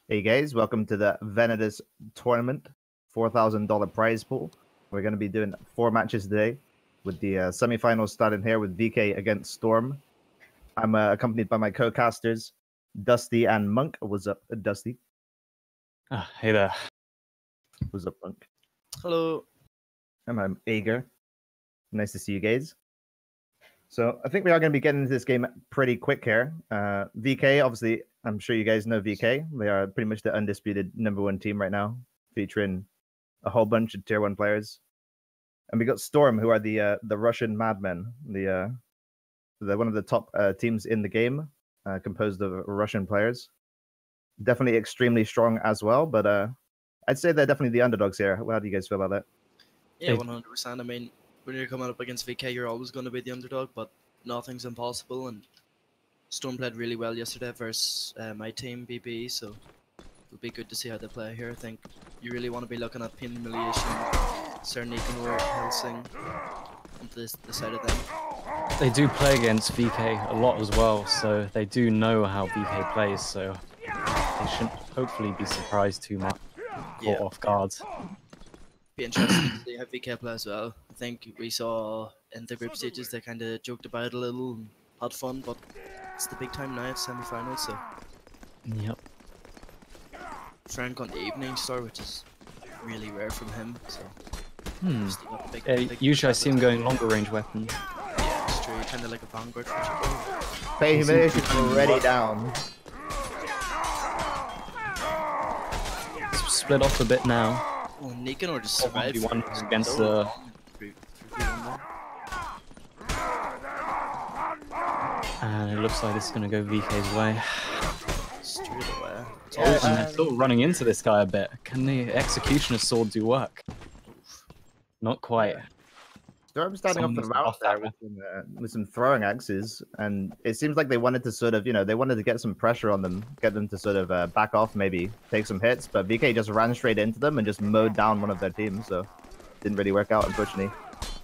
Hey guys, welcome to the Venedis tournament, $4,000 prize pool. We're going to be doing 4 matches today, with the semifinals starting here with VK against Storm. I'm accompanied by my co-casters, Dusty and Monk. What's up, Dusty? Hey there. What's up, Monk? Hello. And I'm Ager. Nice to see you guys. So I think we are going to be getting into this game pretty quick here. VK, obviously, I'm sure you guys know VK. They are pretty much the undisputed #1 team right now, featuring a whole bunch of tier 1 players. And we got Storm, who are the Russian madmen. They're one of the top teams in the game, composed of Russian players. Definitely extremely strong as well, but I'd say they're definitely the underdogs here. How do you guys feel about that? Yeah, 100%. I mean, when you're coming up against VK, you're always going to be the underdog, but nothing's impossible. And Storm played really well yesterday versus my team, BB, so it'll be good to see how they play here. I think you really want to be looking at Pain Humiliation, Cernican or Helsing on the side of them. They do play against VK a lot as well, so they do know how VK plays, so they shouldn't hopefully be surprised too much, caught off guard. Be interesting to see how VK play as well. I think we saw in the group stages they kind of joked about it a little and had fun, but it's the big time now, it's semi-finals, so. Yep. Frank on the evening star, which is really rare from him, so. Usually I see him going longer range weapons. Yeah, it's true, kind of like a vanguard for Pain Humiliation already down. Split off a bit now. Oh, Nicanor just survived. One against the. And it looks like it's going to go VK's way. Straight away. And they're still running into this guy a bit. Can the Executioner's sword do work? Not quite. Storm's starting off the round there with some throwing axes, and it seems like they wanted to sort of, they wanted to get some pressure on them, get them to sort of back off, maybe take some hits, but VK just ran straight into them and just mowed down one of their teams, so didn't really work out, unfortunately.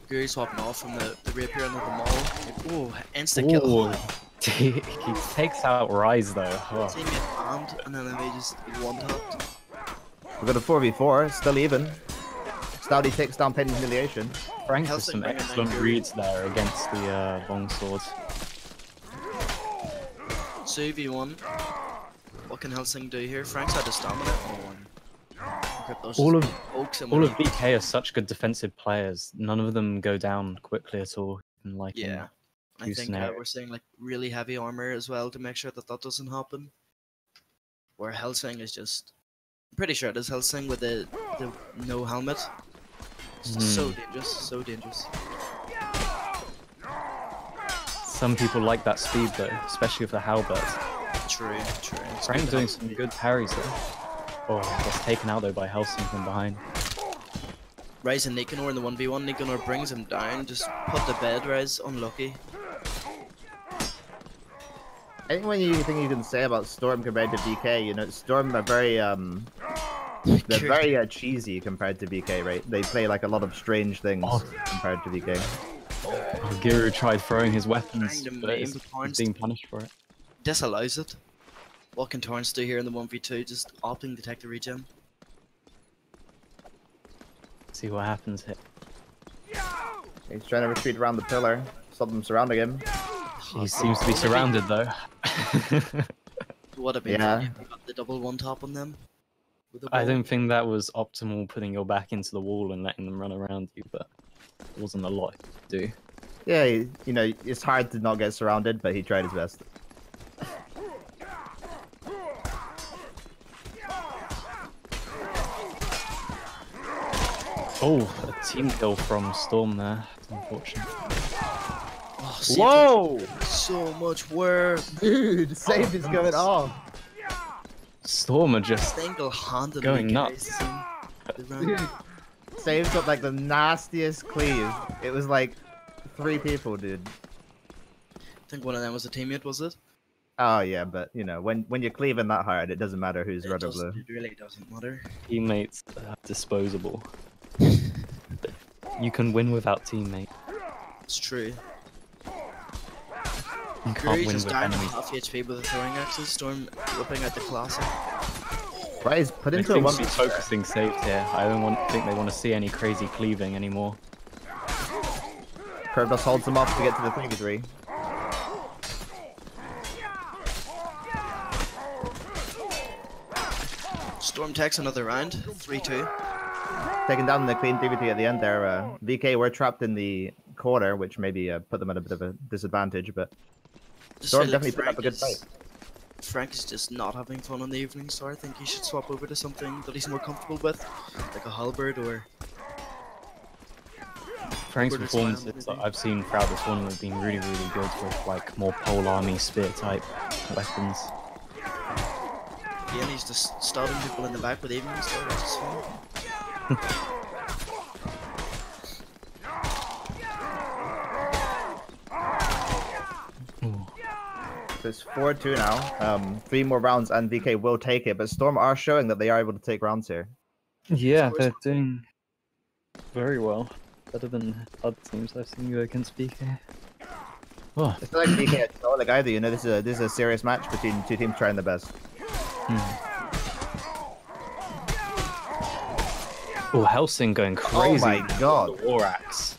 Gary swapping off from the rapier into the maul. Oh, instant kill. He takes out Rise though. Teammate and then they just one-tapped. We've got a 4v4, still even. Stouty takes down Pain Humiliation. Frank has some excellent reads there against the long swords. 2v1. What can Helsing do here? Frank's had a stamina. All of VK are such good defensive players. None of them go down quickly at all. Yeah, I think we're saying like really heavy armor as well to make sure that that doesn't happen. Where Helsing is just, I'm pretty sure it is Helsing with the no helmet. So dangerous, so dangerous. Some people like that speed though, especially with the halberd. True. Frank doing some good parries though. Oh, gets taken out though by Helsing from behind. Rise and Nicanor in the 1v1. Nicanor brings him down, just put the bed. Rise, unlucky. Anything you can say about Storm compared to VK, Storm are very they're very cheesy compared to VK, right? They play like a lot of strange things compared to VK. Guru tried throwing his weapons, but he's being punished for it. Disallows it. What can Torrance do here in the 1v2? Just opting to take the regen. See what happens here. He's trying to retreat around the pillar, stop them surrounding him. He seems to be surrounded though. What a bit! Yeah. Got the double one-top on them. I don't think that was optimal, putting your back into the wall and letting them run around you, but it wasn't a lot to do. Yeah, it's hard to not get surrounded, but he tried his best. Oh, a team kill from Storm there. It's unfortunate. Oh, whoa! So much work! Dude, save is going off! Storm are just single-handedly going nuts. Dude, Save's got like the nastiest cleave. It was like 3 people, dude. I think one of them was a teammate, was it? Oh yeah, but when you're cleaving that hard, it doesn't matter who's red or blue. It really doesn't matter. Teammates are disposable. You can win without teammate. It's true. You can't win just with down enemies. half HP with the throwing axes. Storm whipping out the classic. Right, he's put I into a think 1v. she's focusing safe here. I don't think they want to see any crazy cleaving anymore. Kratos holds him off to get to the 3v3. Storm takes another round, 3-2. Taking down the clean 3v3 at the end there. VK were trapped in the corner, which maybe put them at a bit of a disadvantage, but Storm definitely put up a good fight. Frank is just not having fun on the evening, so I think he should swap over to something that he's more comfortable with, like a halberd or... Frank's performances that I've seen throughout the tournament have been really, really good with like more pole army spear type weapons. Yeah, and he's just stabbing people in the back with evening star, which is fun. So it's 4-2 now. 3 more rounds and VK will take it, but Storm are showing that they are able to take rounds here. Yeah, they're doing very well. Better than other teams I've seen go against VK. Oh. It's not like VK at all, like either, you know, this is a serious match between two teams trying the best. Oh, Helsing going crazy. Oh my god. The War Axe.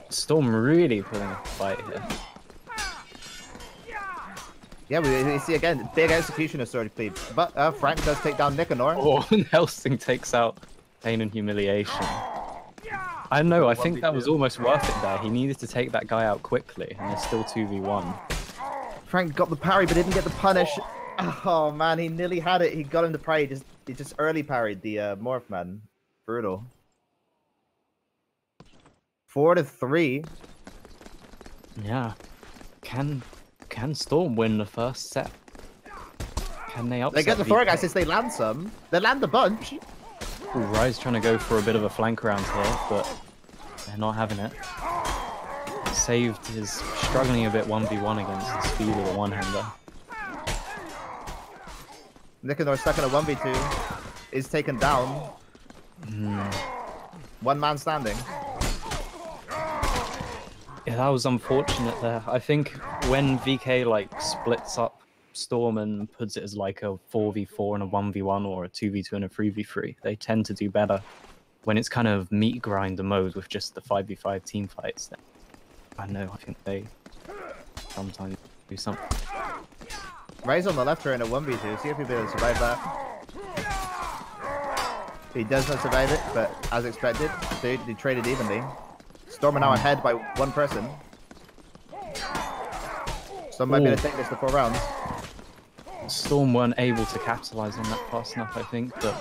Storm really putting a fight here. Yeah, we see again, big execution of Sword Cleave. But Frank does take down Nicanor. Oh, and Helsing takes out Pain and Humiliation. I know, I think that was almost worth it there. He needed to take that guy out quickly, and there's still 2v1. Frank got the parry, but didn't get the punish. Oh man, he nearly had it. He got him to parry. He just early parried the Morph Man. Brutal. 4-3. Yeah. Can Storm win the first set? Can they upset? They get the Thorax since they land some. They land a bunch. Ooh, Rise trying to go for a bit of a flank around here, but they're not having it. Saved is struggling a bit 1v1 against the speed of the one-hander. Nicanor stuck in a 1v2. Is taken down. One man standing. Yeah, that was unfortunate there. I think when VK like splits up Storm and puts it as like a 4v4 and a 1v1 or a 2v2 and a 3v3, they tend to do better. When it's kind of meat grinder mode with just the 5v5 team fights, then I know, I think they sometimes do something. Rise on the left here in a 1v2. See if he'll be able to survive that. He does not survive it, but as expected, they traded evenly. Storm are now ahead by one person. Storm might be able to take this to 4 rounds. Storm weren't able to capitalize on that fast enough, I think, but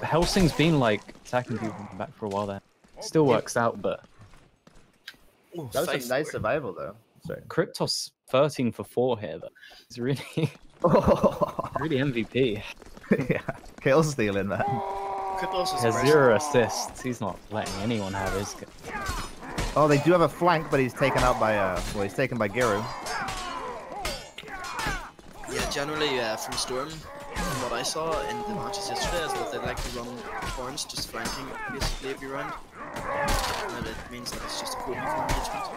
Helsing's been like attacking people from the back for a while there. Still works out, but That was some nice survival though. Sorry. Kryptos 13 for 4 here, though. He's really, really MVP. Yeah, kill stealing, man. Kryptos He has 0 assists. He's not letting anyone have his. Oh, they do have a flank, but he's taken out by well, he's taken by Giru. Yeah, generally from Storm, from what I saw in the matches yesterday, is that they like to run horns, just flanking basically every round. And it means that it's just a cool engagement.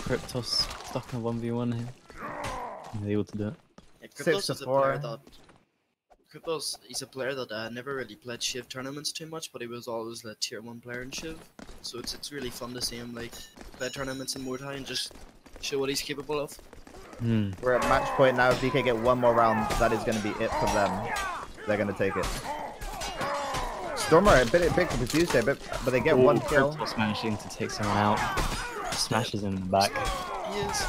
Kryptos stuck in a 1v1 here. He's able to do it. Yeah, Kryptos is a player that... Kryptos, he's a player that never really played Shiv tournaments too much, but he was always the tier 1 player in Shiv. So it's really fun to see him like play tournaments in Mordhai and just show what he's capable of. We're at match point now. If VK get one more round, that is going to be it for them. They're going to take it. Stormer a bit big to produce there, but they get one kill. Kryptos managing to take someone out. Smashes him in the back. He is.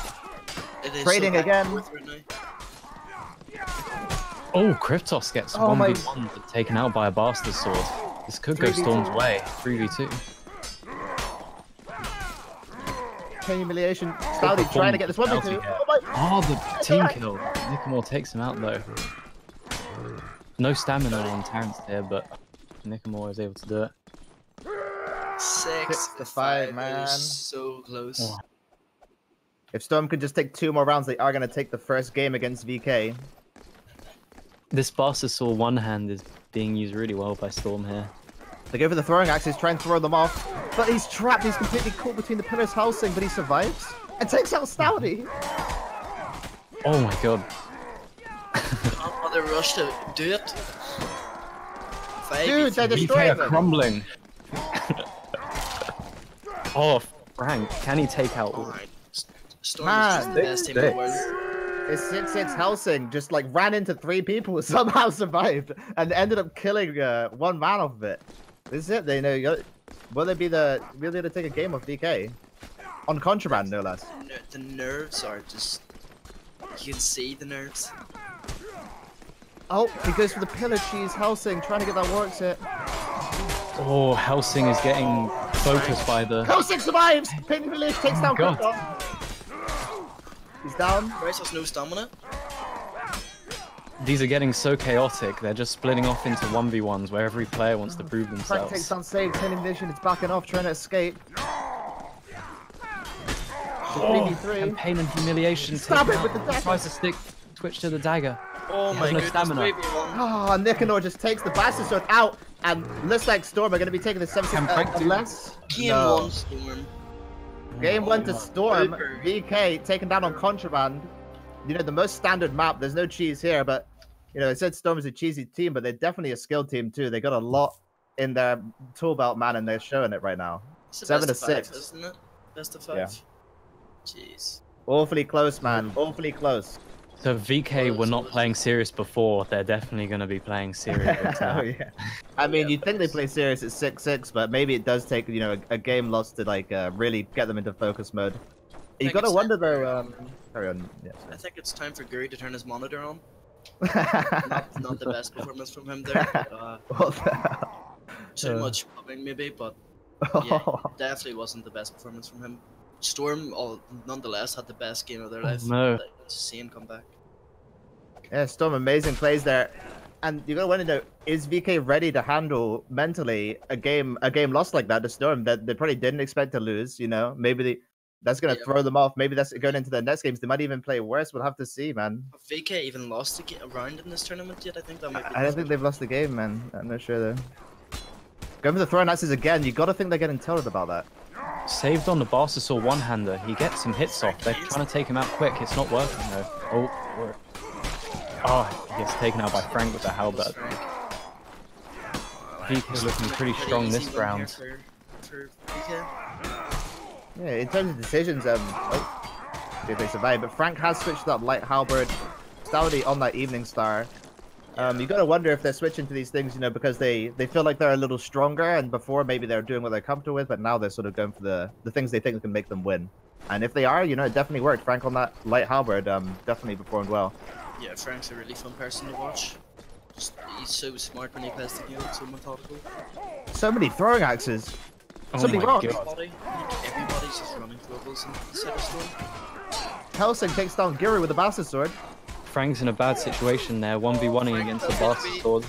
It is Trading so again. Oh, Kryptos gets 1v1 taken out by a bastard sword. This could go Storm's way. 3v2. Humiliation. Cloudy trying to get this 1v2. Oh, the team kill. Nicanor takes him out though. No stamina on Terrence here, but Nicanor is able to do it. 6-5, man. So close. Oh. If Storm could just take 2 more rounds, they are going to take the first game against VK. This bastard sword one hand is being used really well by Storm here. They go for the throwing axes, try and throw them off, but he's trapped. He's completely caught between the pillars. Helsing, but he survives and takes out Stouty. Oh my god. Oh, they rushed to do it. Dude, they VK destroyed are them. crumbling. Oh, Frank, can he take out all? Alright. Storm Man, is just the best team in the world. It's 6-6 Helsing just like ran into 3 people, somehow survived, and ended up killing one man off of it. This is it. They know. Will they be the really to take a game of VK on contraband, no less? The nerves are just. You can see the nerves. Oh, he goes for the pillar cheese. Helsing trying to get that works hit. Oh, Helsing is getting focused by the. Helsing survives. Pin Village takes down God. Krypton. He's down. Bryce has no stamina. These are getting so chaotic. They're just splitting off into 1v1s where every player wants to prove Frank takes themselves. down save. Pinning Vision is backing off, trying to escape. Oh, 3v3. campaign and humiliation. Stab taken it with out. the dagger. Tries to stick Twitch to the dagger. Oh He my has no goodness, stamina. 3v1. Oh, Nicanor just takes the Bastard Sword out, and looks like Storm are going to be taking the 7 Can Frank do unless... Game No. 1 Storm. Game 1 to Storm. Super. VK taken down on Contraband. You know, the most standard map. There's no cheese here, but, you know, it said Storm is a cheesy team, but they're definitely a skilled team too. They got a lot in their tool belt, man, and they're showing it right now. It's the 7 best to of 5, 6. isn't it? Best of 5. Yeah. Jeez. Awfully close, man. Awfully close. So VK were not playing serious before. They're definitely going to be playing serious Oh, now. yeah. I mean, you'd think they play serious at 6-6, but maybe it does take, you know, a game loss to like really get them into focus mode. You think gotta it's wonder though. Carry on. Yeah, I think it's time for Guri to turn his monitor on. sorry. Not the best performance from him there. What the hell? Too Uh. much pumping maybe, but yeah, definitely wasn't the best performance from him. Storm, nonetheless, had the best game of their life. no. Like, to see him come back. Yeah, Storm, amazing plays there. And you gotta wonder though, is VK ready to handle mentally a game lost like that to Storm that they probably didn't expect to lose, you know? Maybe that's gonna Yeah. throw them off. Maybe that's going into their next games. They might even play worse. We'll have to see, man. Have VK even lost a round in this tournament yet? I think that might be. I don't think they've lost the game, man. I'm not sure though. Going for the throwing axes again. You gotta think they're getting tilted about that. Saved on the Barsasaur one-hander. He gets some hits off. They're trying to take him out quick. It's not working though. Oh, he gets taken out by Frank with the halberd. VK looking pretty strong easy this win round. here for VK. Yeah, in terms of decisions, see if they survive. But Frank has switched up light halberd, Stouty on that evening star. You gotta wonder if they're switching to these things, you know, because they feel like they're a little stronger, and before maybe they're doing what they're comfortable with, but now they're sort of going for the things they think can make them win. And if they are, you know, it definitely worked. Frank on that light halberd definitely performed well. Yeah, Frank's a really fun person to watch. He's so smart when he plays the game, so methodical. So many throwing axes. Oh Something my wrong. God. Everybody's just running globals in the set of Storm. Helsing takes down Giri with the Bastard Sword. Frank's in a bad situation there, 1v1ing against the Barsasaur.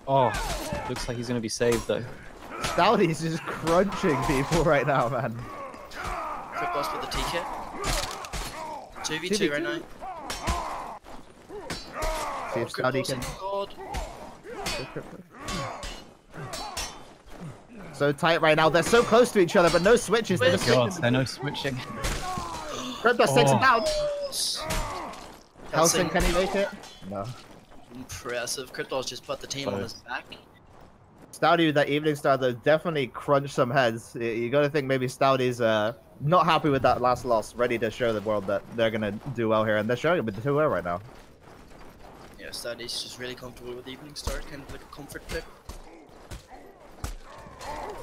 Oh, looks like he's going to be saved though. Stouty's just crunching people right now, man. Quick boss with the TK. 2v2 right now. See if Stouty can... God. So tight right now. They're so close to each other, but no switches. They're just God, they're no switching. Kryptos takes him down. That's Helsing, can he make it? No. impressive. Kryptos just put the team on his back. Stouty with that evening star though definitely crunched some heads. You got to think maybe Stouty's not happy with that last loss, ready to show the world that they're gonna do well here, and they're showing it with the 2-0 right now. Yeah, Staddy's just really comfortable with Evening Star, kind of like a comfort pick.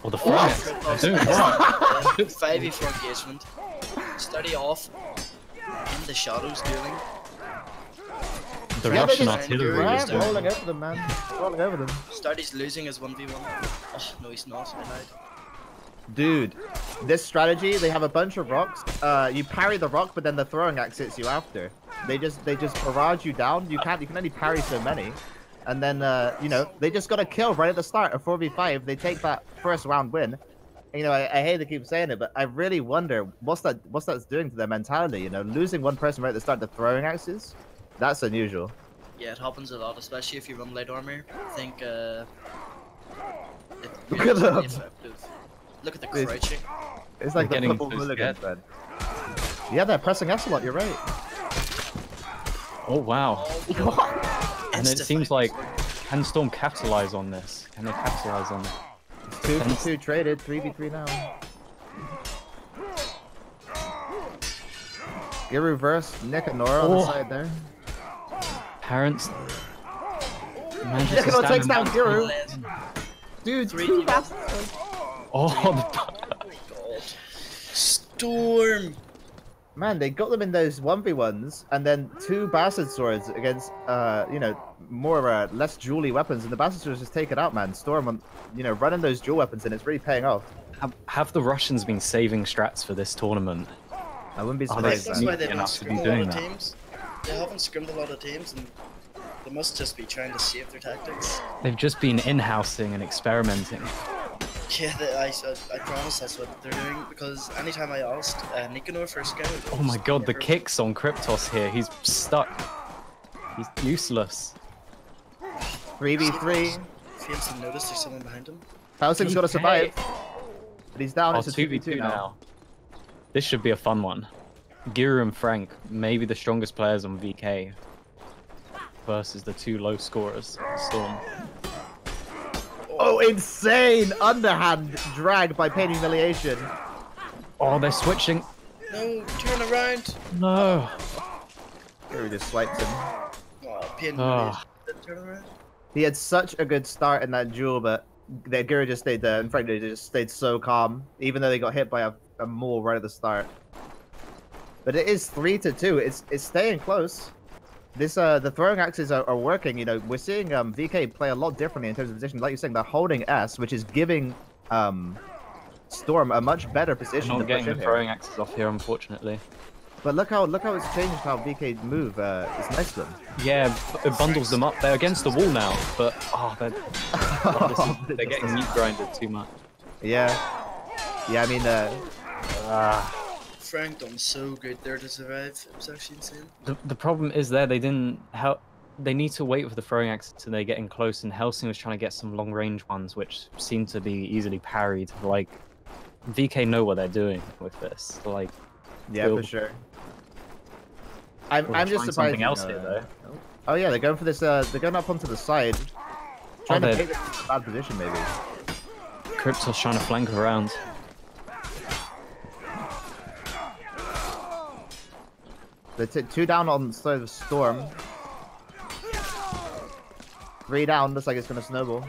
Oh, the Frank. Dude, what? 5v4 engagement. Steady off. In the shadows dueling. The Yeah, Russian they just- artillery Yeah, was doing. rolling over them, man. Rolling over them. Steady's losing his 1v1. Oh, no, he's not. I lied. Dude, this strategy, they have a bunch of rocks. You parry the rock, but then the throwing axe hits you after. They just barrage you down. You can only parry so many. And then you know, they just got a kill right at the start, a 4v5. They take that first round win. You know, I hate to keep saying it, but I really wonder what's that's doing to their mentality. You know, losing one person right at the start to throwing axes, that's unusual. Yeah, it happens a lot, especially if you run light armor. I think Look at them. effective. Look at the It's- crouching. It's like the getting purple so hooligan scared. thread. Yeah, they're pressing S a lot. You're right. Oh, wow. And it seems like, can Storm capitalize on this? Can they capitalize on it? 2v2 traded, 3v3 now. Get reverse, Nicanor on the side there. Parents. Nicanor takes down Giru. Dude, 2 bastards. Oh, Storm! Man, they got them in those 1v1s, and then 2 bastard swords against, you know, more less jewelly weapons, and the bastard swords just take it out, man. Storm, you know, running those jewel weapons, and it's really paying off. have the Russians been saving strats for this tournament? I wouldn't be surprised. That's why they've enough to be scrimmed a lot doing of that. teams. They haven't scrimmed a lot of teams, and they must just be trying to save their tactics. They've just been in-housing and experimenting. Yeah, I promise that's what they're doing, because anytime I asked Nicanor for a scout... Oh my god, the kicks on Kryptos here. He's stuck. He's useless. 3v3. Fails to notice there's someone behind him. Fausting's got to survive. But he's down. Oh, It's a 2v2 now. now. This should be a fun one. Giru and Frank, maybe the strongest players on VK, versus the 2 low scorers, Storm. Oh, insane! Underhand drag by Pain Humiliation. Oh, they're switching. No, turn around! No. Giru just swiped him. Oh, Pain Oh. turn around. He had such a good start in that duel, but Giru just stayed there, and frankly, just stayed so calm, even though they got hit by a maul right at the start. But it is 3-2. It's staying close. This the throwing axes are working. You know, we're seeing VK play a lot differently in terms of position. Like you're saying, they're holding S, which is giving Storm a much better position. Not to getting push the in throwing here. axes off here, unfortunately. But look how it's changed how VK move. It's nice to them. Yeah, it bundles them up. They're against the wall now, but they're getting meat grinded too much. Yeah, I mean, Frank done so good there to survive. It was actually insane. The problem is there they didn't help. They need to wait for the throwing axes until they're getting close, and Helsing was trying to get some long range ones, which seem to be easily parried. Like VK know what they're doing with this. Like, yeah, for sure. I'm just surprised. Something else here though. Oh yeah, they're going for this. They're going up onto the side, trying to they're- take this into a bad position maybe. Kryptos trying to flank around. They're 2 down on side of Storm. 3 down. Looks like it's going to snowball.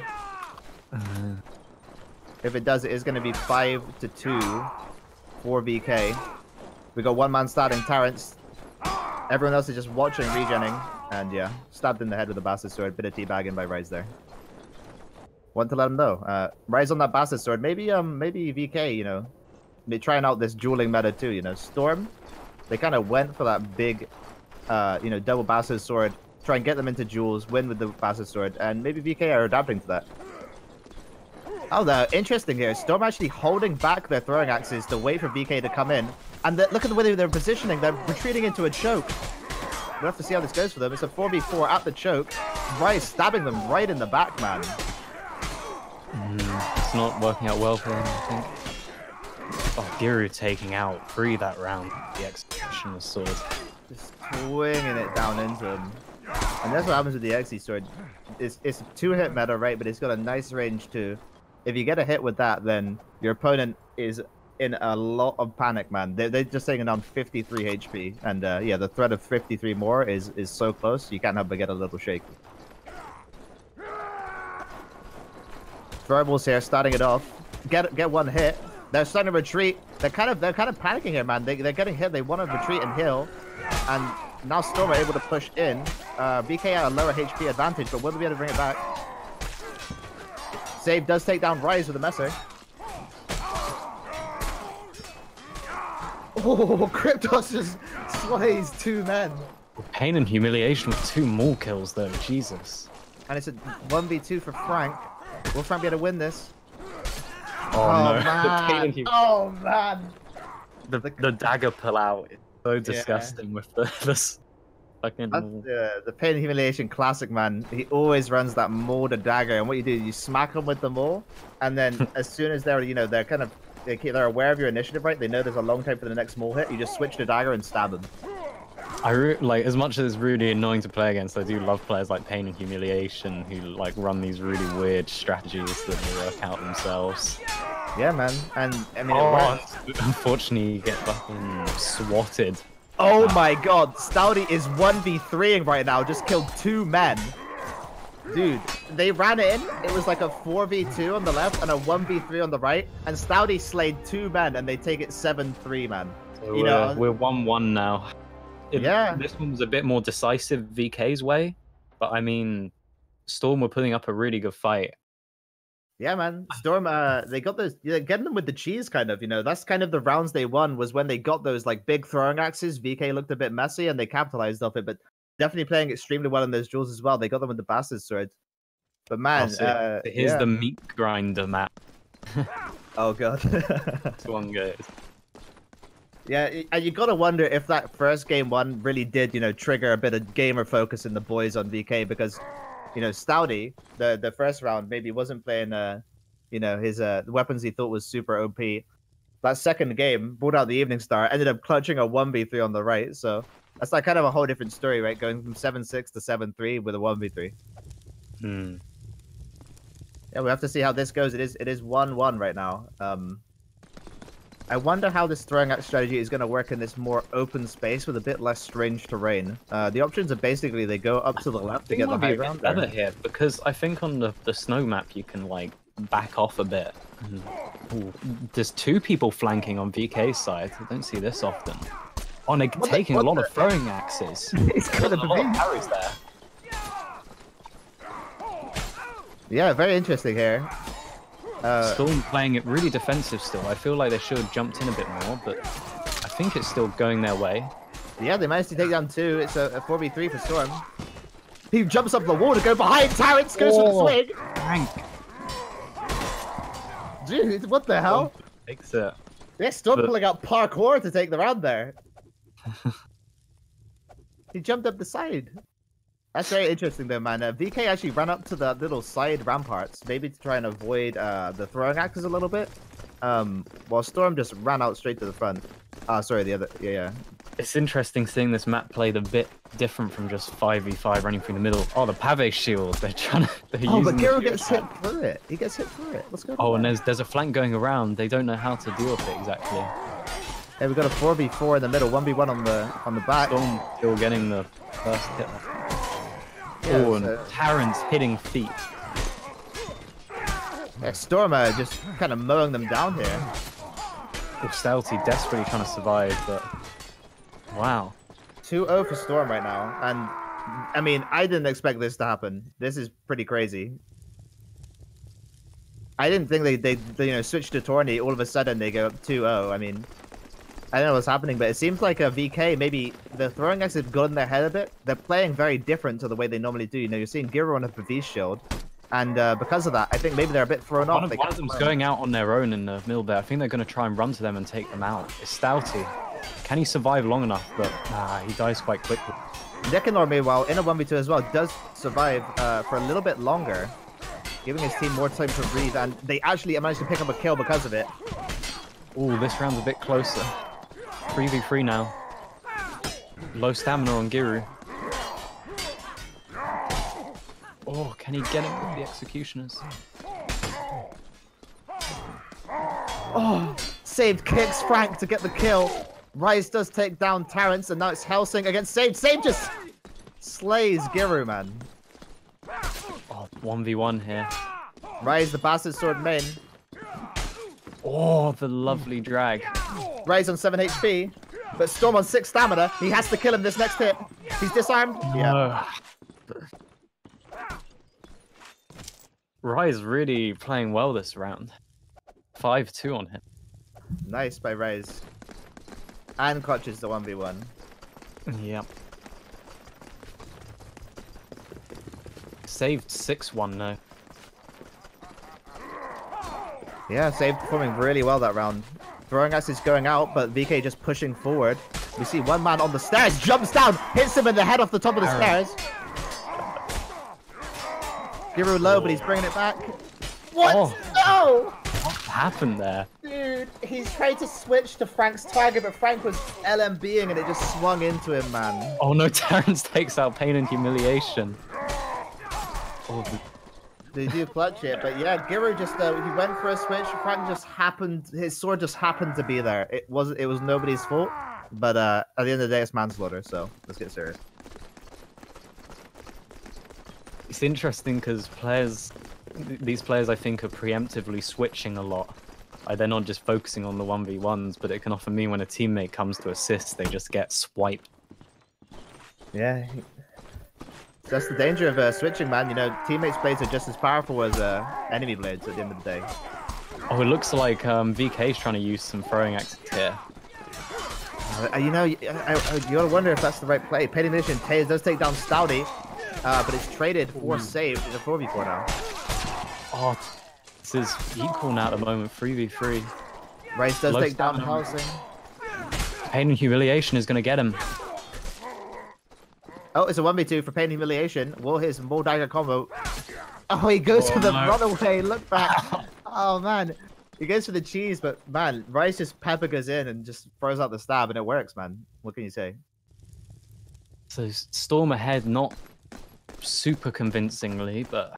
If it does, it is going to be 5-2 for VK. We got 1 man starting Terrence. Everyone else is just watching, regenning, and yeah, stabbed in the head with a bastard sword. Bit of teabagging by Rise there. Want to let him know. Rise on that bastard sword. Maybe VK, you know, they're trying out this dueling meta too. You know, Storm. They kind of went for that big, you know, double bastard sword. Try and get them into duels, win with the bastard sword, and maybe VK are adapting to that. Oh, though, interesting here. Storm actually holding back their throwing axes to wait for VK to come in. And look at the way they're positioning. They're retreating into a choke. We'll have to see how this goes for them. It's a 4v4 at the choke. Rise stabbing them right in the back, man. It's not working out well for them, I think. Oh, Giru taking out Free that round. The executioner sword. Just swinging it down into him. And that's what happens with the Xe sword. It's a 2-hit meta, right? But it's got a nice range too. If you get a hit with that, then your opponent is in a lot of panic, man. They're just taking down 53 HP. And yeah, the threat of 53 more is so close, you can't help but get a little shaky. Throwables here, starting it off. Get 1 hit. They're starting to retreat. They're kind of panicking here, man. They're getting hit. They want to retreat and heal. And now Storm are able to push in. BK at a lower HP advantage, but will they be able to bring it back? Save does take down Rise with a messer. Oh, Kryptos just slays 2 men. Pain and humiliation with 2 more kills though, Jesus. And it's a 1v2 for Frank. Will Frank be able to win this? Oh, no. Man. Oh man. The dagger pull out is so disgusting with this fucking. That's the Pain and Humiliation classic, man. He always runs that molded dagger, and what you do is you smack them with the maul, and then as soon as they're, you know, they're aware of your initiative, right? They know there's a long time for the next maul hit. You just switch the dagger and stab them. Like, as much as it's really annoying to play against, I do love players like Pain and Humiliation who like run these really weird strategies that they work out themselves. Yeah, man. And I mean, it works. Unfortunately, you get fucking swatted. Oh my god, Stouty is 1v3ing right now, just killed 2 men. Dude, they ran in, it was like a 4v2 on the left and a 1v3 on the right, and Stouty slayed 2 men and they take it 7-3, man. So you know, we're 1-1 now. Yeah. This one was a bit more decisive VK's way, but I mean, Storm were putting up a really good fight. Yeah, man. Storm, they got those, getting them with the cheese, kind of, that's kind of the rounds they won, was when they got those, like, big throwing axes. VK looked a bit messy, and they capitalized off it, but definitely playing extremely well in those duels as well. They got them with the Bastard Sword. But, man, here's the meat grinder map. Oh, God. This one goes. Yeah, and you gotta wonder if that first game one really did, trigger a bit of gamer focus in the boys on VK, because, Stouty, the first round maybe wasn't playing, his the weapons he thought was super OP. That second game brought out the Evening Star, ended up clutching a 1v3 on the right, so that's like kind of a whole different story, right? Going from 7-6 to 7-3 with a 1v3. Yeah, we have to see how this goes. It is 1-1 right now. I wonder how this throwing axe strategy is going to work in this more open space with a bit less strange terrain. The options are basically they go up to the left to get the high ground. Better here, because I think on the snow map you can like back off a bit. Ooh, there's 2 people flanking on VK's side. I don't see this often. Oh, and they're taking a lot of throwing axes. It's got a lot of carries there. Yeah, very interesting here. Storm playing it really defensive still. I feel like they should have jumped in a bit more, but I think it's still going their way. Yeah, they managed to take down 2. It's a 4v3 for Storm. He jumps up the wall to go behind Terrence, goes for the swing. Frank. Dude, what the hell? Takes it. Yeah, Storm pulling out parkour to take the round there. He jumped up the side. That's very interesting though, man. VK actually ran up to the little side ramparts, maybe to try and avoid the throwing axes a little bit, while Storm just ran out straight to the front. Sorry, the other, yeah. It's interesting seeing this map played a bit different from just 5v5 running through the middle. Oh, the Pave shield, they're using but Giro gets hit through it. He gets hit through it. Let's go. Oh, and there's a flank going around. They don't know how to deal with it exactly. Hey, we got a 4v4 in the middle, 1v1 on the back. Storm still getting the first hit. Yeah, oh, and Terrence hitting feet. Yeah, Stormer just kind of mowing them down here. Oh, Stouty desperately trying to survive, but wow. 2-0 for Storm right now, and I mean, I didn't expect this to happen. This is pretty crazy. I didn't think they switched to tourney. All of a sudden they go up 2-0. I mean, I don't know what's happening, but it seems like a VK, maybe the throwing axes have got in their head a bit. They're playing very different to the way they normally do. You're seeing Giro on a Pavis shield, and because of that, I think maybe they're a bit thrown off. One of them's going out on their own in the middle there. I think they're going to try and run to them and take them out. It's Stouty. Can he survive long enough? But he dies quite quickly. Nicanor, meanwhile, in a 1v2 as well, does survive for a little bit longer, giving his team more time to breathe, and they actually managed to pick up a kill because of it. Ooh, this round's a bit closer. 3v3 now. Low stamina on Giru. Oh, can he get him with the executioners? Oh, saved kicks Frank to get the kill. Rise does take down Terrence, and now it's Helsing against Save. Save just slays Giru, man. Oh, 1v1 here. Rise, the Bastard Sword main. Oh, the lovely drag. Rise on 7 HP, but Storm on 6 stamina. He has to kill him this next hit. He's disarmed. Yeah. Rise really playing well this round. 5-2 on him. Nice by Rise. And clutches the 1v1. Yep. Saved 6-1 though. Yeah, Save performing really well that round. Throwing us is going out, but VK just pushing forward. We see one man on the stairs, jumps down, hits him in the head off the top of the stairs. Giru low, but he's bringing it back. What? Oh. No! What happened there? Dude. Dude, he's trying to switch to Frank's target, but Frank was LMBing and it just swung into him, man. Oh no, Terrence takes out Pain and Humiliation. Oh, They do clutch it, but yeah, Giru just he went for a switch. Frank just happened, his sword just happened to be there. It was nobody's fault, but at the end of the day, it's manslaughter. So let's get serious. it's interesting because these players I think are preemptively switching a lot. Like, they're not just focusing on the 1v1s, but it can often mean when a teammate comes to assist, they just get swiped. Yeah. That's the danger of switching, man. You know, teammates' blades are just as powerful as enemy blades at the end of the day. Oh, it looks like VK's trying to use some throwing axes here. You know, you gotta wonder if that's the right play. Petty Mission does take down Stouty, but it's traded for saved in a 4v4 now. Oh, this is equal now at the moment, 3v3. Rice does Low take down stamina. Housing. Pain and Humiliation is going to get him. Oh, it's a 1v2 for Pain and Humiliation. Will his more dagger combo. Oh, he goes for the runaway. Look back. Oh, man. He goes for the cheese, but, man, Rice just pepper goes in and just throws out the stab, and it works, man. What can you say? So Storm ahead, not super convincingly, but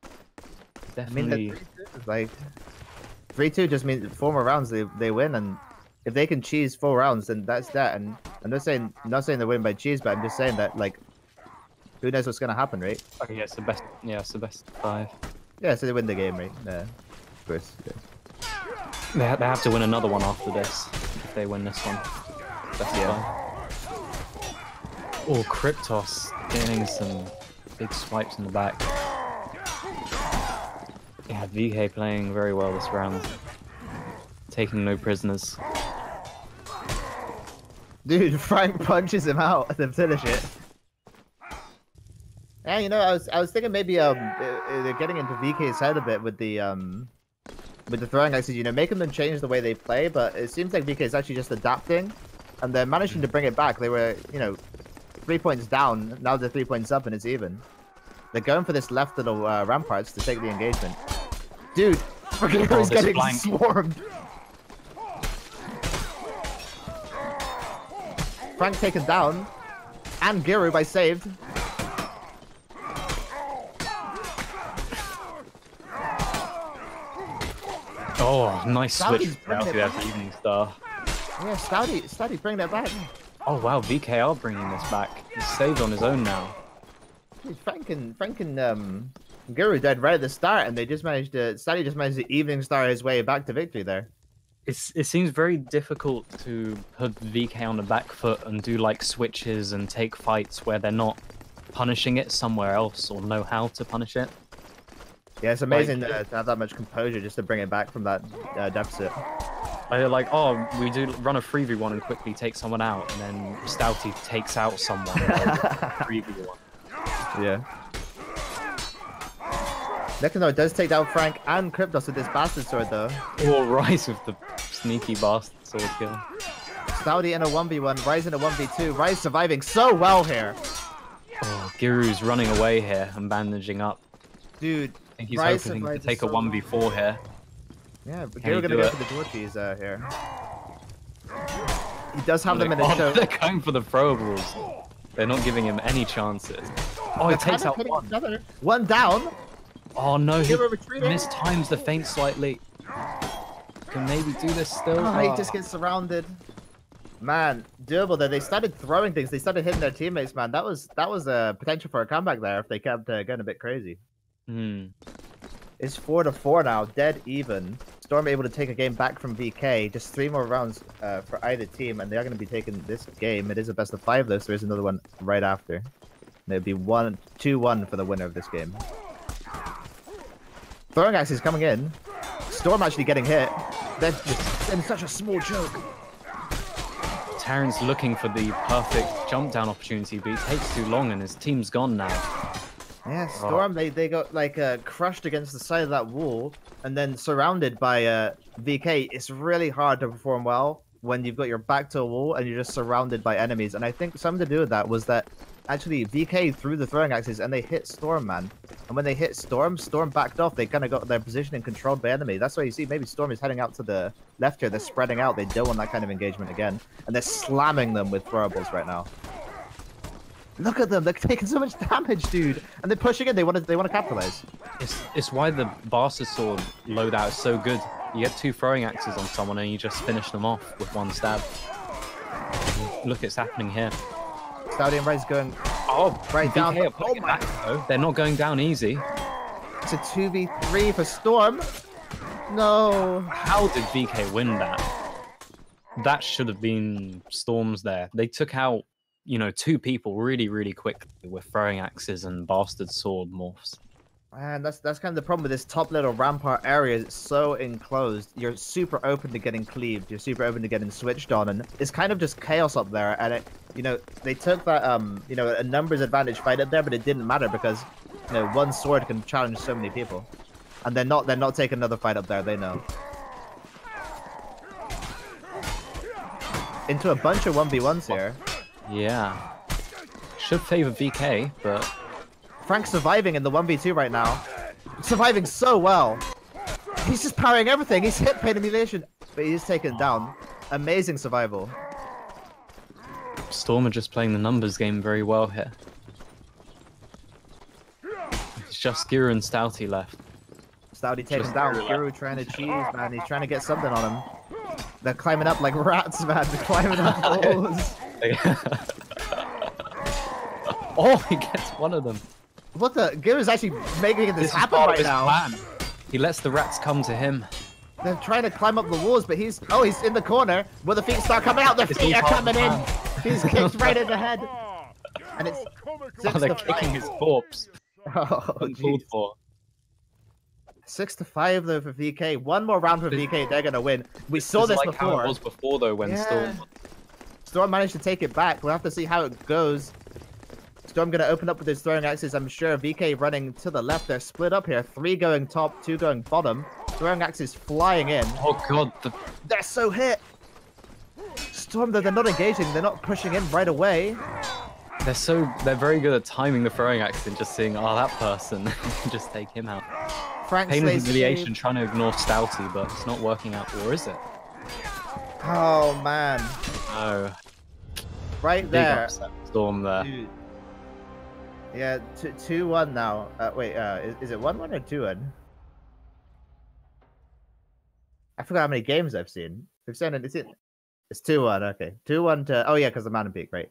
definitely. I mean, like 3-2 just means 4 more rounds they win, and if they can cheese 4 rounds, then that's that. And I'm not saying they win by cheese, but I'm just saying that, like, who knows what's gonna happen, right? Okay, yeah, it's the best. Yeah, it's the best 5. Yeah, so they win the game, right? Yeah, of course. Yeah. They have to win another one after this if they win this one. Best 5. Oh, Kryptos getting some big swipes in the back. Yeah, VK playing very well this round. Taking no prisoners. Dude, Frank punches him out to finish it. Yeah, you know, I was thinking maybe they're getting into VK's head a bit with the throwing axes, you know, making them change the way they play, but it seems like VK is actually just adapting, and they're managing to bring it back. They were, you know, 3 points down, now they're 3 points up and it's even. They're going for this left little ramparts to take the engagement. Dude, Giru's getting swarmed. Frank taken down, and Giru by saved. Oh, nice switch Stouty's bringing out it to that back. Evening Star. Yeah, Stouty bringing that back. Oh wow, VK are bringing this back. He's saved on his own now. Dude, Frank and Giru died right at the start, and they just managed to. Stouty just managed to Evening Star his way back to victory there. It seems very difficult to put VK on the back foot and do like switches and take fights where they're not punishing it somewhere else or know how to punish it. Yeah, it's amazing Like, to have that much composure just to bring it back from that deficit. They're like, oh, we do run a 3v1 and quickly take someone out, and then Stouty takes out someone. 3v1. Yeah. Next, it does take down Frank and Kryptos with this bastard sword, though. Oh, Rice with the sneaky bastard sword kill. Stouty in a 1v1, Rice in a 1v2. Rice surviving so well here. Oh, Giru's running away here and bandaging up. Dude, I think he's Rice hoping to survives take a so 1v4 here. yeah, but Can he Giru gonna do go it? for the door cheese here. He does have them in Oh, his show. they're going for the throwables. They're not giving him any chances. Oh, he takes out one. One down. Oh no, he Giru retreating. mistimes the feint slightly. Can maybe do this still? Oh, he just gets surrounded. Man, doable though. They started throwing things. They started hitting their teammates. Man, that was a potential for a comeback there if they kept going a bit crazy. Hmm. It's 4-4 now, dead even. Storm able to take a game back from VK. Just 3 more rounds for either team, and they are going to be taking this game. It is a best of 5 though, so there's another one right after. And it'll be 2-1 for the winner of this game. Throwing axe is coming in. Storm actually getting hit. They're just in such a small choke. Terrence looking for the perfect jump down opportunity, but he takes too long and his team's gone now. Yeah, Storm, they got like crushed against the side of that wall and then surrounded by VK. It's really hard to perform well. when you've got your back to a wall and you're just surrounded by enemies. And I think something to do with that was that actually VK threw the throwing axes and they hit Storm, man. And when they hit Storm, Storm backed off. They kind of got their positioning controlled by enemy. That's why you see maybe Storm is heading out to the left here. They're spreading out. They don't want that kind of engagement again. And they're slamming them with throwables right now. Look at them. They're taking so much damage, dude. And they're pushing in. They want to capitalize. It's why the Bastard Sword loadout is so good. You get 2 throwing axes on someone and you just finish them off with 1 stab. Look, it's happening here. Stouty and Rice going right down. Oh my! Though. They're not going down easy. It's a 2v3 for Storm. No. How did VK win that? That should have been Storm's there. They took out, you know, 2 people really, really quickly with throwing axes and Bastard Sword morphs. And that's kind of the problem with this top little rampart area. It's so enclosed. You're super open to getting cleaved. You're super open to getting switched on, and it's kind of just chaos up there. And it, you know, they took that you know, a numbers advantage fight up there, but it didn't matter because, you know, 1 sword can challenge so many people, and they're not taking another fight up there. They know. Into a bunch of 1v1s here. Yeah. Should favor VK, but Frank's surviving in the 1v2 right now. Surviving so well. He's just parrying everything. He's hit pain emulation, but he's taken down. Amazing survival. Storm are just playing the numbers game very well here. It's just Giru and Stouty left. Stouty taken down. Giru trying to cheese, man. He's trying to get something on him. They're climbing up like rats, man. They're climbing up walls. Oh, he gets one of them. What the? Giru's actually making this happen right now. Plan. He lets the rats come to him. They're trying to climb up the walls, but he's in the corner where the feet start coming out. The feet are coming in. He's kicked right in the head. And it's they're kicking his corpse. Oh, uncalled for. 6-5 though for VK. One more round for VK, they're gonna win. We saw this like before. How it was before though when Storm managed to take it back. We'll have to see how it goes. Storm gonna open up with his throwing axes. I'm sure VK running to the left. They're split up here. 3 going top, 2 going bottom. Throwing axes flying in. Oh god, they're so hit. Storm though, they're not engaging. They're not pushing in right away. They're very good at timing the throwing axe and just seeing, oh, that person, just take him out. Frank Pain and stays humiliation, safe. trying to ignore Stouty, but it's not working out, or is it? Oh man. No. Right Big there. upset. Storm there. Dude. Yeah, 2-1 now. Wait, is it 1-1 or 2-1? I forgot how many games I've seen. It's 2-1, okay. 2-1 to... Oh yeah, because the Mountain Peak, right.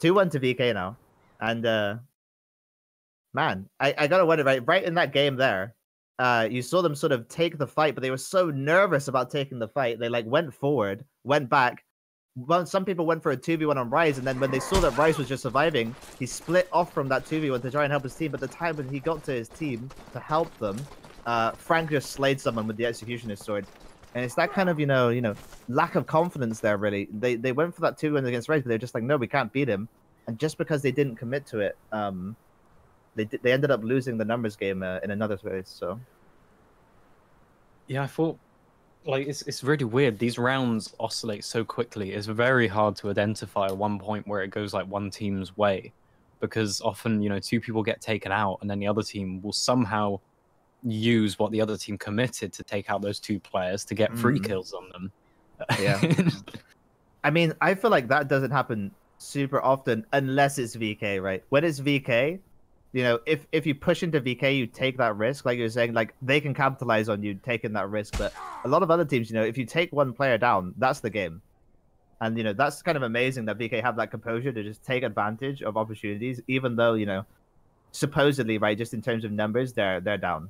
2-1 to VK now. And, man, I gotta wonder, right in that game there, you saw them sort of take the fight, but they were so nervous about taking the fight. They, like, went forward, went back. Well, some people went for a 2v1 on Rise, and then when they saw that Rise was just surviving, he split off from that 2v1 to try and help his team. But the time when he got to his team to help them, Frank just slayed someone with the Executioner's Sword. And it's that kind of, you know, lack of confidence there, really. They went for that 2-1 against Rise, but they're just like, no, we can't beat him. And just because they didn't commit to it, they ended up losing the numbers game in another place. So yeah, I thought, like, it's really weird. These rounds oscillate so quickly. It's very hard to identify one point where it goes like one team's way, because often, you know, 2 people get taken out, and then the other team will somehow use what the other team committed to take out those 2 players to get 3 kills on them. Yeah. I mean, I feel like that doesn't happen super often unless it's VK, right? When it's VK, you know, if you push into VK, you take that risk, like you're saying, like they can capitalize on you taking that risk. But a lot of other teams, you know, if you take one player down, that's the game. And, you know, that's kind of amazing that VK have that composure to just take advantage of opportunities, even though, you know, supposedly, right, just in terms of numbers, they're down.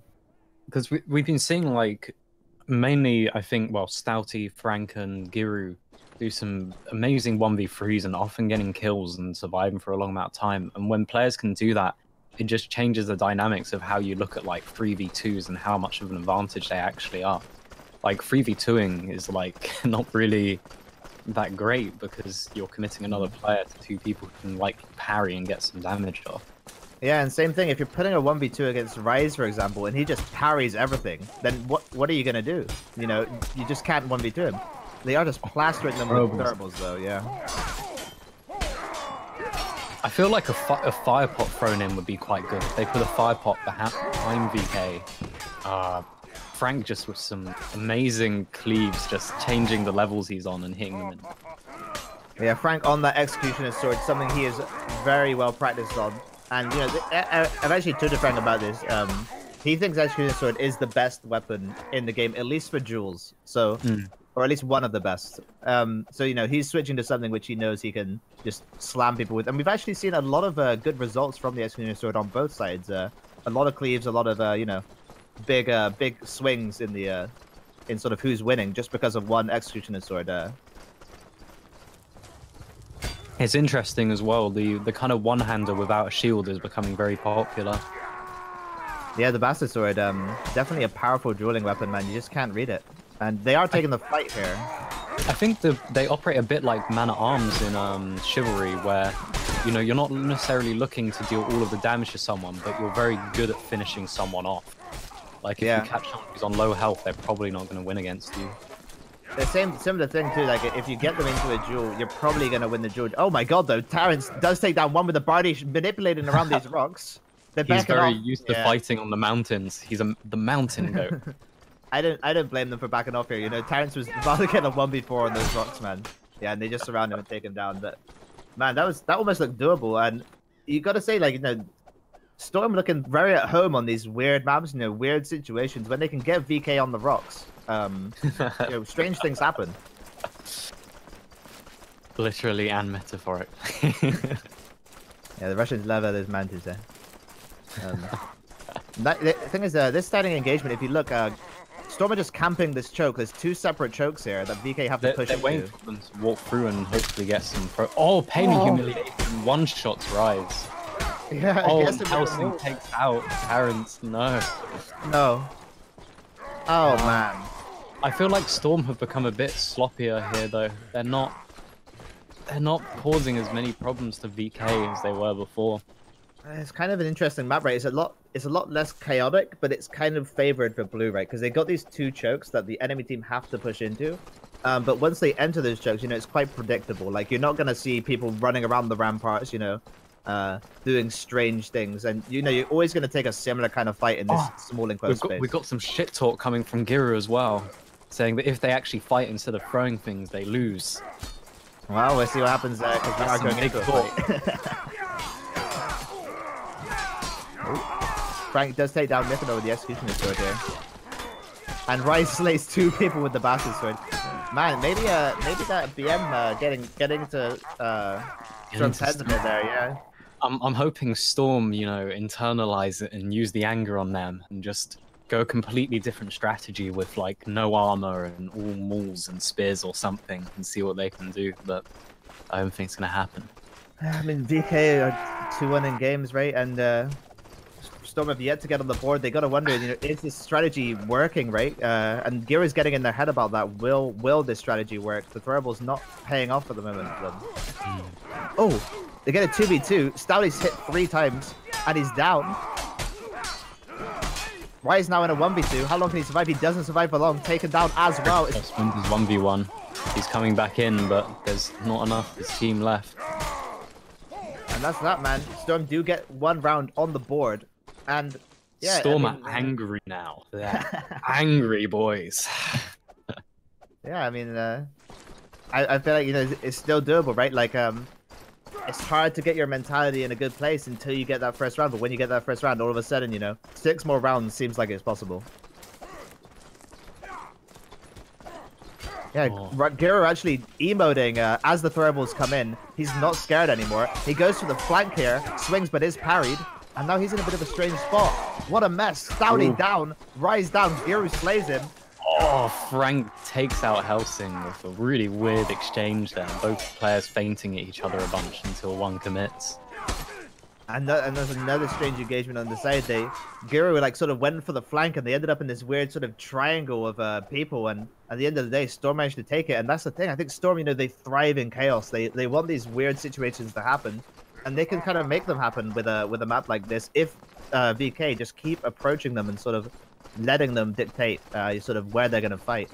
Because we've been seeing, like, mainly, I think, well, Stouty, Frank, and Giru do some amazing 1v3s and often getting kills and surviving for a long amount of time. And when players can do that, it just changes the dynamics of how you look at, like, 3v2s and how much of an advantage they actually are. Like, 3v2ing is, like, not really that great because you're committing another player to 2 people who can, like, parry and get some damage off. Yeah, and same thing, if you're putting a 1v2 against Rise, for example, and he just parries everything, then what are you going to do? You know, you just can't 1v2 him. They are just plastering them with throwables, though. Yeah. I feel like a fire pot thrown in would be quite good. If they put a fire pot behind VK, Frank just with some amazing cleaves, just changing the levels he's on and hitting them in. Yeah, Frank on that Executioner sword, something he is very well practiced on. And, you know, I've actually talked to Frank about this. He thinks Executioner sword is the best weapon in the game, at least for duels. So, or at least one of the best. So, you know, he's switching to something which he knows he can just slam people with. And we've actually seen a lot of good results from the Executioner sword on both sides. A lot of cleaves, a lot of, you know, big swings in the in sort of who's winning just because of one Executioner sword. It's interesting as well. The kind of one-hander without a shield is becoming very popular. Yeah, the Bastard Sword, definitely a powerful dueling weapon, man. You just can't read it. And they are taking the fight here. I think they operate a bit like man-at-arms in Chivalry, where, you know, you're not necessarily looking to deal all of the damage to someone, but you're very good at finishing someone off. Like, if you catch someone who's on low health, they're probably not going to win against you. The similar thing too, like if you get them into a duel, you're probably going to win the duel. Oh my god, though, Terrence does take down one with the Bardi manipulating around these rocks. He's very used to fighting on the mountains. He's the mountain goat. I don't blame them for backing off here. You know, Terrence was about to get a 1v4 on those rocks, man. Yeah, and they just surround him and take him down. But man, that almost looked doable. And you got to say, like, you know, Storm looking very at home on these weird maps, you know, weird situations when they can get VK on the rocks. You know, strange things happen. Literally and metaphorically. Yeah, the Russians love those mantis there. The thing is, this starting engagement, if you look, Storm are just camping this choke. There's two separate chokes here that VK have to push into. They're waiting for them to walk through and hopefully get some pain and humiliation. One-shots rise. Yeah, Helsing takes out Terrence. No. No. Oh, man. I feel like Storm have become a bit sloppier here, though. They're not causing as many problems to VK as they were before. It's kind of an interesting map, right? It's a lot less chaotic, but it's kind of favored for blue, right? Because they got these two chokes that the enemy team have to push into. But once they enter those chokes, you know, it's quite predictable. Like, you're not going to see people running around the ramparts, you know, doing strange things. And, you know, you're always going to take a similar kind of fight in this small enclosed space. We've got some shit talk coming from Giru as well, saying that if they actually fight instead of throwing things, they lose. Well, we'll see what happens there, because we are going into a fight. Frank does take down Mythano with the Executioner sword here. And Rice slays two people with the Bastard sword. Man, maybe that BM getting to Storm's head a bit there, yeah. I'm hoping Storm, you know, internalize it and use the anger on them and just go a completely different strategy with, like, no armor and all mauls and spears or something and see what they can do, but I don't think it's gonna happen. I mean, VK are 2-1 in games, right? And Storm have yet to get on the board. They gotta wonder, you know, is this strategy working, right? And Gira's getting in their head about that. Will this strategy work? The throwables not paying off at the moment for them. Oh, they get a 2v2. Stouty's hit 3 times, and he's down. Rye's now in a 1v2. How long can he survive? He doesn't survive for long. Taken down as well. Just wins his 1v1. He's coming back in, but there's not enough. His team left. And that's that, man. Storm do get 1 round on the board. And yeah, Storm are angry now. They're angry boys. Yeah, I mean, I feel like, you know, it's still doable, right? Like, it's hard to get your mentality in a good place until you get that first round. But when you get that first round, all of a sudden, you know, 6 more rounds seems like it's possible. Yeah, Giro actually emoting as the throwables come in. He's not scared anymore. He goes for the flank here, swings but is parried. And now he's in a bit of a strange spot. What a mess. Stouty down, Rise down, Giro slays him. Oh, Frank takes out Helsing with a really weird exchange there. Both players fainting at each other a bunch until one commits. And there's another strange engagement on the side. Giro like sort of went for the flank and they ended up in this weird sort of triangle of people. And at the end of the day, Storm managed to take it. And that's the thing. I think Storm, you know, they thrive in chaos. They want these weird situations to happen. And they can kind of make them happen with a map like this if VK just keep approaching them and sort of letting them dictate sort of where they're going to fight.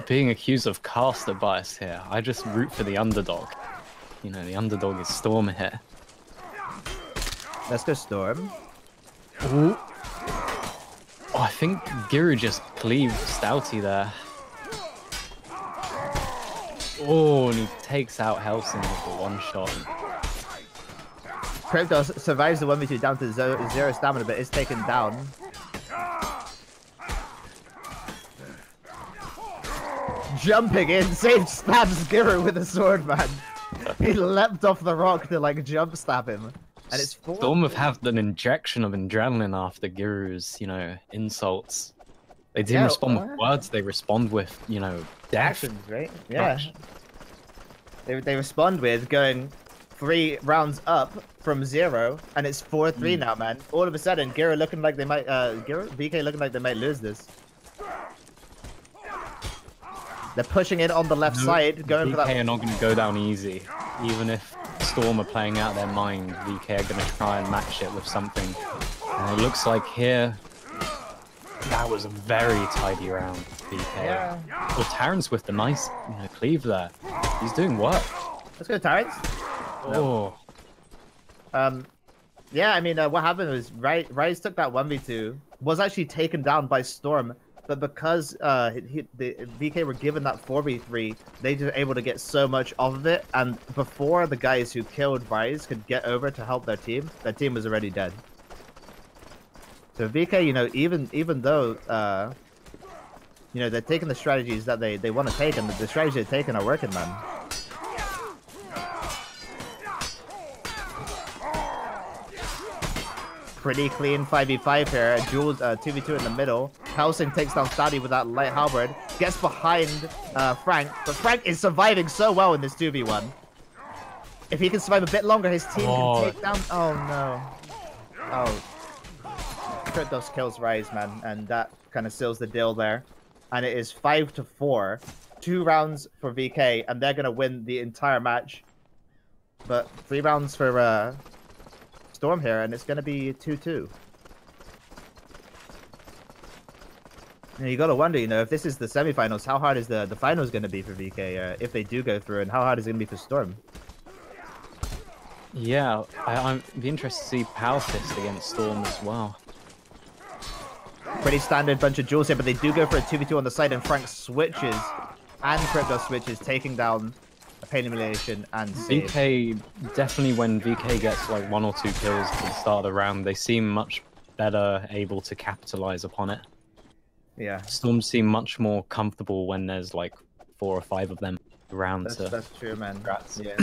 being accused of caster bias here. I just root for the underdog. You know, the underdog is Storm here. Let's go Storm. Ooh. Oh, I think Giru just cleaved Stouty there. Oh, and he takes out Helsing with the one shot. Kryptos survives the 1v2 down to zero stamina, but is taken down. Jumping in, Sage stabs Giru with a sword, man. He leapt off the rock to like jump stab him. And it's Storm have had an injection of adrenaline after Giru's, you know, insults. They didn't respond with words, they respond with, you know, death. Actions, right? Yeah. They respond with going 3 rounds up from 0, and it's 4-3 now, man. All of a sudden, Giru looking like they might, VK looking like they might lose this. They're pushing it on the left side, going for that. VK are not going to go down easy. Even if Storm are playing out their mind, VK are going to try and match it with something. And it looks like here, that was a very tidy round, VK. Yeah. Well, Terrence with the nice, you know, cleave there. He's doing work. Let's go, Terrence. Oh. Yeah, I mean, what happened was Rise took that 1v2, was actually taken down by Storm, but because the VK were given that 4v3, they were able to get so much off of it, and before the guys who killed Rise could get over to help their team was already dead. So VK, you know, even though, you know, they're taking the strategies that they want to take, and the strategies they're taking are working, man. Pretty clean 5v5 here. Jules 2v2 in the middle. Helsing takes down Stadi with that light halberd. Gets behind Frank, but Frank is surviving so well in this 2v1. If he can survive a bit longer, his team can take down. Oh no! Oh, Kryptos kills Rise, man, and that kind of seals the deal there. And it is 5-4, 2 rounds for VK, and they're gonna win the entire match. But 3 rounds for Storm here, and it's going to be 2-2. You got to wonder, you know, if this is the semifinals, how hard is the finals going to be for VK if they do go through, and how hard is it going to be for Storm? Yeah, I'd be interested to see Power Fist against Storm as well. Pretty standard bunch of duels here, but they do go for a 2v2 on the side, and Frank switches, and Kryptos switches, taking down Pain Humiliation and Save. VK, definitely when VK gets like 1 or 2 kills at the start of the round, they seem much better able to capitalize upon it. Yeah. Storm seem much more comfortable when there's like 4 or 5 of them around. That's true, man. Congrats. Yeah.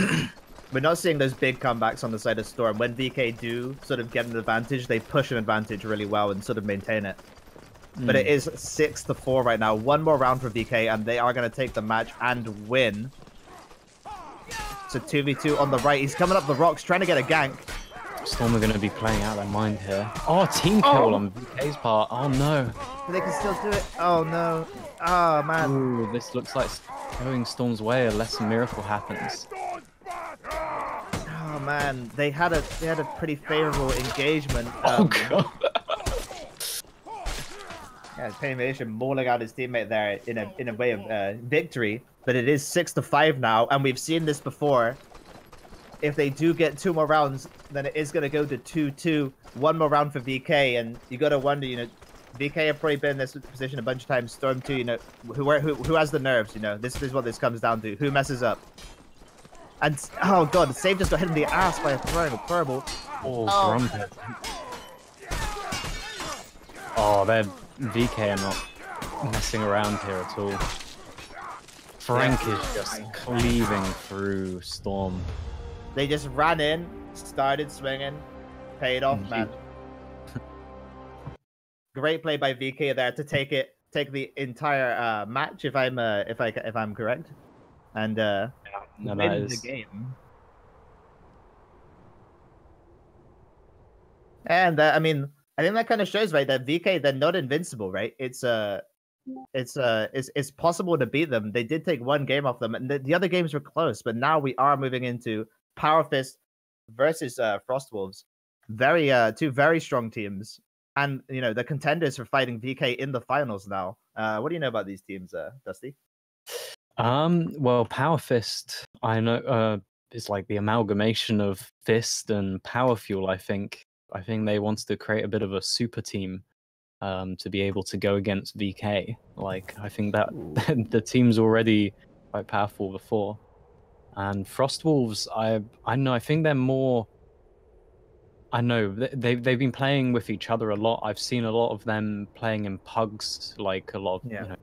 We're not seeing those big comebacks on the side of Storm. When VK do sort of get an advantage, they push an advantage really well and sort of maintain it. But it is 6-4 right now. 1 more round for VK, and they are going to take the match and win. So 2v2 on the right. He's coming up the rocks, trying to get a gank. Storm are going to be playing out their mind here. Oh, team kill on VK's part. Oh, no. But they can still do it. Oh, no. Oh, man. Ooh, this looks like going Storm's way unless a miracle happens. Oh, man. They had a pretty favorable engagement. Oh, God. Yeah, Pain Humiliation mauling out his teammate there in a way of victory. But it is 6-5 now, and we've seen this before. If they do get 2 more rounds, then it is going to go to 2-2. 1 more round for VK, and you got to wonder, you know, VK have probably been in this position a bunch of times. Storm 2, you know, who has the nerves, you know? This is what this comes down to. Who messes up? And, oh god, Save just got hit in the ass by a throwing a fireball. Oh, Grumpet. Oh, they're VK are not messing around here at all. Frank is just cleaving through Storm. They just ran in, started swinging, paid off, man. Great play by VK there to take the entire match, if I'm correct, and win the game. And I mean, I think that kind of shows, right, that VK, they're not invincible, right? It's possible to beat them. They did take 1 game off them, and the other games were close. But now we are moving into Power Fist versus Frostwolves. Two very strong teams, and you know the contenders for fighting VK in the finals now. What do you know about these teams, Dusty? Well, Power Fist, I know, is like the amalgamation of Fist and Power Fuel. I think they wanted to create a bit of a super team, to be able to go against VK. Like, I think that the team's already quite powerful before. And Frostwolves, I know, I think they're more. I know they've been playing with each other a lot. I've seen a lot of them playing in pugs, like a lot of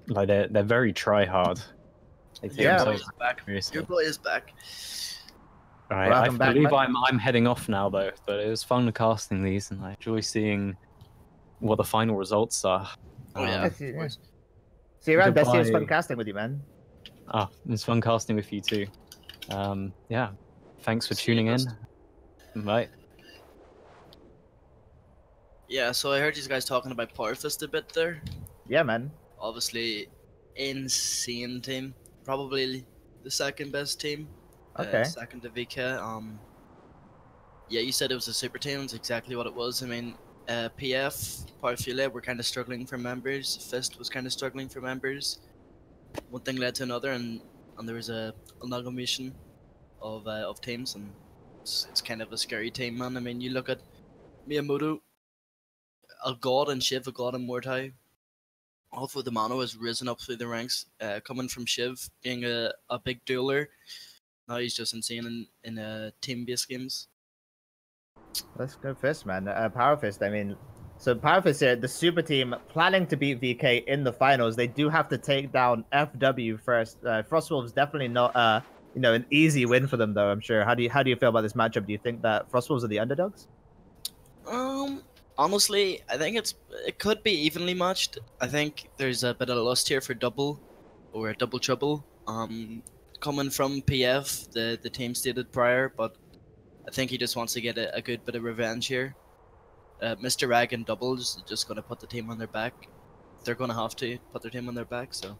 like they're very try hard. They take Your boy themselves is back. seriously. Your boy is back. All right, Welcome back, believe man. I'm heading off now though, but it was fun casting these, and I enjoy seeing what the final results are. Oh yeah, Yes, of yeah. course. See you around, Bessie. It was Goodbye. fun casting with you, man. It's fun casting with you too. Yeah, thanks for See you, tuning in. Dustin. Bye. Yeah, so I heard you guys talking about Power Fist a bit there. Yeah, man. Obviously, insane team. Probably the second best team. Okay. Second to VK. Yeah, you said it was a super team. It's exactly what it was. I mean, PF, Parfile were kind of struggling for members. Fist was kind of struggling for members. One thing led to another, and there was a amalgamation of teams, and it's kind of a scary team, man. I mean, you look at Miyamoto, a god and Shiv, a god and Mordhai. Although the Mano has risen up through the ranks, coming from Shiv, being a big dueler. Now he's just insane in team-based games. Let's go first, man. Power Fist. I mean, so Power Fist here, the super team planning to beat VK in the finals. They do have to take down FW first. Frostwolves definitely not, an easy win for them though. I'm sure. How do you feel about this matchup? Do you think that Frostwolves are the underdogs? Honestly, I think it could be evenly matched. I think there's a bit of lust here for double or double trouble. Coming from PF, the team stated prior, but I think he just wants to get a good bit of revenge here. Mr. Rag and doubles just gonna put the team on their back. They're gonna have to put their team on their back. So.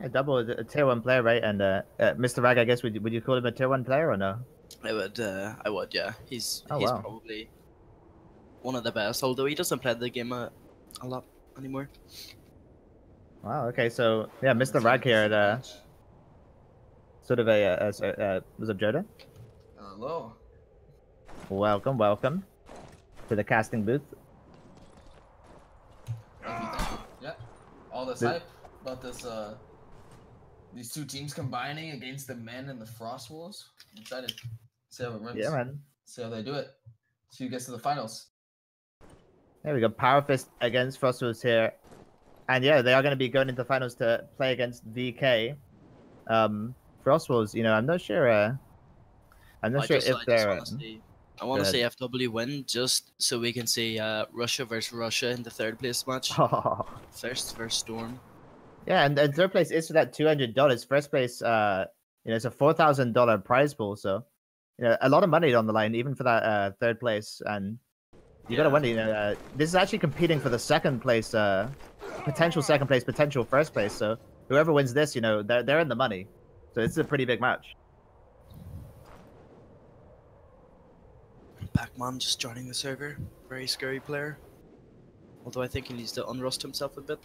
Yeah, double a tier 1 player, right? And Mr. Rag, I guess would you call him a tier 1 player or no? I would, yeah. He's wow. probably one of the best, although he doesn't play the game a lot anymore. Wow. Okay. So yeah, Mr. Rag here, sort of was it Joda? Hello. Welcome to the casting booth. Yeah. All this hype about this these two teams combining against the men and the Frostwolves. I'm excited. See how it runs. Yeah, man. See how they do it. See who gets to the finals. There we go. Power Fist against Frostwolves here. And yeah, they are going to be going into finals to play against VK. Frostwolves, I'm not sure. I'm not sure if they're. I want to see FW win just so we can see Russia versus Russia in the third place match. First versus Storm. Yeah, and third place is for that $200. First place, it's a $4,000 prize pool, so a lot of money on the line, even for that third place. And you gotta wonder, this is actually competing for the second place, potential second place, potential first place. So whoever wins this, they're in the money. So it's a pretty big match. Pac-Man just joining the server. Very scary player. Although I think he needs to unrust himself a bit.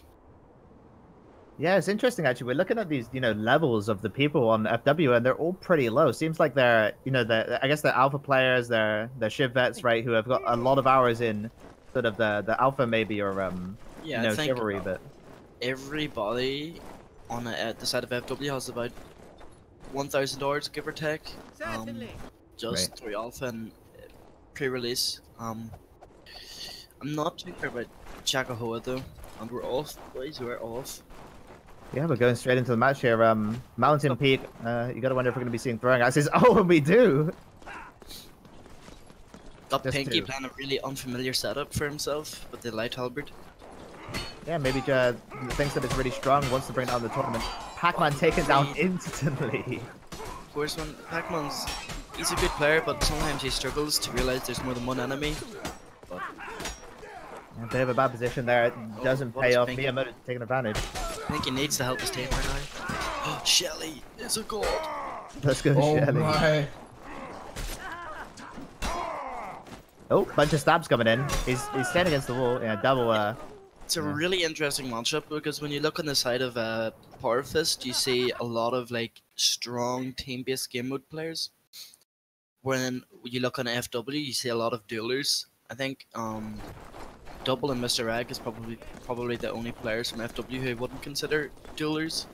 Yeah, it's interesting actually. We're looking at these, levels of the people on FW, and they're all pretty low. Seems like they're, I guess they're alpha players, they're Shiv vets, right, who have got a lot of hours in sort of the alpha maybe, or I think chivalry, but everybody on the side of FW has about $1,000 give or take. Just through alpha and pre-release. I'm not too sure about Chakahoa though, and we're off, boys. We're off. Yeah, we're going straight into the match here. Mountain Peak. You gotta wonder if we're gonna be seeing throwing axes. Oh, and we do. Got Pinky playing a really unfamiliar setup for himself with the light halberd. Yeah, maybe thinks that it's really strong. Wants to bring it down the tournament. Pac-Man taken down instantly. Of course, when Pac-Man's he's a good player, but sometimes he struggles to realize there's more than one enemy. But... a bit of a bad position there. It doesn't pay off. Miyamoto taking advantage. I think he needs to help his team right now. Oh, Shelly is a god. Let's go, Shelly. My. Oh, bunch of stabs coming in. He's standing against the wall. Yeah, double It's a really interesting matchup because when you look on the side of Power Fist, you see a lot of like strong team-based game mode players. When you look on FW, you see a lot of duelers. I think Double and Mr. Rag is probably the only players from FW who I wouldn't consider duelers.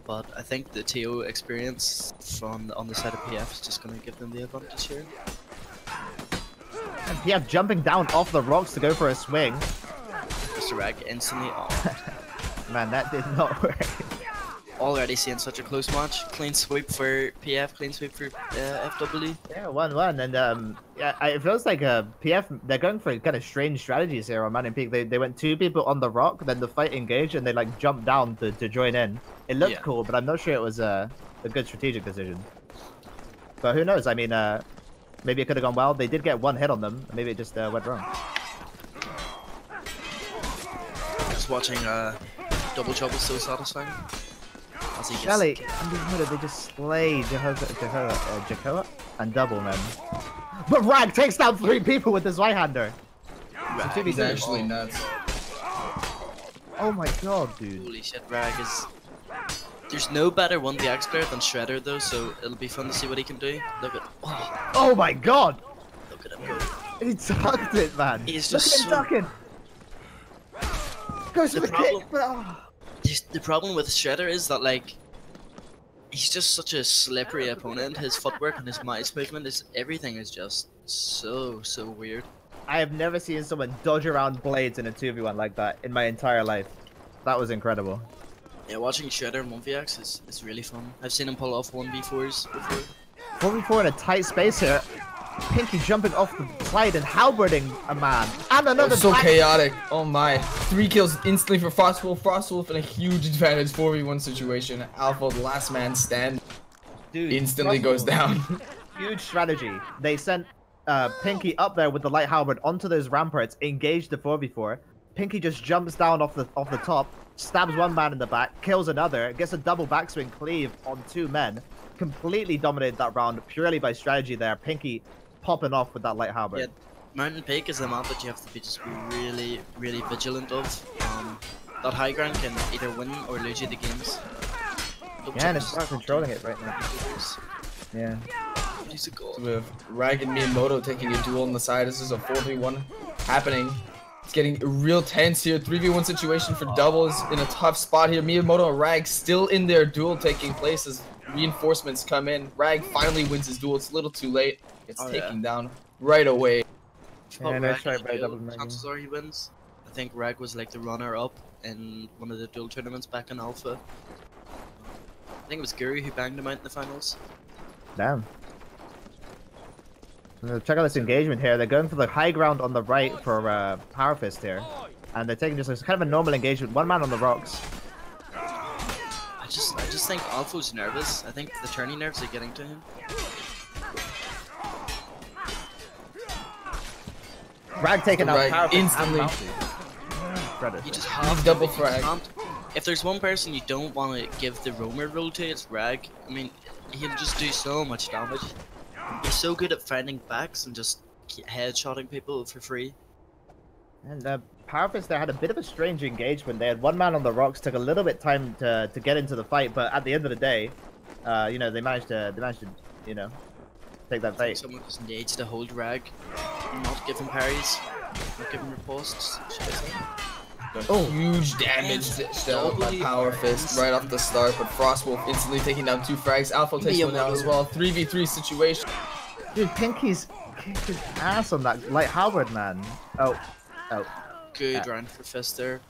But I think the TO experience on the side of PF is just going to give them the advantage here. And PF jumping down off the rocks to go for a swing. Mr. Rag instantly off. Man, that did not work. Already seeing such a close match. Clean sweep for PF, clean sweep for FW. Yeah, 1-1, and yeah, it feels like PF, they're going for kind of strange strategies here on Man in Peak. They went 2 people on the rock, then the fight engaged, and they like jumped down to join in. It looked cool, but I'm not sure it was a good strategic decision. But who knows? I mean, maybe it could have gone well. They did get 1 hit on them. Maybe it just went wrong. Just watching Double Chop was so satisfying. Shelly, they just slay Jacoa and Double, man. But Rag takes down 3 people with his right-hander. He's actually nuts. Oh my god, dude. Holy shit, Rag is... There's no better 1vx player than Shredder though, so it'll be fun to see what he can do. Look at... Oh my god! Look at him go. He tucked it, man. He's just Look at him ducking. Goes for the kick, but... The problem with Shredder is that, like, he's just such a slippery opponent. His footwork and his mouse movement, everything is just so weird. I have never seen someone dodge around blades in a 2v1 like that in my entire life. That was incredible. Yeah, watching Shredder in 1vx is really fun. I've seen him pull off 1v4s before. 1v4 in a tight space here. Pinky jumping off the slide and halberding a man. And another so chaotic. Oh my. 3 kills instantly for Frostwolf. Frostwolf in a huge advantage 4v1 situation. Alpha, the last man stand. Dude, instantly goes down. Huge strategy. They sent Pinky up there with the light halberd onto those ramparts, engaged the 4v4. Pinky just jumps down off the top, stabs 1 man in the back, kills another, gets a double backswing cleave on 2 men. Completely dominated that round purely by strategy there. Pinky popping off with that light halberd. Yeah, Mountain Peak is a map that you have to be just really vigilant of. That high ground can either win or lose you the games. Yeah, and it's not controlling it right now. Yeah. With Rag and Miyamoto taking a duel on the side. This is a 4v1 happening. It's getting real tense here. 3v1 situation for Doubles in a tough spot here. Miyamoto and Rag still in their duel taking place as reinforcements come in. Rag finally wins his duel. It's a little too late. It's taken down right away. Yeah, nice try by Double. Chances are he wins. I think Rag was like the runner-up in one of the duel tournaments back in Alpha. I think it was Guru who banged him out in the finals. Damn. Check out this engagement here. They're going for the high ground on the right for Power Fist here. And they're taking just kind of a normal engagement. 1 man on the rocks. I just think Alpha's nervous. I think the tourney nerves are getting to him. Rag taking out Power Fist instantly. You just have double frag. If there's one person you don't want to give the roamer role to, it's Rag. I mean, he'll just do so much damage. He's so good at finding backs and just headshotting people for free. And Power Fist there had a bit of a strange engagement. They had 1 man on the rocks, took a little bit time to get into the fight, but at the end of the day, you know, they managed to you know, take that fight. Someone just needs to hold Rag, not give him parries, not give him riposts. Huge damage dealt by Power Fist right off the start, but Frostwolf instantly taking down 2 frags. Alpha takes one down as well. 3v3 situation. Dude, Pinky's kicked his ass on that light halberd, man. Oh. Good round for Fist there.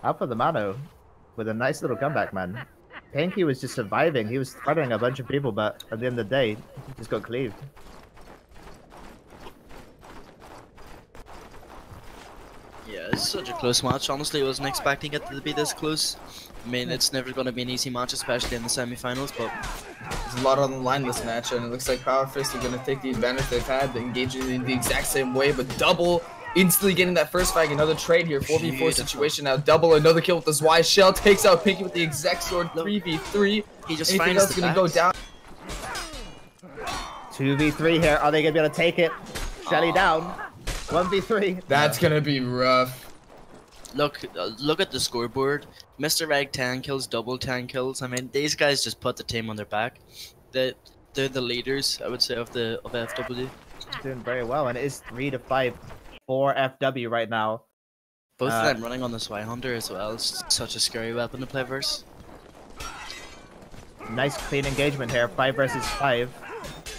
Alpha the Mano with a nice little comeback, man. Pinky was just surviving. He was threatening a bunch of people, but at the end of the day, he just got cleaved. Yeah, it's such a close match. Honestly, I wasn't expecting it to be this close. I mean, it's never going to be an easy match, especially in the semi-finals, but... There's a lot on the line this match, and it looks like Power Fist are going to take the advantage they've had, engaging in the exact same way, but Double instantly getting that first frag. Another trade here, 4v4 situation now. Double, another kill with the Y shell, takes out Pinky with the exact sword, 3v3. He just Anything finds else going to go down? 2v3 here. Are they going to be able to take it? Shelly down. 1v3. That's going to be rough. Look at the scoreboard. Mr. Rag 10 kills, double 10 kills. I mean, these guys just put the team on their back. They're the leaders, I would say, of FW. Doing very well, and it is 3-5 for FW right now. Both of them running on the Swy Hunter as well. It's such a scary weapon to play versus. Nice clean engagement here. 5 versus 5.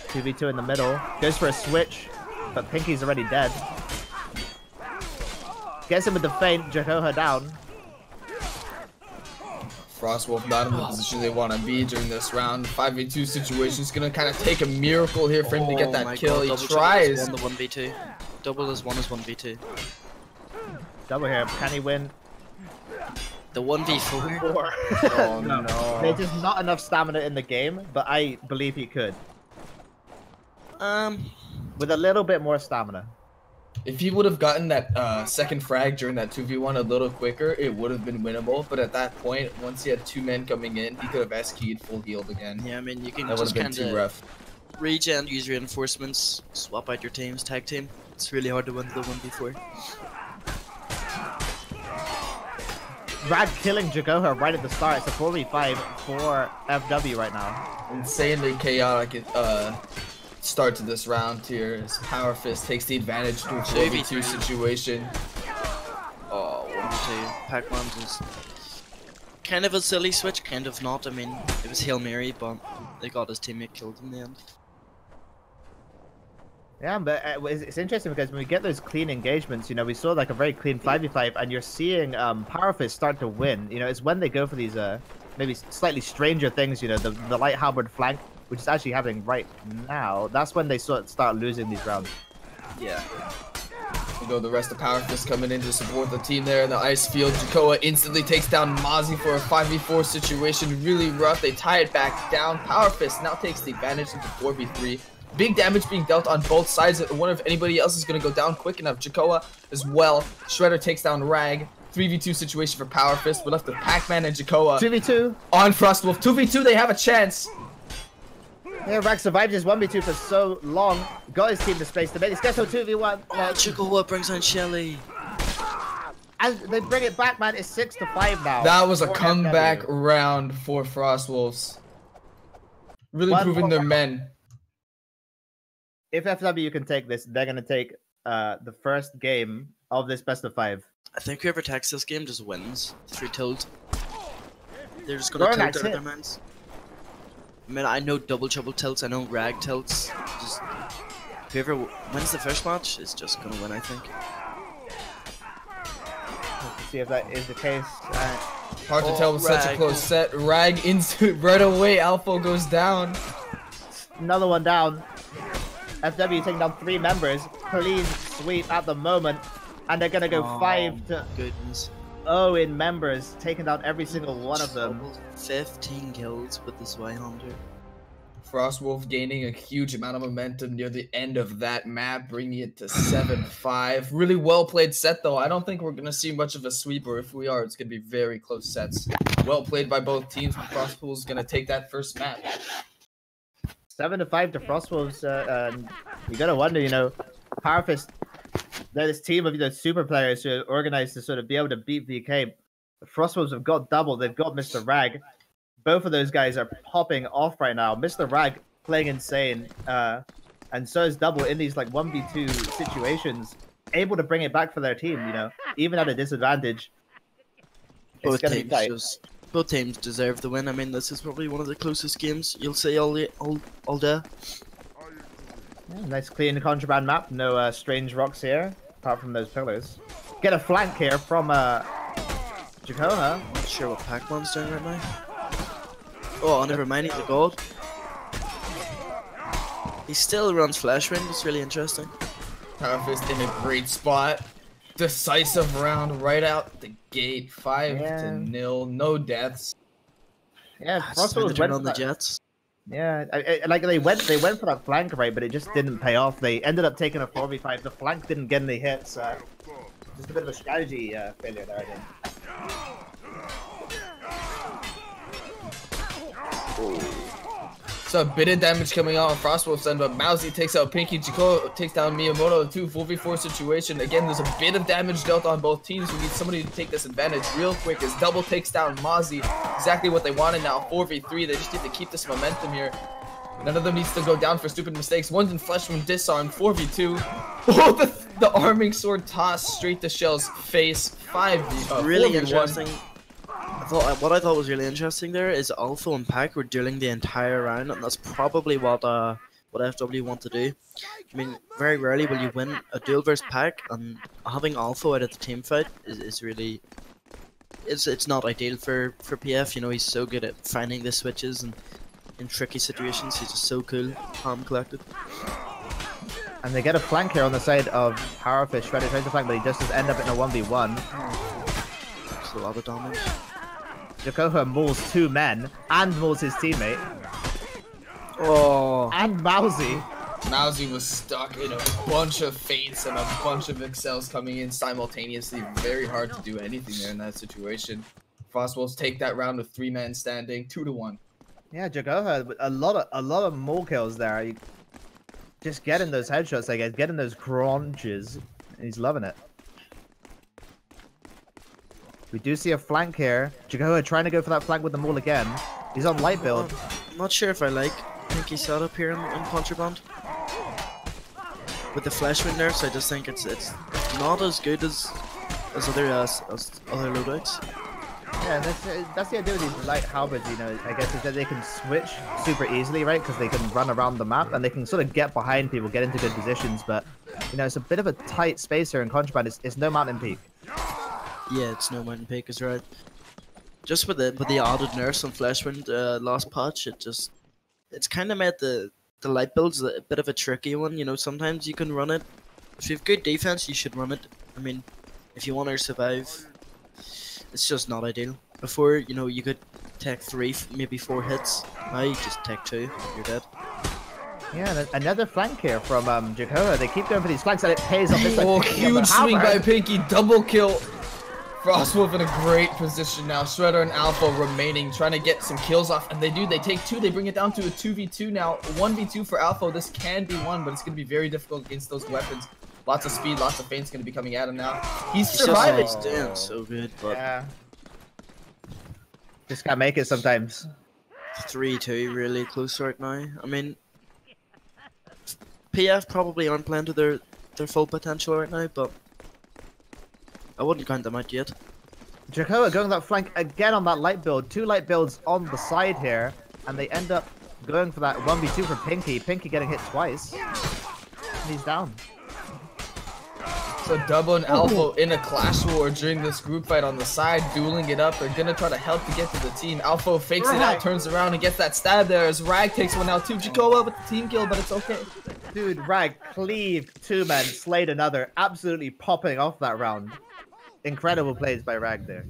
2v2 in the middle. Goes for a switch, but Pinky's already dead. Gets him with the feint. Jakoha down. Frostwolf not in the position they want to be during this round. 5v2 situation is going to kind of take a miracle here for him to get that kill. He tries. Double is 1v2. Double is 1v2. Double here. Can he win? The 1v4. Oh no. There's just not enough stamina in the game, but I believe he could. With a little bit more stamina. If he would have gotten that second frag during that 2v1 a little quicker, it would have been winnable. But at that point, once he had 2 men coming in, he could have S-keyed full healed again. Yeah, I mean, you can That would just have been too rough. regen, use reinforcements, swap out your teams, tag team. It's really hard to win the 1v4. Rad killing Jagoha right at the start. It's a 4v5 for FW right now. Insanely chaotic start to this round here. As Power Fist takes the advantage to a 4v2 situation. Oh, 1v2. Pac-Man's is kind of a silly switch, kind of not. I mean, it was Hail Mary, but they got his teammate killed in the end. Yeah, but it's interesting because when we get those clean engagements, you know, we saw like a very clean 5v5, and you're seeing Power Fist start to win. You know, it's when they go for these maybe slightly stranger things, you know, the light halberd flank, which is actually happening right now. That's when they start losing these rounds. Yeah. You know, the rest of Power Fist coming in to support the team there in the ice field. Jakoa instantly takes down Mozzie for a 5v4 situation. Really rough. They tie it back down. Power Fist now takes the advantage into 4v3. Big damage being dealt on both sides. I wonder if anybody else is going to go down quick enough. Jakoa as well. Shredder takes down Rag. 3v2 situation for Power Fist. We're left with Pac-Man and Jakoa 2v2 on Frostwolf. 2v2, they have a chance. Yeah, Rag survived his 1v2 for so long. Got his team the space to make this. Gets to 2v1. Oh, Jakoa brings on Shelly. And they bring it back, man. It's 6-5 now. That was a for comeback FW. round for Frostwolves. Really One proving more their round. men. If FW can take this, they're going to take the first game of this best of 5. I think whoever takes this game just wins. 3 tilt. They're just gonna tilt their other mans. I mean, I know double trouble tilts, I know Rag tilts. Just whoever wins the first match is just gonna win, I think. Let's see if that is the case. Hard to tell with such a Rag. close set. Rag into right away. Alpha goes down. Another one down. FW taking down 3 members. Clean sweep at the moment. And they're going to go 5-0 Goodness. in members, taking down every single one of them. 15 kills with the Swy Hunter. Frostwolf gaining a huge amount of momentum near the end of that map, bringing it to 7-5. Really well played set though. I don't think we're going to see much of a sweep, or if we are, it's going to be very close sets. Well played by both teams. Frostwolf is going to take that first map. 7-5 to Frostwolves. You got to wonder, you know, Power Fist, they're this team of, you know, super players who are organized to sort of be able to beat VK. The Frostwolves have got double. They've got Mr. Rag. Both of those guys are popping off right now. Mr. Rag playing insane. And so is Double in these like 1v2 situations, able to bring it back for their team, you know, even at a disadvantage. It's gonna be tight. Both teams deserve the win. I mean, this is probably one of the closest games you'll see all day. Yeah, nice clean contraband map. No strange rocks here, apart from those pillars. Get a flank here from Jakoha. Not sure what Pac-Man's doing right now. Oh, never mind, he's a god. He still runs Flash Wind, it's really interesting. Power Fist in a great spot. Decisive round right out the gate. 5-0. No deaths. Yeah, Just trying to Frostwolves turn went on for the that. Jets. Yeah, like they went for that flank, right? But it just didn't pay off. They ended up taking a 4v5. The flank didn't get any hits. Just a bit of a strategy failure there, I think. So a bit of damage coming out on Frostwolf's end, but Mousy takes out Pinky. Jiko takes down Miyamoto. 4v4 situation. Again, there's a bit of damage dealt on both teams. We need somebody to take this advantage real quick as Double takes down Mozzie. Exactly what they wanted now. 4v3. They just need to keep this momentum here. None of them needs to go down for stupid mistakes. One's in flesh from disarm. 4v2. Oh, the arming sword toss straight to Shell's face. 5v. Really interesting. What I thought was really interesting there is Alpha and Pack were dueling the entire round, and that's probably what FW want to do. I mean, very rarely will you win a duel versus Pack, and having Alpha out of the team fight is really it's not ideal for PF. You know, he's so good at finding the switches and in tricky situations. He's just so cool, calm, collected. And they get a flank here on the side of Powerfish. Shredder tries to flank, but he just does end up in a 1v1. It's a lot of damage. Jakoha mauls 2 men and mauls his teammate. Oh. And Mousy. Mousy was stuck in a bunch of feints and a bunch of excels coming in simultaneously. Very hard to do anything there in that situation. Frostwolves take that round with 3-man standing, 2-1. Yeah, Jakoha, a lot of maul kills there. Just getting those headshots, I guess, getting those crunches. He's loving it. We do see a flank here. Jakoha trying to go for that flank with the maul again. He's on light build. I'm not sure if I like Pinky's setup here in Contraband. With the flash wind there, so I just think it's not as good as other loadouts. Yeah, that's the idea with these light halberds, you know, I guess, is that they can switch super easily, right? Because they can run around the map and they can sort of get behind people, get into good positions, but, you know, it's a bit of a tight space here in Contraband. It's no mountain peak. Yeah, it's no mountain peak, is right. Just with the added nurse on Fleshwind last patch, it's kind of made the light builds a bit of a tricky one. You know, sometimes you can run it. If you have good defense, you should run it. I mean, if you want to survive, it's just not ideal. Before, you know, you could take 3, maybe 4 hits. Now you just take 2, you're dead. Yeah, another flank here from Jakoha. They keep going for these flanks and it pays off. Oh, huge swing by Pinky, double kill. Frostwolf in a great position now. Shredder and Alpha remaining, trying to get some kills off, and they do. They take 2. They bring it down to a 2v2 now. 1v2 for Alpha. This can be won, but it's going to be very difficult against those weapons. Lots of speed, lots of feints going to be coming at him now. He's surviving. He's doing so good, but yeah, just can't make it sometimes. 3-2 really close right now. I mean, PF probably aren't playing to their full potential right now, but I wouldn't count them out yet. Jakoha going that flank again on that light build. 2 light builds on the side here, and they end up going for that 1v2 for Pinky. Pinky getting hit twice. And he's down. So Double and Alpha in a clash war during this group fight on the side, dueling it up. They're gonna try to help to get to the team. Alpha fakes it out, turns around and gets that stab there as Rag takes one out too. Jakoha with the team kill, but it's okay. Dude, Rag cleaved 2 men, slayed another, absolutely popping off that round. Incredible plays by Rag there.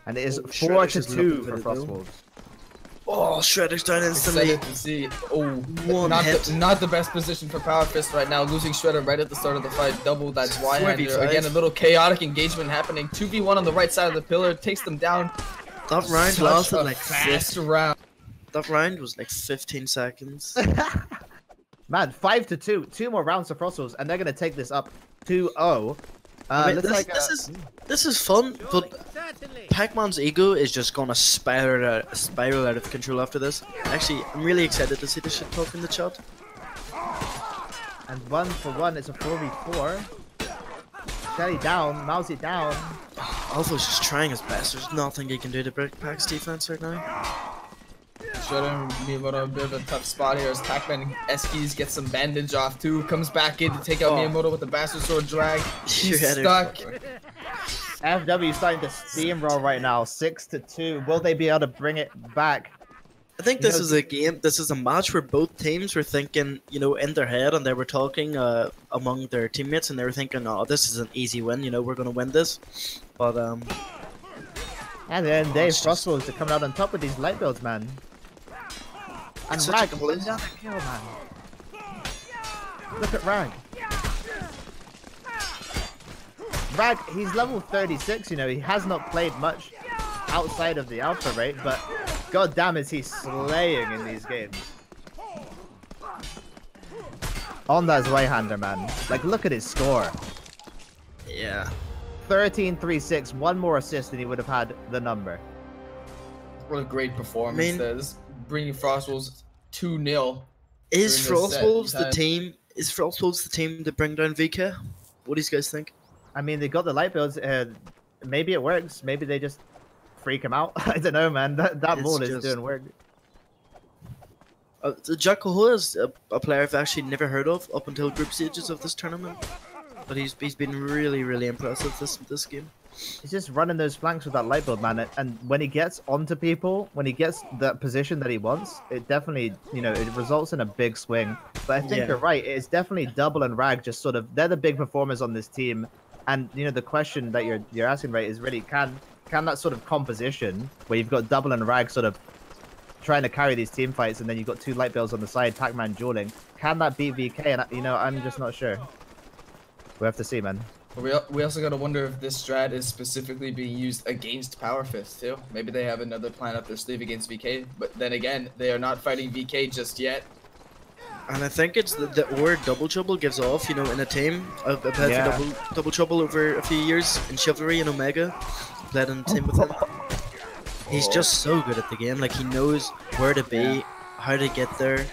And it is 4-2 for Frostwolves. Oh, Shredder's down instantly. Excited to see. Oh, not the best position for Power Fist right now. Losing Shredder right at the start of the fight. Double that Y-hander. Again, a little chaotic engagement happening. 2v1 on the right side of the pillar. Takes them down. That round lasted like fast round. That round was like 15 seconds. Man, 5-2. 2 more rounds for Frostwolves, and they're going to take this up 2-0. I mean, this is fun, but Pac-Man's ego is just gonna spiral out of control after this. Actually, I'm really excited to see this shit talk in the chat. And 1-for-1, it's a 4v4. Shelly down, Mousy down. Alpha's just trying his best. There's nothing he can do to break Pac's defense right now. Shredder and Miyamoto a bit of a tough spot here as Pac-Man Eskies gets some bandage off too. Comes back in to take out Miyamoto with the Bastard Sword drag. He's stuck. FW starting to steamroll right now, 6-2. Will they be able to bring it back? I think this is a game. This is a match where both teams were thinking, you know, in their head, and they were talking among their teammates, and they were thinking, "Oh, this is an easy win. You know, we're gonna win this." But at the end of the day, Frostwolves are coming out on top with these light builds, man. And Rag, another kill, man. Look at Rag. Rag, he's level 36, you know, he has not played much. outside of the alpha, right? But god damn is he slaying in these games. On that right-hander, man. Like, look at his score. Yeah. 13-3-6, one more assist and he would have had the number. What a great performance that is. Bringing Frostwolves 2-0. Is Frostwolves the team? Is Frostwolves the team to bring down VK? What do you guys think? I mean, they got the light builds. Maybe it works. Maybe they just freak him out. I don't know, man. That ball is doing work. Jacko is a player I've actually never heard of up until group stages of this tournament, but he's been really impressive this game. He's just running those flanks with that light build, man, and when he gets onto people, when he gets that position that he wants, it definitely, you know, it results in a big swing. But I think you're right. It's definitely Double and Rag just sort of, they're the big performers on this team, and you know the question that you're asking, right, is really can that sort of composition where you've got Double and Rag sort of trying to carry these team fights, and then you've got two light builds on the side, Pac-Man dueling. Can that beat VK? And you know, I'm just not sure. We have to see, man. We also gotta wonder if this strat is specifically being used against Power Fist too. Maybe they have another plan up their sleeve against VK, but then again, they are not fighting VK just yet. And I think it's the word Double Trouble gives off, you know, in a team. I've played for Double Trouble over a few years in Chivalry and Omega. Played in a team with him. He's just so good at the game. Like, he knows where to be, how to get there.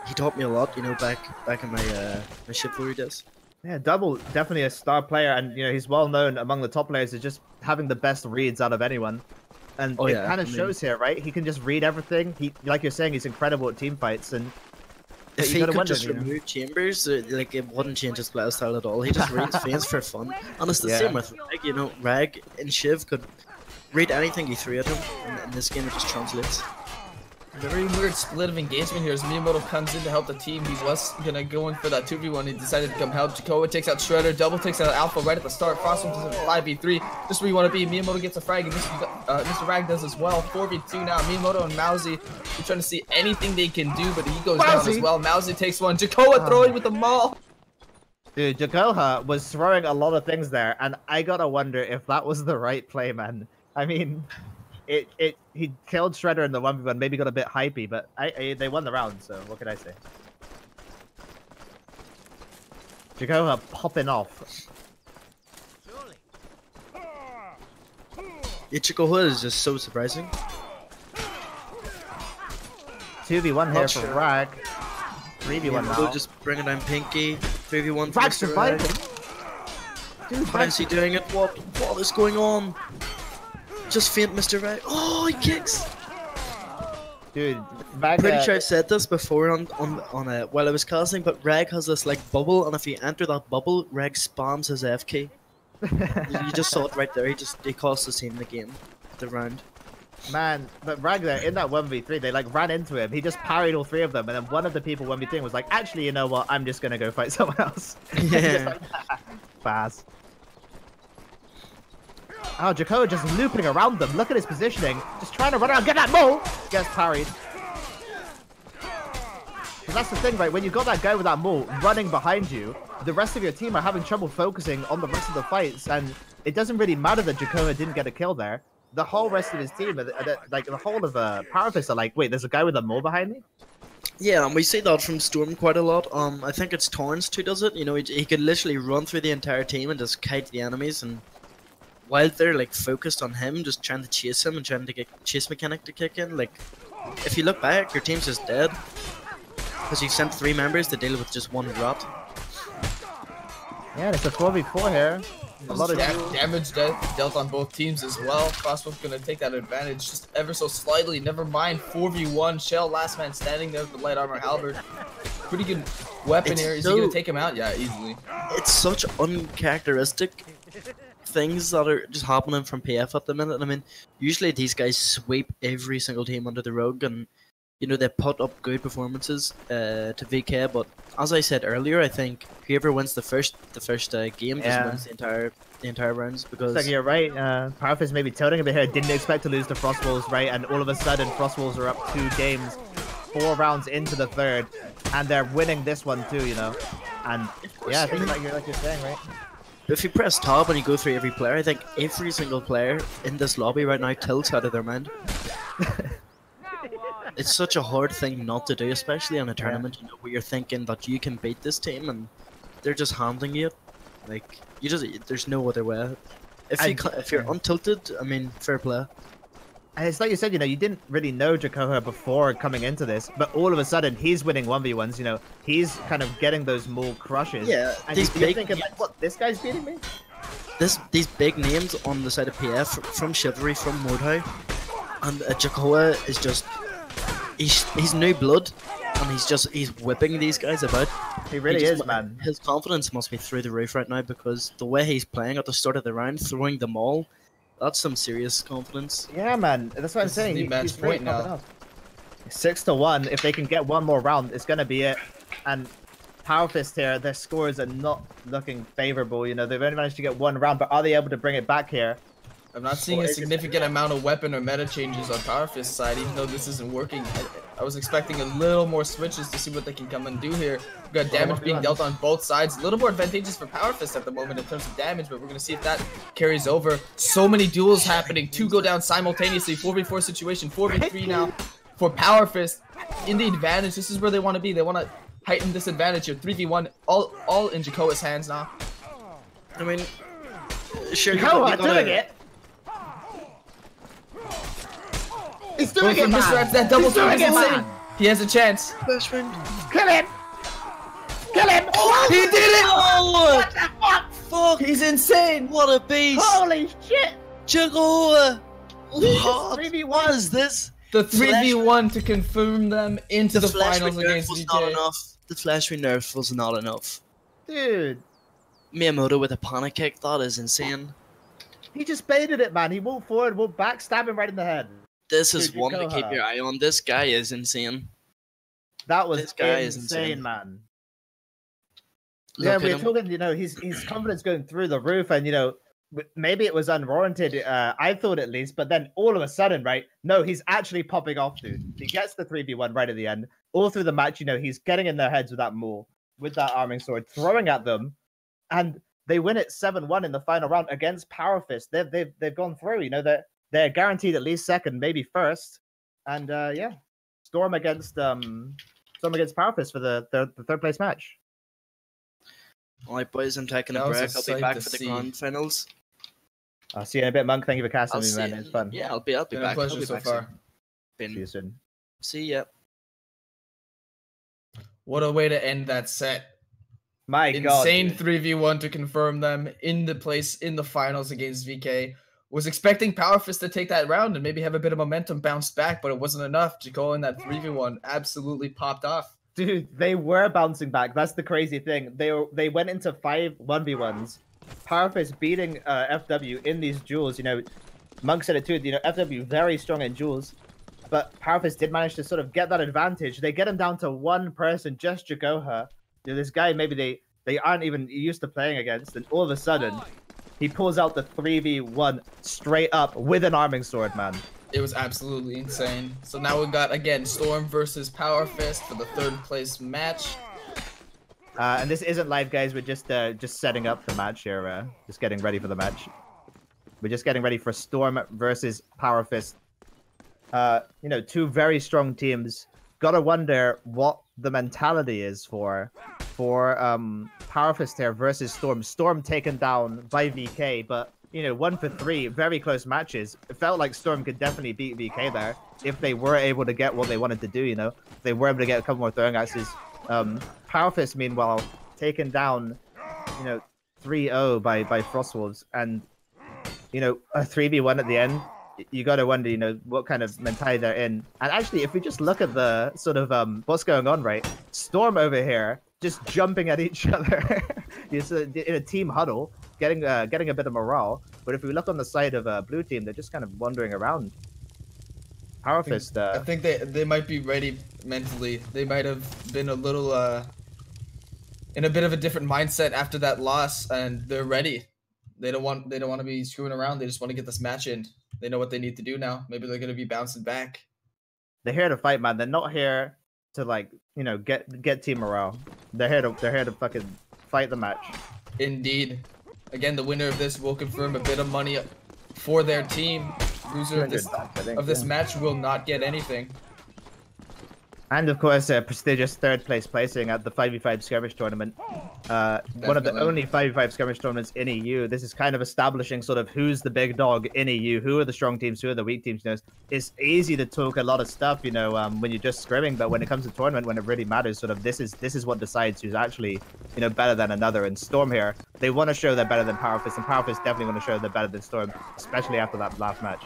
He taught me a lot, you know, back in my my Chivalry days. Yeah, Double, definitely a star player, and you know he's well known among the top players as just having the best reads out of anyone. And it kind of shows here, right? He can just read everything. He, like you're saying, he's incredible at team fights. And if he could just remove chambers, like it wouldn't change his playstyle at all. He just reads fans for fun. And it's the same with Rag. You know, Rag and Shiv could read anything you threw at him, and in this game it just translates. Very weird split of engagement here as Miyamoto comes in to help the team. He was gonna go in for that 2v1. He decided to come help. Jakoa takes out Shredder. Double takes out Alpha right at the start. Frostwolves does a 5v3. Just where you want to be. Miyamoto gets a frag, and Mr. Rag does as well. 4v2 now. Miyamoto and Mousy are trying to see anything they can do, but he goes down as well. Mousy takes one. Jakoa throwing with the maul. Dude, Jakoa was throwing a lot of things there, and I gotta wonder if that was the right play, man. I mean... He killed Shredder in the 1v1, maybe got a bit hypey, but they won the round, so what can I say? Jakoa popping off. Jakoa is just so surprising. 2v1 here for Rag. 3v1 now. Just bringing down Pinky. 3v1 for Rag's Mr. Rag. Dude, how is he doing it? What is going on? Just feint Mr. Rag. Oh, he kicks. Dude, Rag, pretty sure I said this before on while I was casting, but Rag has this like bubble, and if you enter that bubble, Rag spams his F key. You just saw it right there. He cost the team the game, the round. Man, but Rag there in that 1v3, they like ran into him. He just parried all three of them, and then one of the people 1v3 was like, "Actually, you know what? I'm just gonna go fight someone else." Yeah. Fast. Oh, Jakoa just looping around them. Look at his positioning. Just trying to run around. Get that mole! Gets parried. Because that's the thing, right? When you've got that guy with that mole running behind you, the rest of your team are having trouble focusing on the rest of the fights. And it doesn't really matter that Jakoa didn't get a kill there. The whole rest of his team, like the whole of Power Fist are like, wait, there's a guy with a mole behind me? Yeah, and we see that from Storm quite a lot. I think it's Torrance who does it. You know, he could literally run through the entire team and just kite the enemies, and while they're like focused on him, just trying to chase him and trying to get chase mechanic to kick in, like if you look back, your team's just dead because you've sent 3 members to deal with just 1 rot. Yeah, it's a 4v4 here. A lot of damage dealt on both teams as well. Frostwolf's gonna take that advantage just ever so slightly. Never mind 4v1. Shell, last man standing there with the light armor halberd. Pretty good weapon here. Is he gonna take him out? Yeah, easily. It's such uncharacteristic things that are just happening from PF at the minute. I mean, usually these guys sweep every single team under the rug, and you know they put up good performances to VK. But as I said earlier, I think whoever wins the first game just wins the entire rounds. Because like you're right, Power Fist maybe tilting a bit here. Didn't expect to lose to Frostwolves, right? And all of a sudden, Frostwolves are up 2 games, 4 rounds into the 3rd, and they're winning this one too. You know, and yeah, I think like you're saying, right? if you press tab and you go through every player, I think every single player in this lobby right now tilts out of their mind. It's such a hard thing not to do, especially in a tournament, you know, where you're thinking that you can beat this team and they're just handing you it. Like, there's no other way. If you're untilted, I mean, fair play. And it's like you said, you know, you didn't really know Jakoha before coming into this, but all of a sudden he's winning 1v1s, you know, he's kind of getting those more crushes. Yeah, and these you're big thinking, like, what, this guy's beating me? These big names on the side of PF, from Chivalry, from Mordhau, and Jakoha is just, he's new blood, and he's whipping these guys about. He really is, man. His confidence must be through the roof right now, because the way he's playing at the start of the round, throwing them all, that's some serious confidence. Yeah, man. That's what I'm saying. He's match point now. 6-1. If they can get one more round, it's gonna be it. And Power Fist here, their scores are not looking favorable. You know, they've only managed to get one round, but are they able to bring it back here? I'm not seeing a significant amount of weapon or meta changes on Power Fist side, even though this isn't working. I was expecting a little more switches to see what they can come and do here. We've got damage being dealt on both sides. A little more advantageous for Power Fist at the moment in terms of damage, but we're going to see if that carries over. So many duels happening. 2 go down simultaneously. 4v4 situation. 4v3 now for Power Fist. In the advantage, this is where they want to be. They want to heighten this advantage here. 3v1, all in Jakoa's hands now. I mean, sure, Jakoa doing it. He's doing it, man. That double throw is insane. He has a chance. Best friend. Kill him! Kill him! Oh, he did it! Oh, what the fuck? fuck! He's insane! What a beast! Holy shit! Jakoa! What? 3v1. What is this? The 3v1 to confirm them into the finals against VK. Not enough. The flash nerf was not enough. Dude. Miyamoto with a panic kick, that is insane. He just baited it, man. He walked forward, walked back, stab him right in the head. This is one to keep your eye on. This guy is insane. That was this guy insane, is insane, man. Yeah, we're talking, you know, his confidence going through the roof, and, you know, maybe it was unwarranted, I thought at least, but then all of a sudden, right, no, he's actually popping off, dude. He gets the 3v1 right at the end. All through the match, you know, he's getting in their heads with that maul, with that arming sword, throwing at them, and they win it 7-1 in the final round against Power Fist. They've gone through, you know, they're guaranteed at least second, maybe first. And yeah, Storm against Power Fist for the third place match. Alright, boys, I'm taking a break. I'll be back for the grand finals. I'll see you in a bit, Monk. Thank you for casting me, man. It's fun. Yeah, I'll be back. Been a pleasure so far. See you soon. See ya. What a way to end that set. My God. Insane 3v1 to confirm them in the finals against VK. Was expecting Power Fist to take that round and maybe have a bit of momentum bounce back, but it wasn't enough. Jakoa in that 3v1 absolutely popped off. Dude, they were bouncing back. That's the crazy thing. They went into 5 1v1s. Power Fist beating FW in these duels. You know, Monk said it too. You know, FW very strong in duels, but Power Fist did manage to sort of get that advantage. They get him down to one person, just Jakoa. You know, this guy maybe they aren't even used to playing against, and all of a sudden he pulls out the 3v1 straight up with an arming sword, man. It was absolutely insane. So now we got, again, Storm versus Power Fist for the 3rd place match. And this isn't live, guys. We're just setting up the match here. Just getting ready for the match. We're just getting ready for Storm versus Power Fist. You know, 2 very strong teams. Gotta wonder what the mentality is for Power Fist here versus Storm. Storm taken down by VK, but you know, 1 for 3, very close matches. It felt like Storm could definitely beat VK there if they were able to get what they wanted to do, you know. If they were able to get a couple more throwing axes. Power Fist, meanwhile, taken down, you know, 3-0 by Frostwolves. And, you know, a 3v1 at the end, you got to wonder, you know, what kind of mentality they're in. And actually, if we just look at the sort of what's going on, right? Storm over here just jumping at each other in a team huddle, getting a bit of morale. But if we look on the side of blue team, they're just kind of wandering around. Power Fist. I think they might be ready mentally. They might have been a little in a bit of a different mindset after that loss, and they're ready. They don't want to be screwing around. They just want to get this match in. They know what they need to do now. Maybe they're gonna be bouncing back. They're here to fight, man. They're not here to, like, you know, get team morale. They're here to fucking fight the match. Indeed. Again, the winner of this will confirm a bit of money for their team. Loser of this match will not get anything. And of course, a prestigious third place placing at the 5v5 Skirmish tournament. One of the only 5v5 Skirmish tournaments in EU. This is kind of establishing sort of who's the big dog in EU, who are the strong teams, who are the weak teams. You know, it's easy to talk a lot of stuff, you know, when you're just scrimming, but when it comes to tournament, when it really matters, sort of this is what decides who's actually, you know, better than another. And Storm here, they want to show they're better than Powerfist, and Powerfist definitely want to show they're better than Storm, especially after that last match.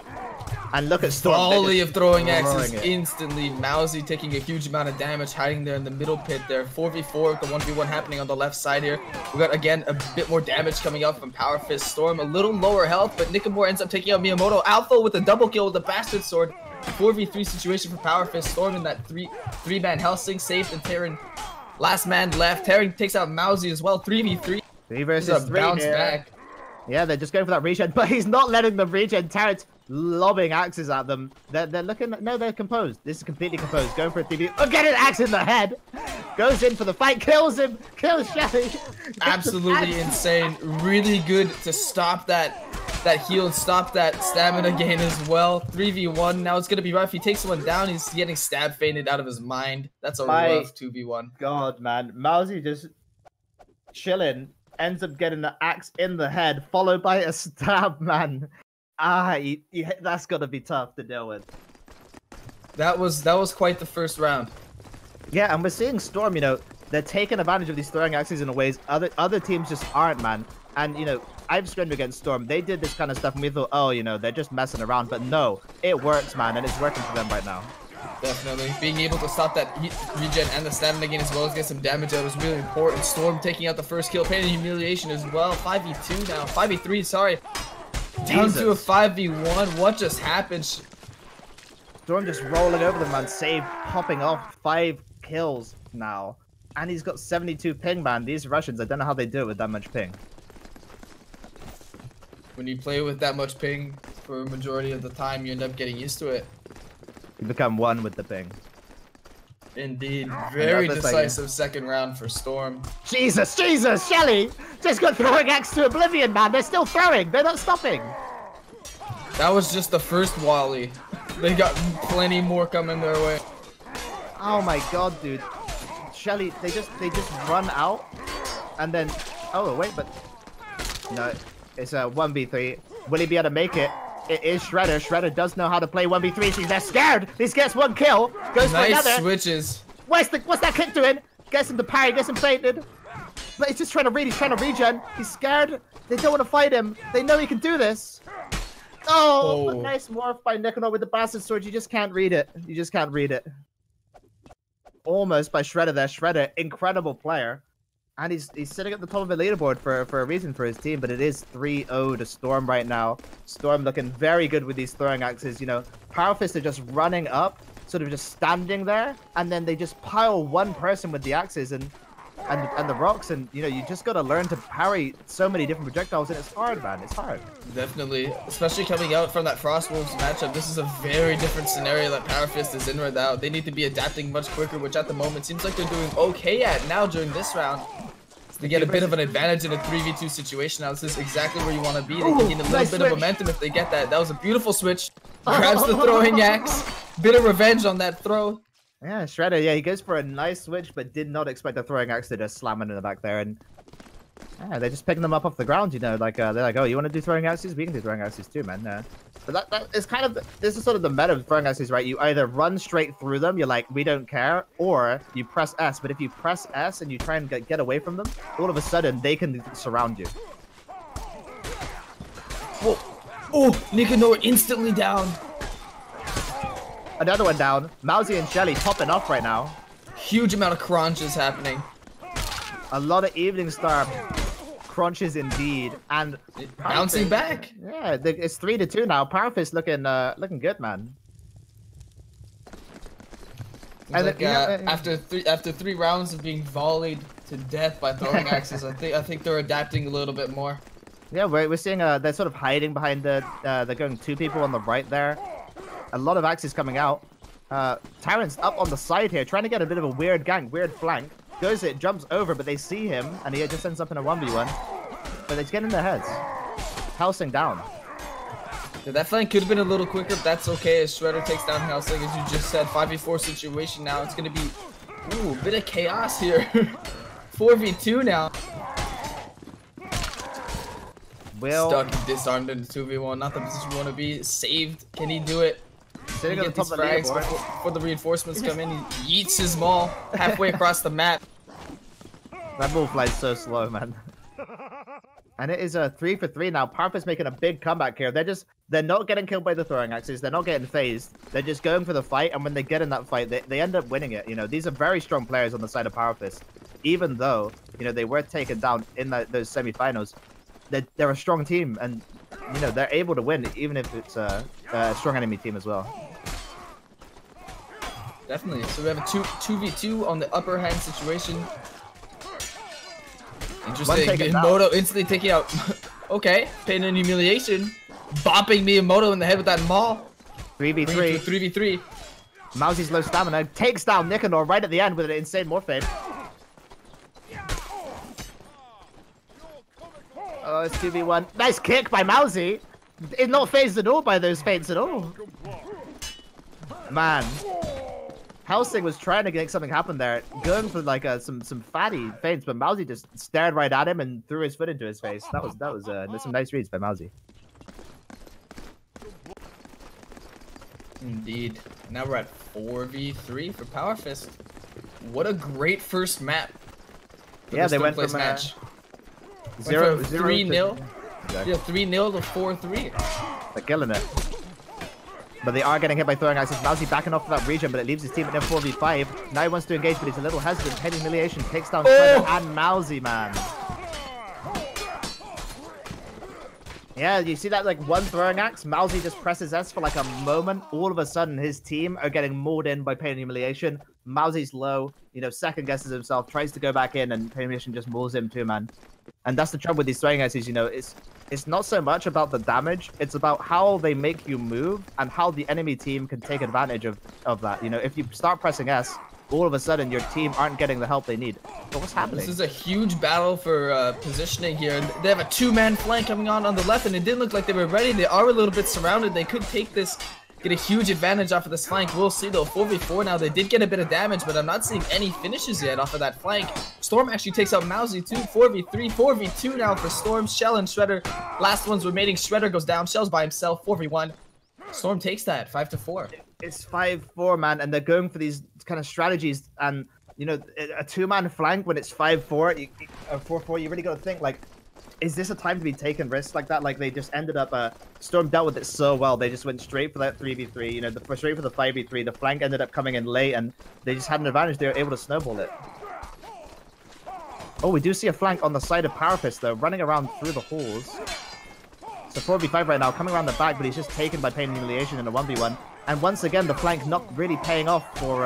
And look at Storm. Volley of throwing axes instantly. Mousy taking a huge amount of damage, hiding there in the middle pit there. 4v4 with the 1v1 happening on the left side here. We got, again, a bit more damage coming out from Power Fist. Storm a little lower health, but Nikamura ends up taking out Miyamoto. Alpha with a double kill with the Bastard Sword. 4v3 situation for Power Fist. Storm in that three-man Helsing saved, and Terran last man left. Terran takes out Mousy as well. 3v3. 3 versus 3 bounce back. Yeah, they're just going for that regen, but he's not letting them regen. Terran's lobbing axes at them. They're looking. No, they're composed. This is completely composed. Going for a 3v. Oh, get an axe in the head. Goes in for the fight. Kills him. Kills Shelly. Absolutely insane. Really good to stop that heal and stop that stamina gain as well. 3v1. Now it's gonna be rough. He takes one down. He's getting stab fainted out of his mind. That's a rough 2v1. God, man, Mousy just chilling. Ends up getting the axe in the head, followed by a stab, man. That's gotta be tough to deal with. That was quite the first round. Yeah, and we're seeing Storm, you know, they're taking advantage of these throwing axes in ways other teams just aren't, man. And, you know, I've scrimmed against Storm. They did this kind of stuff, and we thought, oh, you know, they're just messing around. But no, it works, man, and it's working for them right now. Definitely. Being able to stop that heat regen and the stamina gain as well as get some damage out was really important. Storm taking out the first kill. Pain and humiliation as well. 5v2 now. 5v3, sorry. Down to a 5v1. What just happened? Storm just rolling over them, man. Save, popping off 5 kills now. And he's got 72 ping, man. These Russians, I don't know how they do it with that much ping. When you play with that much ping for a majority of the time, you end up getting used to it. You become one with the ping. Indeed. Very decisive second round for Storm. Jesus, Shelly! Just got throwing axe to oblivion, man. They're still throwing. They're not stopping. That was just the first volley. They got plenty more coming their way. Oh my god, dude. Shelly, they just run out. And then... Oh, wait, but... No, it's a 1v3. Will he be able to make it? It is Shredder. Shredder does know how to play 1v3s. They're scared. He gets one kill. Goes for another. Nice switches. What's that kick doing? Gets him to parry. Gets him fainted. But he's just trying to read. He's trying to regen. He's scared. They don't want to fight him. They know he can do this. Oh, a nice morph by Nicanor with the Bastard Sword. You just can't read it. You just can't read it. Almost by Shredder there. Shredder, incredible player. And he's sitting at the top of the leaderboard for a reason for his team, but it is 3-0 to Storm right now. Storm looking very good with these throwing axes. You know, Power Fist are just running up, sort of just standing there, and then they just pile one person with the axes and the rocks, and you know, you just gotta learn to parry so many different projectiles, and it's hard, man. It's hard. Definitely, especially coming out from that Frostwolves matchup. This is a very different scenario that Power Fist is in right now. They need to be adapting much quicker, which at the moment seems like they're doing okay at now during this round. They get a bit of an advantage in a 3v2 situation. Now this is exactly where you want to be. They can gain a little bit of momentum if they get that. That was a beautiful switch. Grabs the throwing axe. Bit of revenge on that throw. Yeah, Shredder, yeah, he goes for a nice switch, but did not expect the throwing axe to just slam in the back there. And yeah, they're just picking them up off the ground, you know, like they're like, oh, you want to do throwing axes? We can do throwing axes too, man. But that is kind of, this is sort of the meta of throwing axes, right? You either run straight through them, you're like, we don't care, or you press S. But if you press S and you try and get away from them, all of a sudden they can surround you. Whoa. Oh, Nicanor instantly down. Another one down. Mousy and Shelly popping off right now. Huge amount of crunches happening. A lot of Evening Star crunches indeed, and bouncing back. Yeah, it's 3-2 now. Powerfist looking good, man. And like, after three rounds of being volleyed to death by throwing axes, I think they're adapting a little bit more. Yeah, we're seeing they're sort of hiding behind they're going 2 people on the right there. A lot of axes coming out. Tyrant's up on the side here, trying to get a bit of a weird flank. Goes it, jumps over, but they see him, and he just ends up in a 1v1. but it's getting in their heads. Helsing down. Yeah, that flank could have been a little quicker, but that's okay as Shredder takes down Helsing, as you just said. 5v4 situation now. It's going to be, ooh, a bit of chaos here. 4v2 now. Will Stuck and disarmed in 2v1. Not the position you want to be. Saved. Can he do it? sitting Can on he the get top these of the frags leaderboard. before the reinforcements come in? He yeets his maul halfway across the map. That ball flies so slow, man. And it is a 3 for 3 now. Parfa's making a big comeback here. They're not getting killed by the throwing axes. They're not getting phased. They're just going for the fight. And when they get in that fight, they end up winning it. You know, these are very strong players on the side of Parfis. Even though, you know, they were taken down in those semifinals, they're a strong team. And, you know, they're able to win, even if it's a strong enemy team as well. Definitely. So we have a 2v2 on the upper hand situation. Interesting. Moto instantly taking out. Okay, pain and humiliation. Bopping Miyamoto in the head with that maul. 3v3. 3v3. Mousy's low stamina. Takes down Nicanor right at the end with an insane morphine. Oh, it's 2v1. Nice kick by Mousy. It's not phased at all by those feints at all. Man. Helsing was trying to make something happen there, going for like some fatty feints, but Mousy just stared right at him and threw his foot into his face. That was some nice reads by Mousy. Indeed. Now we're at 4v3 for Power Fist. What a great first map. Yeah, they went from match. 0-0 3-0. Exactly. Yeah, 3-0 to 4-3. They're killing it. But they are getting hit by throwing axes. Mousy backing off of that region, but it leaves his team at 4v5. Now he wants to engage, but he's a little hesitant. Head humiliation takes down Shredder and Mousy, man. Yeah, you see that like one throwing axe? Mousy just presses S for like a moment. All of a sudden, his team are getting mauled in by Pain and Humiliation. Mousy's low, you know, second guesses himself, tries to go back in, and Pain and Humiliation just mauls him too, man. And that's the trouble with these throwing axes, you know, it's not so much about the damage, it's about how they make you move and how the enemy team can take advantage of that. You know, if you start pressing S, all of a sudden your team aren't getting the help they need. But what's happening? This is a huge battle for positioning here. They have a two-man flank coming on the left, and it didn't look like they were ready. They are a little bit surrounded. They could take this, get a huge advantage off of this flank. We'll see though. 4v4 now. They did get a bit of damage, but I'm not seeing any finishes yet off of that flank. Storm actually takes out Mousy too. 4v3, 4v2 now for Storm, Shell, and Shredder. Last one's remaining. Shredder goes down. Shell's by himself. 4v1. Storm takes that 5-4. It's 5-4, man, and they're going for these kind of strategies. And you know, a two-man flank when it's 5-4, or 4-4, you really got to think like, is this a time to be taking risks like that? Like they just ended up, Storm dealt with it so well. They just went straight for that 3v3. You know, straight for the 5v3. The flank ended up coming in late, and they just had an advantage. They were able to snowball it. Oh, we do see a flank on the side of Powerfist though, running around through the halls. So 4v5 right now, coming around the back, but he's just taken by Pain and Humiliation in a 1v1. And once again, the flank not really paying off for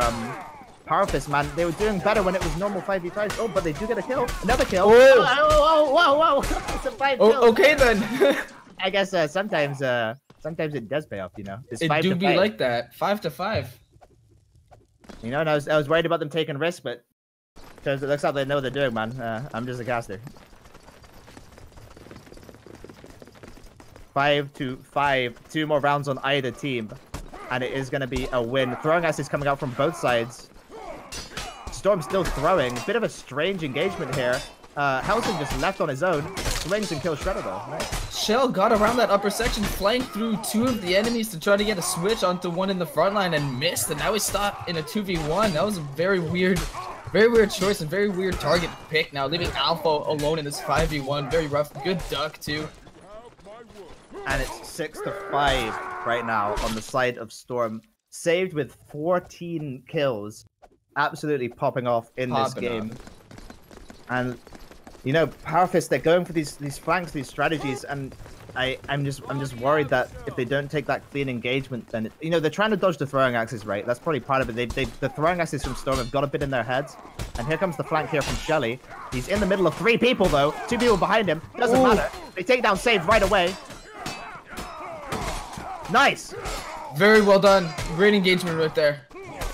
Powerfist, man. They were doing better when it was normal 5v5s. Oh, but they do get a kill. Another kill. Oh, whoa. It's a 5 kill. Okay then. I guess sometimes it does pay off, you know. It's It do be like that. 5-5. You know, and I was worried about them taking risks, but because it looks like they know what they're doing, man. I'm just a caster. 5-5. 2 more rounds on either team, and it is going to be a win. Throwing axes coming out from both sides. Storm still throwing. A bit of a strange engagement here. Helsing just left on his own. Swings and kills Shredder though. Nice. Shell got around that upper section, flanked through 2 of the enemies to try to get a switch onto one in the front line and missed. And now he's stopped in a 2v1. That was a very weird choice and very weird target pick. Now leaving Alpha alone in this 5v1. Very rough. Good duck too. And it's 6-5 right now on the side of Storm. Saved with 14 kills. Absolutely popping off in this game. And you know, Powerfist, they're going for these flanks, these strategies, and I'm just worried that if they don't take that clean engagement, then you know, they're trying to dodge the throwing axes, right? That's probably part of it. The throwing axes from Storm have got a bit in their heads. And here comes the flank here from Shelly. He's in the middle of 3 people though. 2 people behind him. Doesn't matter. They take down Saved right away. Nice. Very well done. Great engagement right there.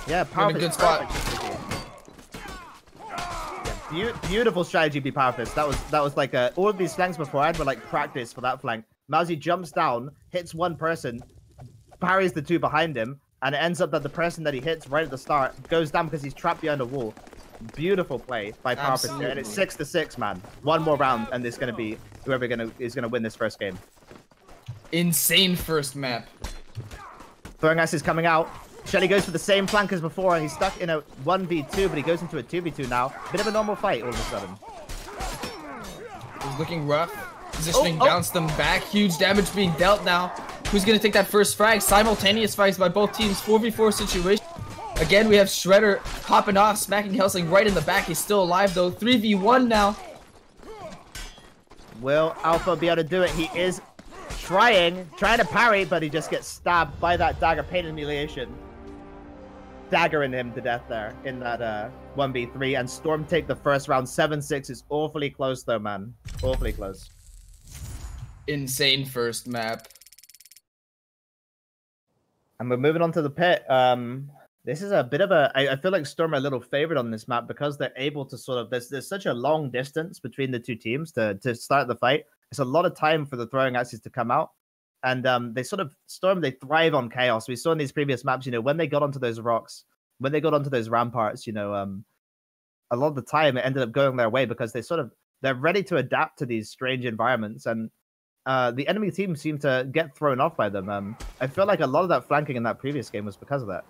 Yeah, Powerfist. Good spot. Yeah, Beautiful strategy, be Powerfist. That was like all of these flanks beforehand were like practice for that flank. Mousie jumps down, hits one person, parries the two behind him, and it ends up that the person that he hits right at the start goes down because he's trapped behind a wall. Beautiful play by Powerfist here, and it's 6-6, man. One more round, and it's gonna be whoever is gonna win this first game. Insane first map. Throwing Axe is coming out. Shelly goes for the same flank as before. He's stuck in a 1v2, but he goes into a 2v2 now. Bit of a normal fight all of a sudden. He's looking rough. Positioning bounced them back. Huge damage being dealt now. Who's going to take that first frag? Simultaneous frags by both teams. 4v4 situation. Again, we have Shredder popping off, smacking Helsing right in the back. He's still alive, though. 3v1 now. Will Alpha be able to do it? He is trying to parry, but he just gets stabbed by that dagger. Pain and humiliation. Daggering him to death there in that 1v3. And Storm take the first round. 7-6 is awfully close, though, man. Awfully close. Insane first map. And we're moving on to the pit. This is a bit of a... I feel like Storm are a little favored on this map because they're able to sort of... There's such a long distance between the two teams to start the fight. It's a lot of time for the throwing axes to come out. And they sort of... Storm, they thrive on chaos. We saw in these previous maps, you know, when they got onto those rocks, when they got onto those ramparts, you know, a lot of the time it ended up going their way because they're ready to adapt to these strange environments. And the enemy team seemed to get thrown off by them. I feel like a lot of that flanking in that previous game was because of that.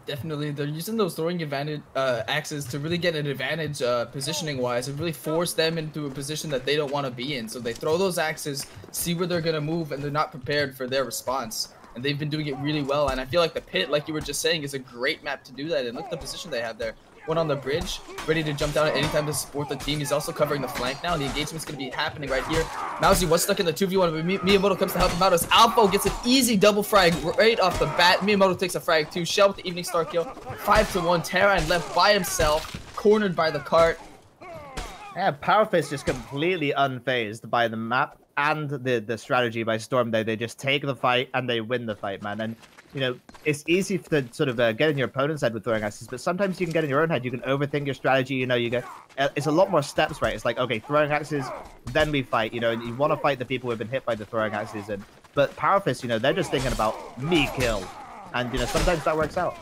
Definitely, they're using those throwing advantage axes to really get an advantage positioning-wise and really force them into a position that they don't want to be in. So they throw those axes, see where they're going to move, and they're not prepared for their response. And they've been doing it really well. And I feel like the pit, like you were just saying, is a great map to do that. And look at the position they have there. One on the bridge, ready to jump down at any time to support the team. He's also covering the flank now, and the engagement's going to be happening right here. Mousie was stuck in the 2v1, but Miyamoto comes to help him out as Alpha gets an easy double frag right off the bat. Miyamoto takes a frag too. Shell with the evening star kill. 5-1. Terran left by himself, cornered by the cart. Yeah, Powerfist just completely unfazed by the map and the strategy by Storm. They just take the fight and they win the fight, man. And you know, it's easy to sort of get in your opponent's head with throwing axes, but sometimes you can get in your own head. You can overthink your strategy. You know, it's a lot more steps, right? It's like, okay, throwing axes, then we fight. You know, and you want to fight the people who've been hit by the throwing axes. But Powerfist, you know, they're just thinking about me kill, and you know, sometimes that works out.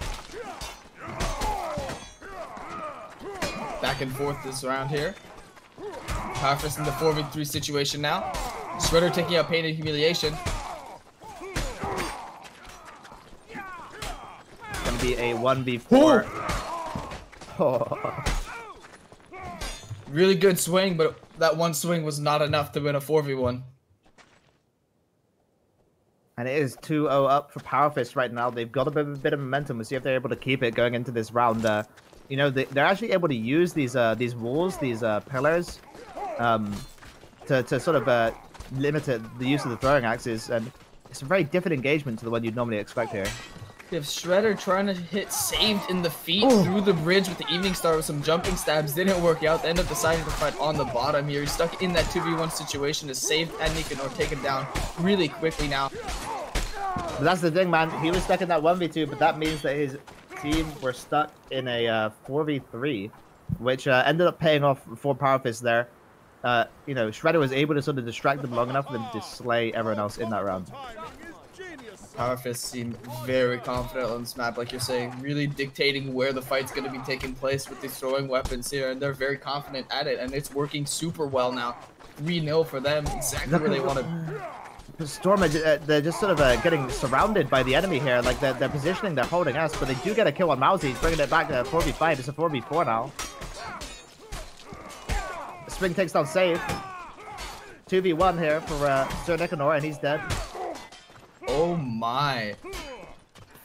Back and forth this round here. Powerfist in the 4v3 situation now. Shredder taking out pain and humiliation. Gonna be a 1v4. Oh. Really good swing, but that one swing was not enough to win a 4v1. And it is 2-0 up for Powerfist right now. They've got a bit of momentum. We'll see if they're able to keep it going into this round. You know, they're actually able to use these walls, these pillars, to sort of limit the use of the throwing axes. And it's a very different engagement to the one you'd normally expect here. We have Shredder trying to hit saved in the feet through the bridge with the evening star with some jumping stabs. Didn't work out. They end up deciding to fight on the bottom here. He's stuck in that 2v1 situation. Is saved and Nicanor taken down really quickly now. But that's the thing, man. He was stuck in that 1v2, but that means that his team were stuck in a 4v3, which ended up paying off for Powerfist there. You know, Shredder was able to sort of distract them long enough for them to slay everyone else in that round. Powerfist seem very confident on this map, like you're saying, really dictating where the fight's going to be taking place with these throwing weapons here, and they're very confident at it, and it's working super well now. 3-0 for them, exactly where they want to. Storm, they're just sort of getting surrounded by the enemy here. Like, they're positioning, they're holding us, but they do get a kill on Mousie. He's bringing it back to 4v5. It's a 4v4 now. Spring takes down Save. 2v1 here for Sir Nicanor, and he's dead. Oh my.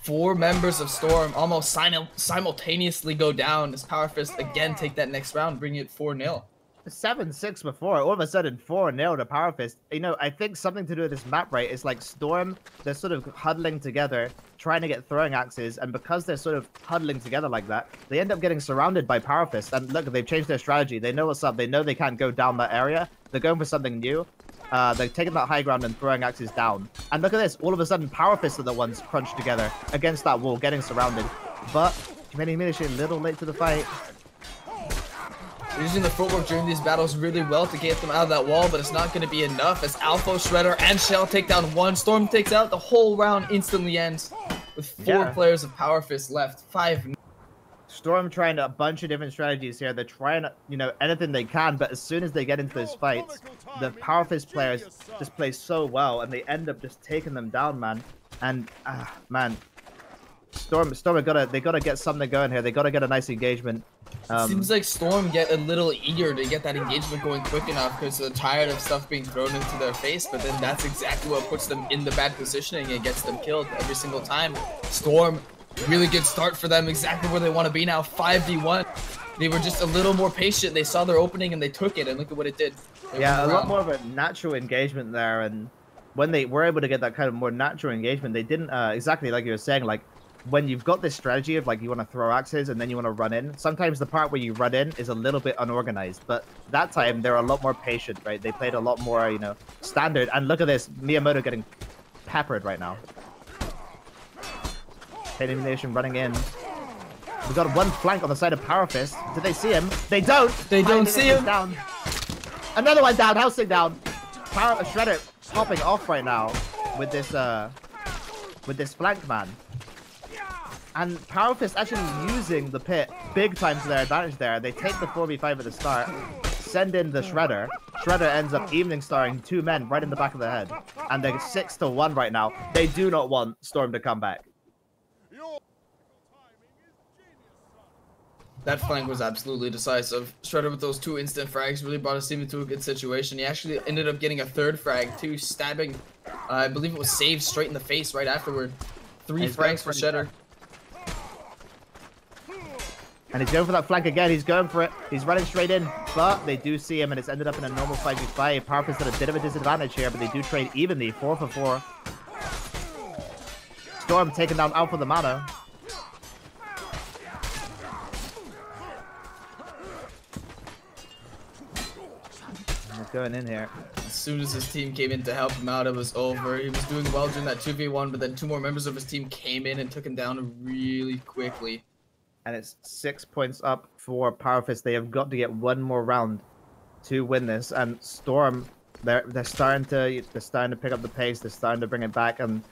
4 members of Storm almost simultaneously go down as Powerfist again take that next round, bringing it 4-0. 7-6 before, all of a sudden 4-0 to Powerfist. You know, I think something to do with this map, right, is like Storm, they're sort of huddling together, trying to get throwing axes, and because they're sort of huddling together like that, they end up getting surrounded by Powerfist. And look, they've changed their strategy. They know what's up. They know they can't go down that area. They're going for something new. They're taking that high ground and throwing axes down. And look at this. All of a sudden, Powerfist are the ones crunched together against that wall, getting surrounded. But Humiliation a little late to the fight. They're using the footwork during these battles really well to get them out of that wall, but it's not going to be enough as Alpha, Shredder, and Shell take down one. Storm takes out the whole round, instantly ends with 4 players of Power Fist left. 5. Storm trying a bunch of different strategies here. They're trying, you know, anything they can, but as soon as they get into those fights, the Power Fist players just play so well, and they end up just taking them down, man. And man, Storm they gotta get something going here. They gotta get a nice engagement. Seems like Storm get a little eager to get that engagement going quick enough because they're tired of stuff being thrown into their face, but then that's exactly what puts them in the bad positioning and gets them killed every single time. Storm, really good start for them, exactly where they want to be now. 5v1. They were just a little more patient. They saw their opening and they took it, and look at what it did. Yeah, a lot more of a natural engagement there, and when they were able to get that kind of more natural engagement, they didn't exactly like you were saying, like when you've got this strategy of like you want to throw axes and then you want to run in, sometimes the part where you run in is a little bit unorganized, but that time they're a lot more patient, right? They played a lot more, you know, standard. And look at this, Miyamoto getting peppered right now. Elimination running in. We've got one flank on the side of Power Fist. Did they see him? They don't. They don't see him. Down. Another one down. Housing down. Shredder popping off right now with this flank man. And Power Fist actually using the pit big time to their advantage there. They take the 4v5 at the start, send in the Shredder. Shredder ends up evening starring 2 men right in the back of the head. And they're 6-1 right now. They do not want Storm to come back. That flank was absolutely decisive. Shredder with those 2 instant frags really brought his team into a good situation. He actually ended up getting a 3rd frag too, stabbing, I believe it was saved straight in the face right afterward. 3 frags for Shredder. And he's going for that flank again. He's going for it. He's running straight in, but they do see him, and it's ended up in a normal 5v5. Power Fist at a bit of a disadvantage here, but they do trade evenly, 4 for 4. Storm taking down Alpha the Mano. Going in here. As soon as his team came in to help him out, it was over. He was doing well during that 2v1, but then 2 more members of his team came in and took him down really quickly. And it's 6 points up for Power Fist. They have got to get 1 more round to win this. And Storm, they're starting to pick up the pace. They're starting to bring it back, and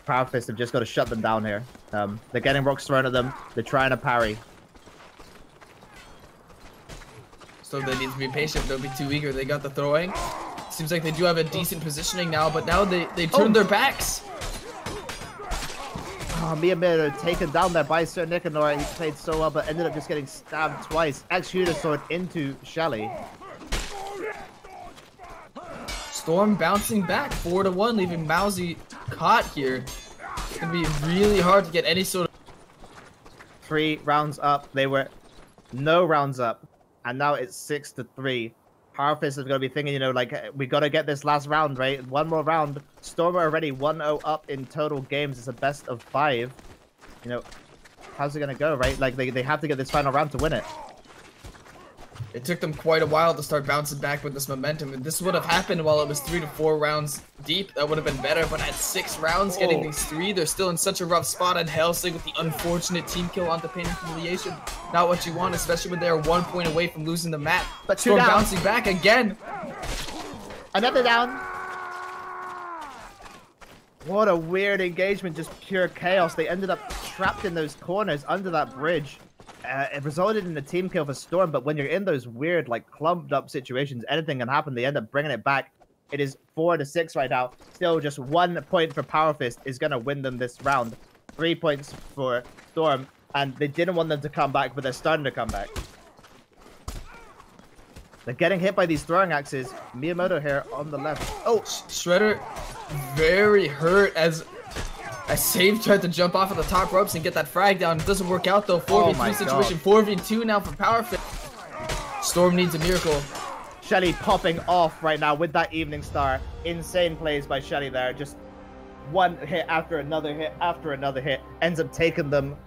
Power Fist have just got to shut them down here. They're getting rocks thrown at them. They're trying to parry. So they need to be patient. Don't be too eager. They got the throwing. Seems like they do have a decent positioning now, but now they turned their backs. Oh, Miyamoto taken down there by Sir Nicanor. He played so well, but ended up just getting stabbed twice. Executor sword into Shelly. Storm bouncing back 4-1, leaving Mousy caught here. It's gonna be really hard to get any sort of 3 rounds up. They were no rounds up. And now it's 6-3. Power Fist is going to be thinking, you know, like, we got to get this last round, right? 1 more round. Storm are already 1-0 up in total games. It's a best of 5. You know, how's it going to go, right? Like, they have to get this final round to win it. It took them quite a while to start bouncing back with this momentum. And this would have happened while it was 3 to 4 rounds deep. That would have been better. But at 6 rounds, getting these 3, they're still in such a rough spot. And Helsing with the unfortunate team kill onto pain and humiliation. Not what you want, especially when they're 1 point away from losing the map. But Storm bouncing back again. Another down. What a weird engagement. Just pure chaos. They ended up trapped in those corners under that bridge. It resulted in a team kill for Storm, but when you're in those weird, like, clumped up situations, anything can happen. They end up bringing it back. It is 4-6 right now. Still just 1 point for Power Fist is going to win them this round. 3 points for Storm, and they didn't want them to come back, but they're starting to come back. They're getting hit by these throwing axes. Miyamoto here on the left. Oh, Shredder very hurt as Save tried to jump off of the top ropes and get that frag down. It doesn't work out though. 4v3 situation. 4v2 now for Power Fist. Storm needs a miracle. Shelly popping off right now with that Evening Star. Insane plays by Shelly there. Just one hit after another hit after another hit. Ends up taking them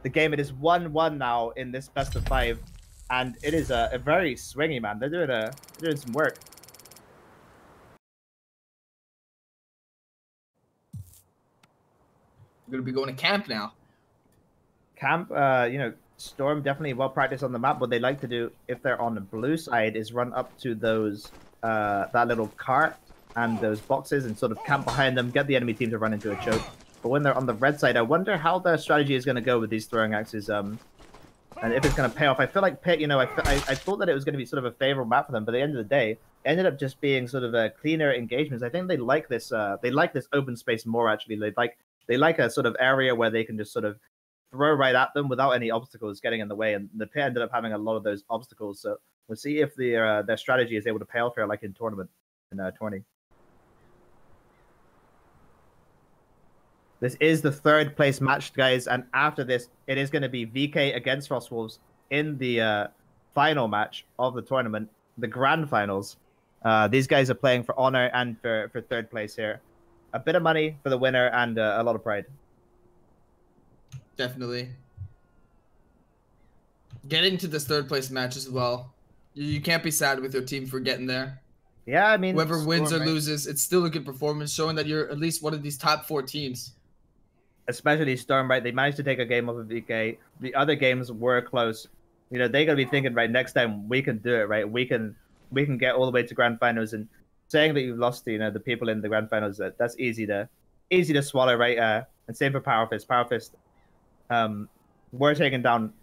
the game. It is 1-1 now in this best of 5. And it is a very swingy, man. They're doing some work. We're gonna be going to camp now. Camp, you know, Storm definitely well practiced on the map. What they like to do if they're on the blue side is run up to those that little cart and those boxes and sort of camp behind them, get the enemy team to run into a choke. But when they're on the red side, I wonder how their strategy is going to go with these throwing axes. And if it's going to pay off. I feel like Pit, you know, I thought that it was going to be sort of a favorable map for them, but at the end of the day, it ended up just being sort of a cleaner engagements. I think they like this. They like this open space more. Actually, they like a sort of area where they can just sort of throw right at them without any obstacles getting in the way. And the Pit ended up having a lot of those obstacles. So we'll see if their strategy is able to pay off here, like in tournament in 20. This is the third place match, guys, and after this, it is going to be VK against Frostwolves in the final match of the tournament, the grand finals. These guys are playing for honor and for third place here. A bit of money for the winner and a lot of pride. Definitely. Getting to this third place match as well. You can't be sad with your team for getting there. Yeah, I mean, whoever wins or loses, it's still a good performance, showing that you're at least one of these top 4 teams. Especially Storm, right? They managed to take a game off of VK. The other games were close. You know, they're gonna be thinking, right, next time we can do it, right? We can get all the way to grand finals. And saying that you've lost to, you know, the people in the grand finals, that's easy to swallow, right? And same for Powerfist. Powerfist, were taken down,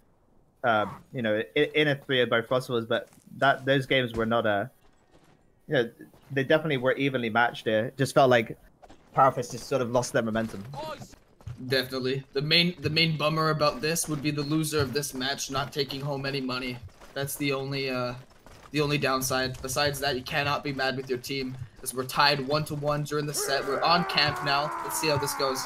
you know, in a 3 by Frostwolves, but those games were not you know, they definitely were evenly matched there. Just felt like Powerfist just sort of lost their momentum. Definitely. The main bummer about this would be the loser of this match not taking home any money. That's the only downside. Besides that, you cannot be mad with your team, as we're tied 1-1 during the set. We're on camp now. Let's see how this goes.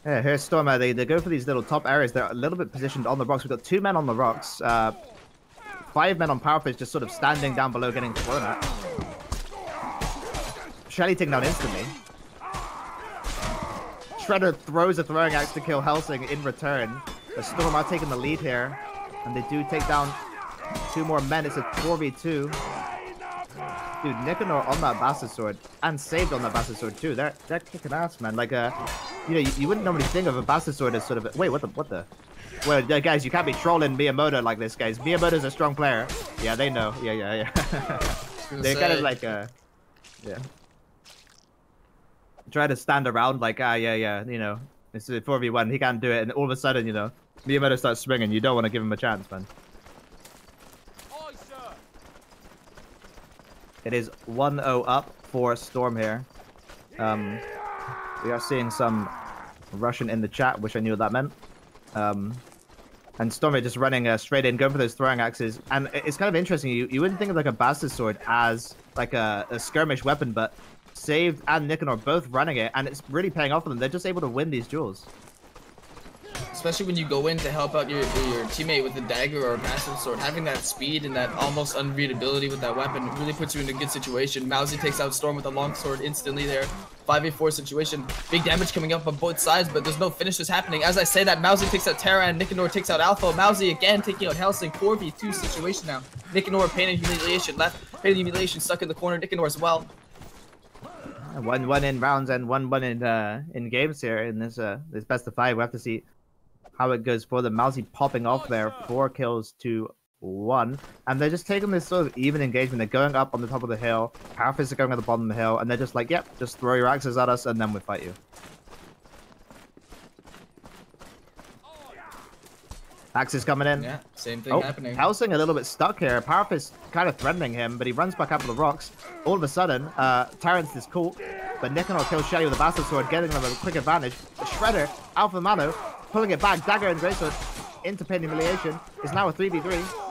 Yeah, here's Storm. They go for these little top areas. They're a little bit positioned on the rocks. We've got 2 men on the rocks. 5 men on Powerfish just sort of standing down below getting thrown at. Shelly taken down instantly. Shredder throws a throwing axe to kill Helsing in return. The Storm are taking the lead here. And they do take down 2 more men. It's a 4v2. Dude, Nicanor on that Bastard Sword. And saved on that Bastard Sword too. They're kicking ass, man. Like, you know, you wouldn't normally think of a Bastard Sword as sort of... Wait, what the... Well, guys, you can't be trolling Miyamoto like this, guys. Miyamoto's a strong player. Yeah, they know. Yeah. They're kind of like, yeah. Try to stand around like, yeah, you know, it's a 4v1, he can't do it, and all of a sudden, you know, Miyamoto starts swinging, you don't want to give him a chance, man. It is 1-0 up for Storm here. We are seeing some Russian in the chat, wish I knew what that meant. And Storm are just running straight in, going for those throwing axes, and it's kind of interesting, you wouldn't think of like a Bastard Sword as like a skirmish weapon, but Saved and Nicanor both running it, and it's really paying off for them. They're just able to win these duels. Especially when you go in to help out your teammate with a dagger or a Bastard Sword. Having that speed and that almost unreadability with that weapon really puts you in a good situation. Mousy takes out Storm with a long sword instantly there. 5v4 situation. Big damage coming up on both sides, but there's no finishes happening. As I say that, Mousy takes out Terra and Nicanor takes out Alpha. Mousy again taking out Helsing. 4v2 situation now. Nicanor, Pain and Humiliation left. Pain and Humiliation stuck in the corner. Nicanor as well. 1-1 in rounds and 1-1 in games here in this best of 5. We have to see how it goes for them. Mousy popping off there, 4 kills to 1, and they're just taking this sort of even engagement. They're going up on the top of the hill. Powerfists are going at the bottom of the hill, and they're just like, yep, just throw your axes at us, and then we'll fight you. Axes coming in. Yeah, same thing happening. Helsing a little bit stuck here. Powerfist kind of threatening him, but he runs back up to the rocks. All of a sudden, Terrence is caught, but Nicanor kills Shelly with a Bastard Sword, getting them a quick advantage. The Shredder, Alpha Mano, pulling it back, dagger and greatsword into Pain and Humiliation. It's now a 3v3.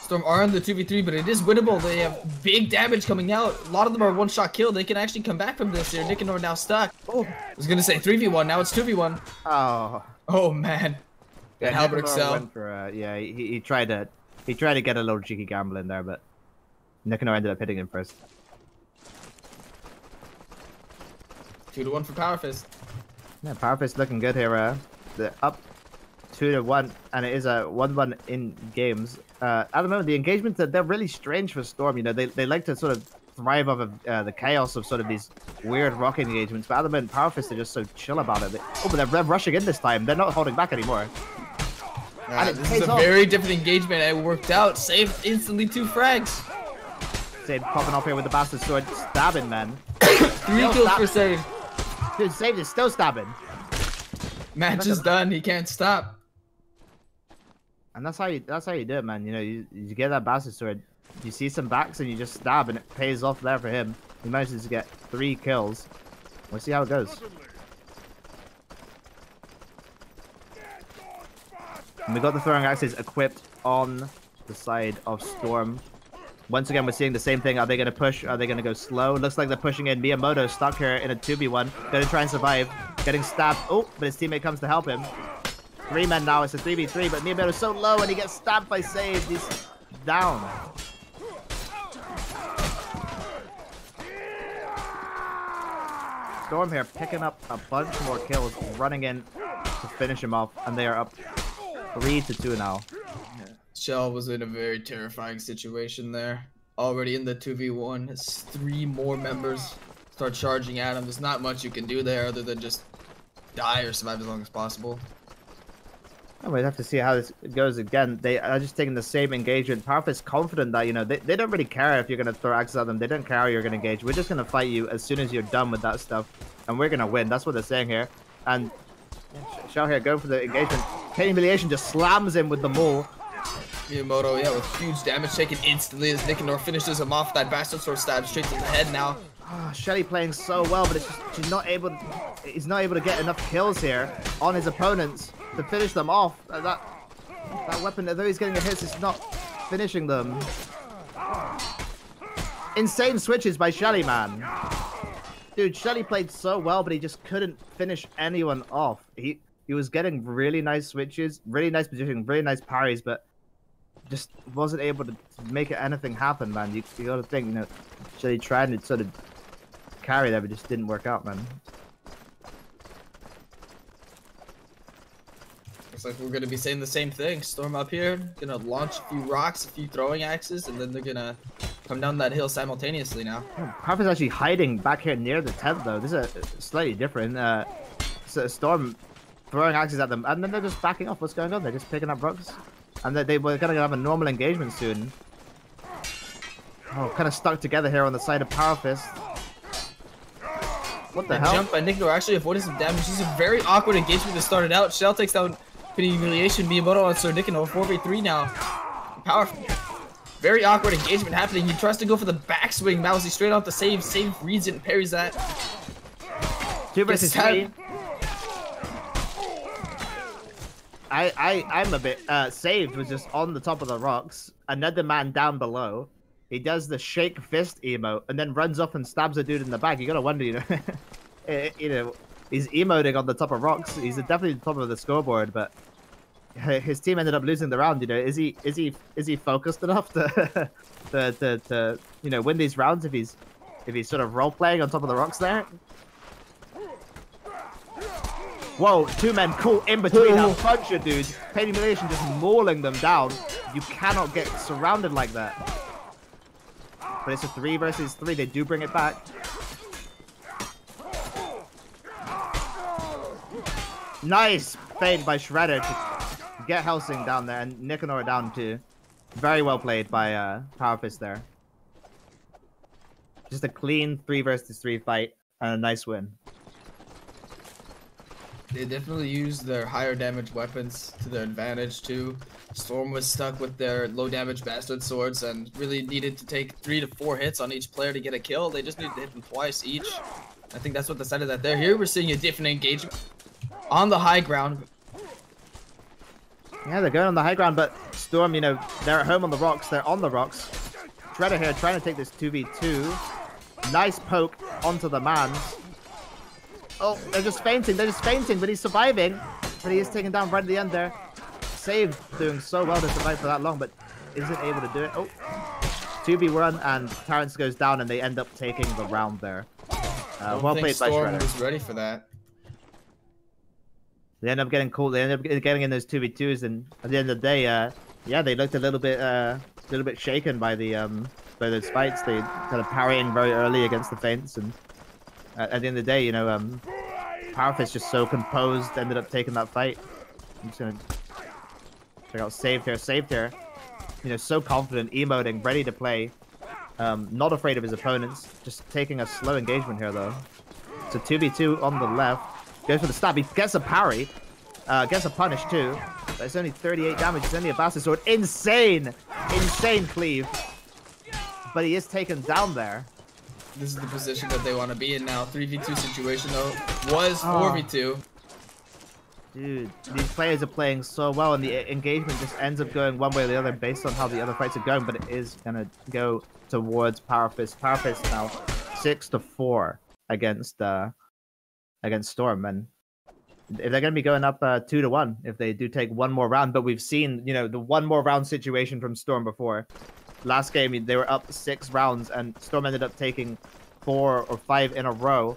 Storm are on the 2v3, but it is winnable. They have big damage coming out. A lot of them are one-shot kill. They can actually come back from this here. Nicanor now stuck. Oh, I was gonna say 3v1. Now it's 2v1. Oh man. Yeah, Halbert Excel. Yeah, he tried to get a little cheeky gamble in there, but Nicanor ended up hitting him first. 2-1 for Powerfist. Yeah, Powerfist looking good here. They're up 2-1, and it is a 1-1 in games. At the moment, the engagements they're really strange for Storm. You know, they like to sort of thrive off of the chaos of sort of these weird rock engagements. But at the moment, Powerfist are just so chill about it. Oh, but they're rushing in this time. They're not holding back anymore. This is a very different engagement. It worked out. Saved instantly 2 frags. Save popping off here with the bastard sword, stabbing, man. 3 kills for Save. Dude, Save is still stabbing. Match is done. He can't stop. And that's how you do it, man. You know, you get that bastard sword, you see some backs and you just stab, and it pays off there for him. He manages to get 3 kills. We'll see how it goes. And we got the throwing axes equipped on the side of Storm. Once again, we're seeing the same thing. Are they going to push? Are they going to go slow? Looks like they're pushing in. Miyamoto stuck here in a 2v1. Going to try and survive. Getting stabbed. Oh, but his teammate comes to help him. 3 men now. It's a 3v3, but Miyamoto's so low and he gets stabbed by Save. He's down. Storm here picking up a bunch more kills, running in to finish him off, and they are up 3-2 now. Shell was in a very terrifying situation there. Already in the 2v1, has 3 more members start charging at him. There's not much you can do there other than just die or survive as long as possible. And we'd have to see how this goes again. They are just taking the same engagement. Powerful is confident that, you know, they don't really care if you're going to throw axes at them. They don't care how you're going to engage. We're just going to fight you as soon as you're done with that stuff. And we're going to win. That's what they're saying here. And Shell here going for the engagement. K Humiliation just slams him with the maul. Miyamoto, yeah, with huge damage taken instantly as Nicanor finishes him off. That bastard sword stab straight to the head now. Oh, Shelly playing so well, but it's just, he's not able to get enough kills here on his opponents to finish them off. That weapon, although he's getting a hit, it's not finishing them. Insane switches by Shelly, man. Dude, Shelly played so well, but he just couldn't finish anyone off. He was getting really nice switches, really nice positioning, really nice parries, but just wasn't able to make anything happen, man. You gotta think, you know, Shelly tried to sort of carry that, but just didn't work out, man. Looks like we're gonna be saying the same thing. Storm up here, gonna launch a few rocks, a few throwing axes, and then they're gonna come down that hill simultaneously now. Harp is actually hiding back here near the tent, though. This is slightly different. So Storm throwing axes at them, and then they're just backing off. What's going on? They're just picking up rocks, and they were gonna have a normal engagement soon. Oh, kind of stuck together here on the side of Power Fist. What the hell? Jump by Nicanor actually avoided some damage. This is a very awkward engagement that started out. Shell takes down Penny Humiliation. Miyamoto on Sir Nicanor 4v3 now. Powerful. Very awkward engagement happening. He tries to go for the backswing. Mousy straight off the save. Save reads it and parries that. 2 versus 3. I'm a bit Saved was just on the top of the rocks. Another man down below. He does the shake fist emote and then runs up and stabs a dude in the back. You gotta wonder, you know, you know, he's emoting on the top of rocks. He's definitely the top of the scoreboard, but his team ended up losing the round. You know, is he focused enough to you know, win these rounds if he's sort of role playing on top of the rocks there? Whoa, 2 men caught in between a bunch of dudes. Pain Humiliation just mauling them down. You cannot get surrounded like that. But it's a 3 versus 3. They do bring it back. Nice feint by Shredder to get Helsing down there, and Nicanor down too. Very well played by Power Fist there. Just a clean 3 versus 3 fight and a nice win. They definitely used their higher damage weapons to their advantage too. Storm was stuck with their low damage bastard swords and really needed to take 3 to 4 hits on each player to get a kill. They just needed to hit them twice each. I think that's what decided that there. Here we're seeing a different engagement on the high ground. Yeah, they're going on the high ground, but Storm, you know, they're at home on the rocks. They're on the rocks. Shredder here trying to take this 2v2. Nice poke onto the man. Oh, they're just fainting, but he's surviving. But he is taken down right at the end there. Save doing so well to survive for that long, but isn't able to do it. Oh, 2v1, and Terrence goes down, and they end up taking the round there. Well played by Shredder. Was ready for that. They end up getting caught. They end up getting in those 2v2s, and at the end of the day, yeah, they looked a little bit shaken by the by those fights. They kind of parrying very early against the feints, and at the end of the day, you know, Powerfist just so composed, ended up taking that fight. I'm just gonna check out saved here. You know, so confident, emoting, ready to play. Not afraid of his opponents. Just taking a slow engagement here, though. So 2v2 on the left. Goes for the stab. He gets a parry. Gets a punish, too. But it's only 38 damage. It's only a bastard sword. Insane! Insane cleave. But he is taken down there. This is the position that they want to be in now. 3v2 situation, though. Was 4v2. Dude, these players are playing so well, and the engagement just ends up going one way or the other based on how the other fights are going, but it is going to go towards Powerfist. Powerfist now 6-4 against Storm, and if they're going to be going up 2-1 if they do take one more round, but we've seen, you know, the one more round situation from Storm before. Last game, they were up 6 rounds, and Storm ended up taking 4 or 5 in a row.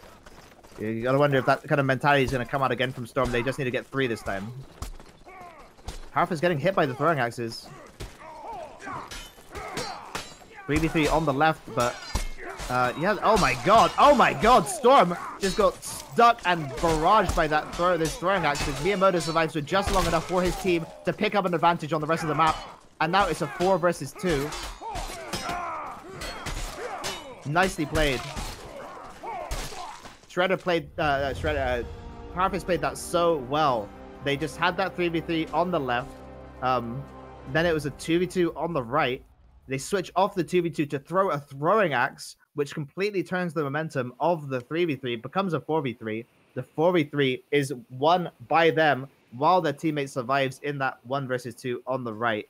You gotta wonder if that kind of mentality is gonna come out again from Storm. They just need to get 3 this time. Powerfist getting hit by the throwing axes. 3v3 on the left, but yeah. Oh my god! Storm just got stuck and barraged by this throwing axes. Miyamoto survives with just long enough for his team to pick up an advantage on the rest of the map, and now it's a 4 versus 2. Nicely played. Powerfist played that so well. They just had that 3v3 on the left. Then it was a 2v2 on the right. They switch off the 2v2 to throw a throwing axe, which completely turns the momentum of the 3v3, becomes a 4v3. The 4v3 is won by them while their teammate survives in that 1 versus 2 on the right.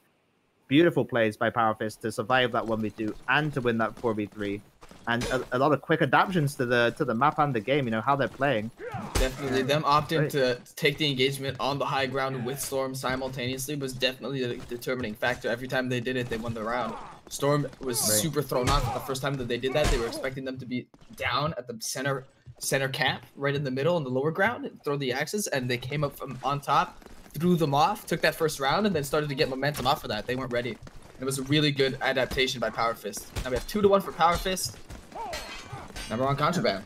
Beautiful plays by Powerfist to survive that 1v2 and to win that 4v3. And a lot of quick adaptations to the map and the game, you know, how they're playing. Definitely. Them opting to take the engagement on the high ground with Storm simultaneously was definitely the determining factor. Every time they did it, they won the round. Storm was super thrown off the first time that they did that. They were expecting them to be down at the center camp, right in the middle on the lower ground, and throw the axes, and they came up from on top, threw them off, took that first round, and then started to get momentum off of that. They weren't ready. It was a really good adaptation by Powerfist. Now we have 2-1 for Powerfist. Number 1 contraband.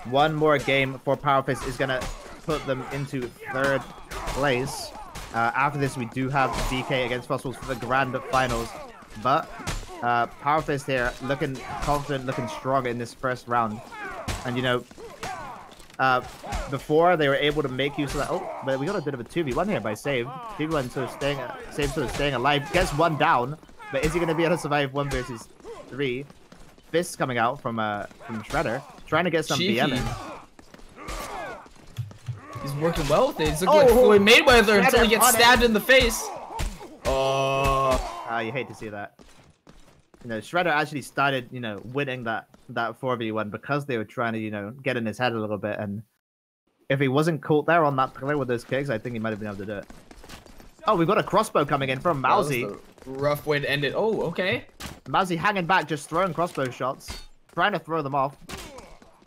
One more game for Powerfist is going to put them into 3rd place. After this, we do have DK against Fossils for the grand finals. But Powerfist here looking confident, looking strong in this first round. And, you know, before they were able to make use of that. Oh, but we got a bit of a 2v1 here by Save. 2v1 sort of staying alive. Gets 1 down. But is he going to be able to survive 1 versus 3? Fists coming out from Shredder, trying to get some BM in. He's working well with it. He's looking like Floyd Mayweather until he gets stabbed in the face. You hate to see that. You know, Shredder actually started, you know, winning that 4v1 because they were trying to, you know, get in his head a little bit. And if he wasn't caught there on that pillar with those kicks, I think he might have been able to do it. Oh, we've got a crossbow coming in from Mousy. Rough way to end it. Oh, okay. Mousy hanging back, just throwing crossbow shots, trying to throw them off,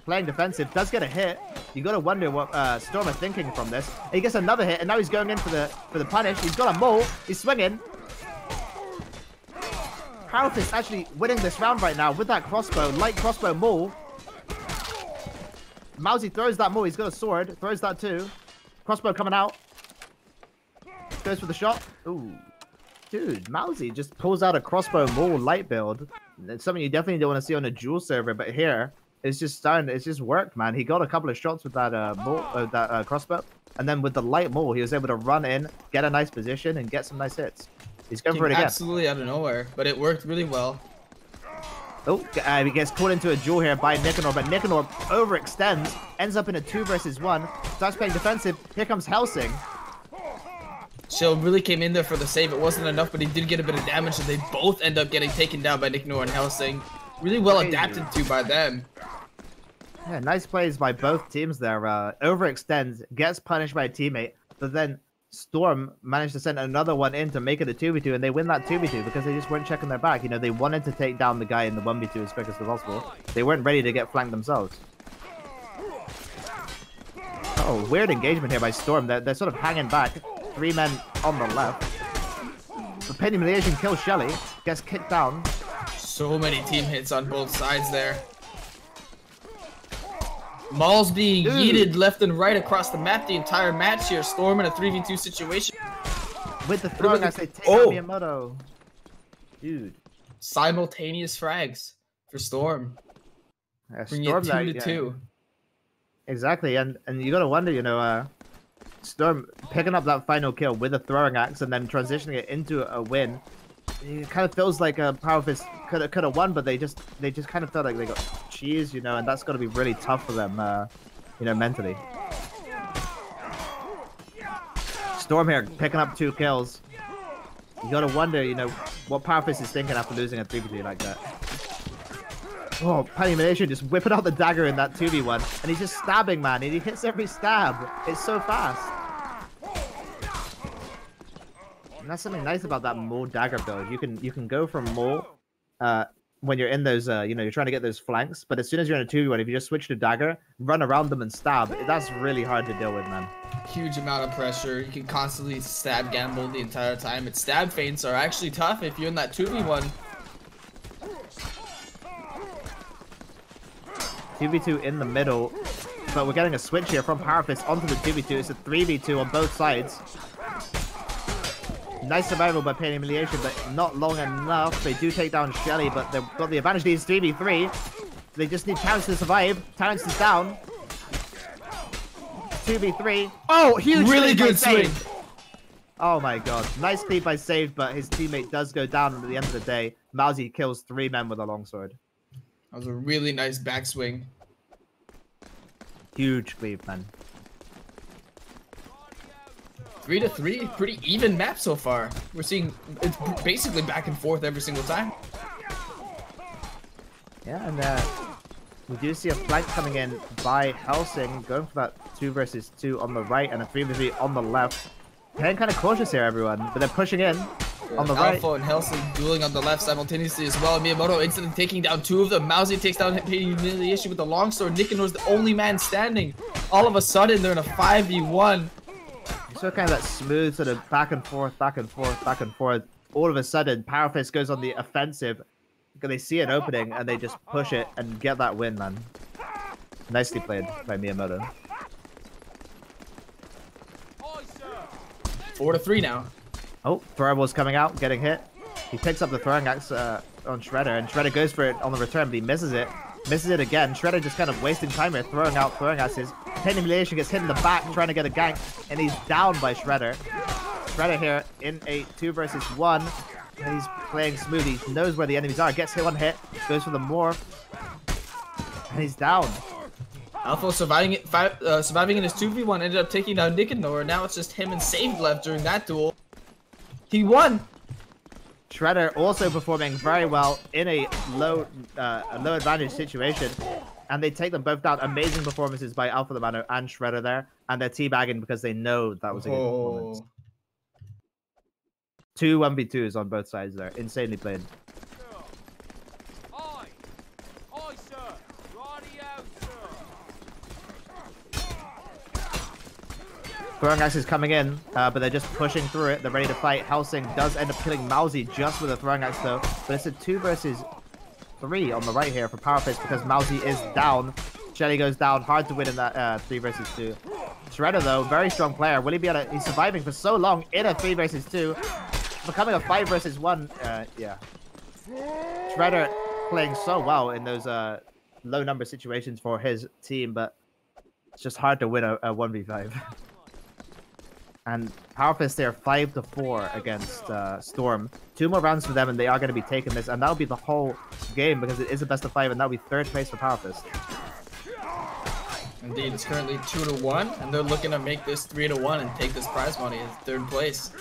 playing defensive, does get a hit. You got to wonder what Storm are thinking from this. He gets another hit, and now he's going in for the punish. He's got a maul. He's swinging. Powerfist actually winning this round right now with that crossbow, light crossbow maul. Mousy throws that maul. He's got a sword. Throws that too. Crossbow coming out. Goes for the shot. Ooh. Dude, Mousy just pulls out a crossbow maul light build. It's something you definitely don't want to see on a duel server, but here it's just worked, man. He got a couple of shots with that crossbow, and then with the light maul, he was able to run in, get a nice position, and get some nice hits. He's going for it again. Absolutely out of nowhere, but it worked really well. Oh, he gets caught into a duel here by Nicanor, but Nicanor overextends, ends up in a 2 versus 1, starts playing defensive. Here comes Helsing. Shield really came in there for the save. It wasn't enough, but he did get a bit of damage, and they both end up getting taken down by Nicanor and Helsing. Really well adapted to by them. Yeah, nice plays by both teams there. Overextends, gets punished by a teammate, but then Storm managed to send another one in to make it a 2v2, and they win that 2v2 because they just weren't checking their back. You know, they wanted to take down the guy in the 1v2 as quick as possible. They weren't ready to get flanked themselves. Oh, weird engagement here by Storm. They're sort of hanging back. 3 men on the left. The pain humiliation kills Shelly. Gets kicked down. So many team hits on both sides there. Maul's being yeeted left and right across the map the entire match here. Storm in a 3v2 situation. With the throwing axe, they take out Miyamoto. Dude. Simultaneous frags for Storm. Yeah, Bringing it 2-2. Exactly, and you gotta wonder, you know, Storm picking up that final kill with a throwing axe and then transitioning it into a win. It kind of feels like a Power Fist could have won, but they just kind of felt like they got cheesed, you know, and that's got to be really tough for them, you know, mentally. Storm here picking up 2 kills. You gotta wonder, you know, what Power Fist is thinking after losing a 3v3 like that. Oh, Penny Malaysian just whipping out the dagger in that 2v1, and he's just stabbing, man, and he hits every stab. It's so fast. And that's something nice about that Maul dagger build. You can go from Maul when you're in those, you know, you're trying to get those flanks, but as soon as you're in a 2v1, if you just switch to dagger, run around them and stab, that's really hard to deal with, man. Huge amount of pressure. You can constantly stab gamble the entire time. Its stab feints are actually tough if you're in that 2v1. 2v2 in the middle, but we're getting a switch here from Power Fist onto the 2v2. It's a 3v2 on both sides. Nice survival by Pain and Humiliation, but not long enough. They do take down Shelly, but they've got the advantage. These 3v3. They just need Terrence to survive. Terrence is down. 2v3. Oh, huge! Really good swing. Oh my god. Nice cleave by Save, but his teammate does go down, and at the end of the day, Mousy kills 3 men with a longsword. That was a really nice backswing. Huge cleave, man. 3-3, pretty even map so far. We're seeing it's basically back and forth every single time. Yeah, and we do see a flank coming in by Helsing, going for that 2 versus 2 on the right and a 3v3 on the left. Playing kind of cautious here, everyone, but they're pushing in on the right. Alpha and Helsing dueling on the left simultaneously as well. Miyamoto instantly taking down 2 of them. Mousy takes down Humiliation with the longsword. Nicanor's the only man standing. All of a sudden, they're in a 5v1. So kind of that smooth sort of back and forth, back and forth, back and forth. All of a sudden, Power Fist goes on the offensive because they see an opening and they just push it and get that win, man. Nicely played by Miyamoto. 4-3 now. Oh, Throwables coming out, getting hit. He picks up the throwing axe on Shredder, and Shredder goes for it on the return, but he misses it. Misses it again. Shredder just kind of wasting time here, throwing out throwing axes. Pain Humiliation gets hit in the back, trying to get a gank, and he's down by Shredder. Shredder here in a 2 versus 1. And he's playing smooth. He knows where the enemies are. Gets hit 1 hit, goes for the morph, and he's down. Alpha surviving in his 2v1, ended up taking down Nicanor. Now it's just him and Save left during that duel. He won. Shredder also performing very well in a low advantage situation, and they take them both down. Amazing performances by Alpha the Mano and Shredder there, and they're teabagging because they know that was a good performance. 2 1v2s on both sides there. Insanely played. Throwing axe is coming in, but they're just pushing through it. They're ready to fight. Helsing does end up killing Mousy just with a throwing axe though, but it's a 2 versus 3 on the right here for Power Fist because Mousy is down. Shelly goes down. Hard to win in that 3 versus 2. Shredder though, very strong player. Will he be able to? He's surviving for so long in a 3 versus 2, becoming a 5 versus 1. Yeah. Shredder playing so well in those low number situations for his team, but it's just hard to win a 1v5. And Power Fist there 5-4 against Storm. 2 more rounds for them, and they are going to be taking this, and that'll be the whole game because it is a best of 5, and that'll be 3rd place for Power Fist. Indeed, it's currently 2-1, and they're looking to make this 3-1 and take this prize money in 3rd place.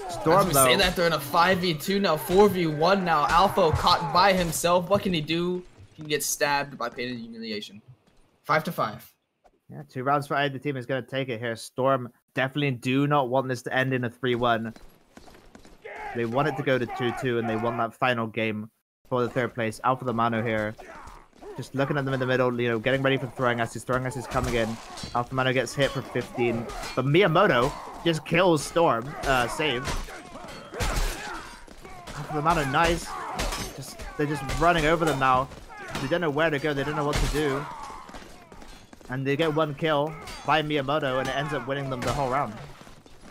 Storm, as we say that, they're in a 5v2 now, 4v1 now. Alpha caught by himself. What can he do? He can get stabbed by Pain and Humiliation. 5-5. Yeah, 2 rounds for either team is going to take it here. Storm definitely do not want this to end in a 3-1. They want it to go to 2-2, and they want that final game for the 3rd place. Alpha the Mano here. Just looking at them in the middle, you know, getting ready for throwing axes. Throwing axes coming in. Alpha Mano gets hit for 15. But Miyamoto just kills Storm. Save. of the Mano, nice. They're just running over them now. They don't know where to go. They don't know what to do. And they get one kill by Miyamoto, and it ends up winning them the whole round.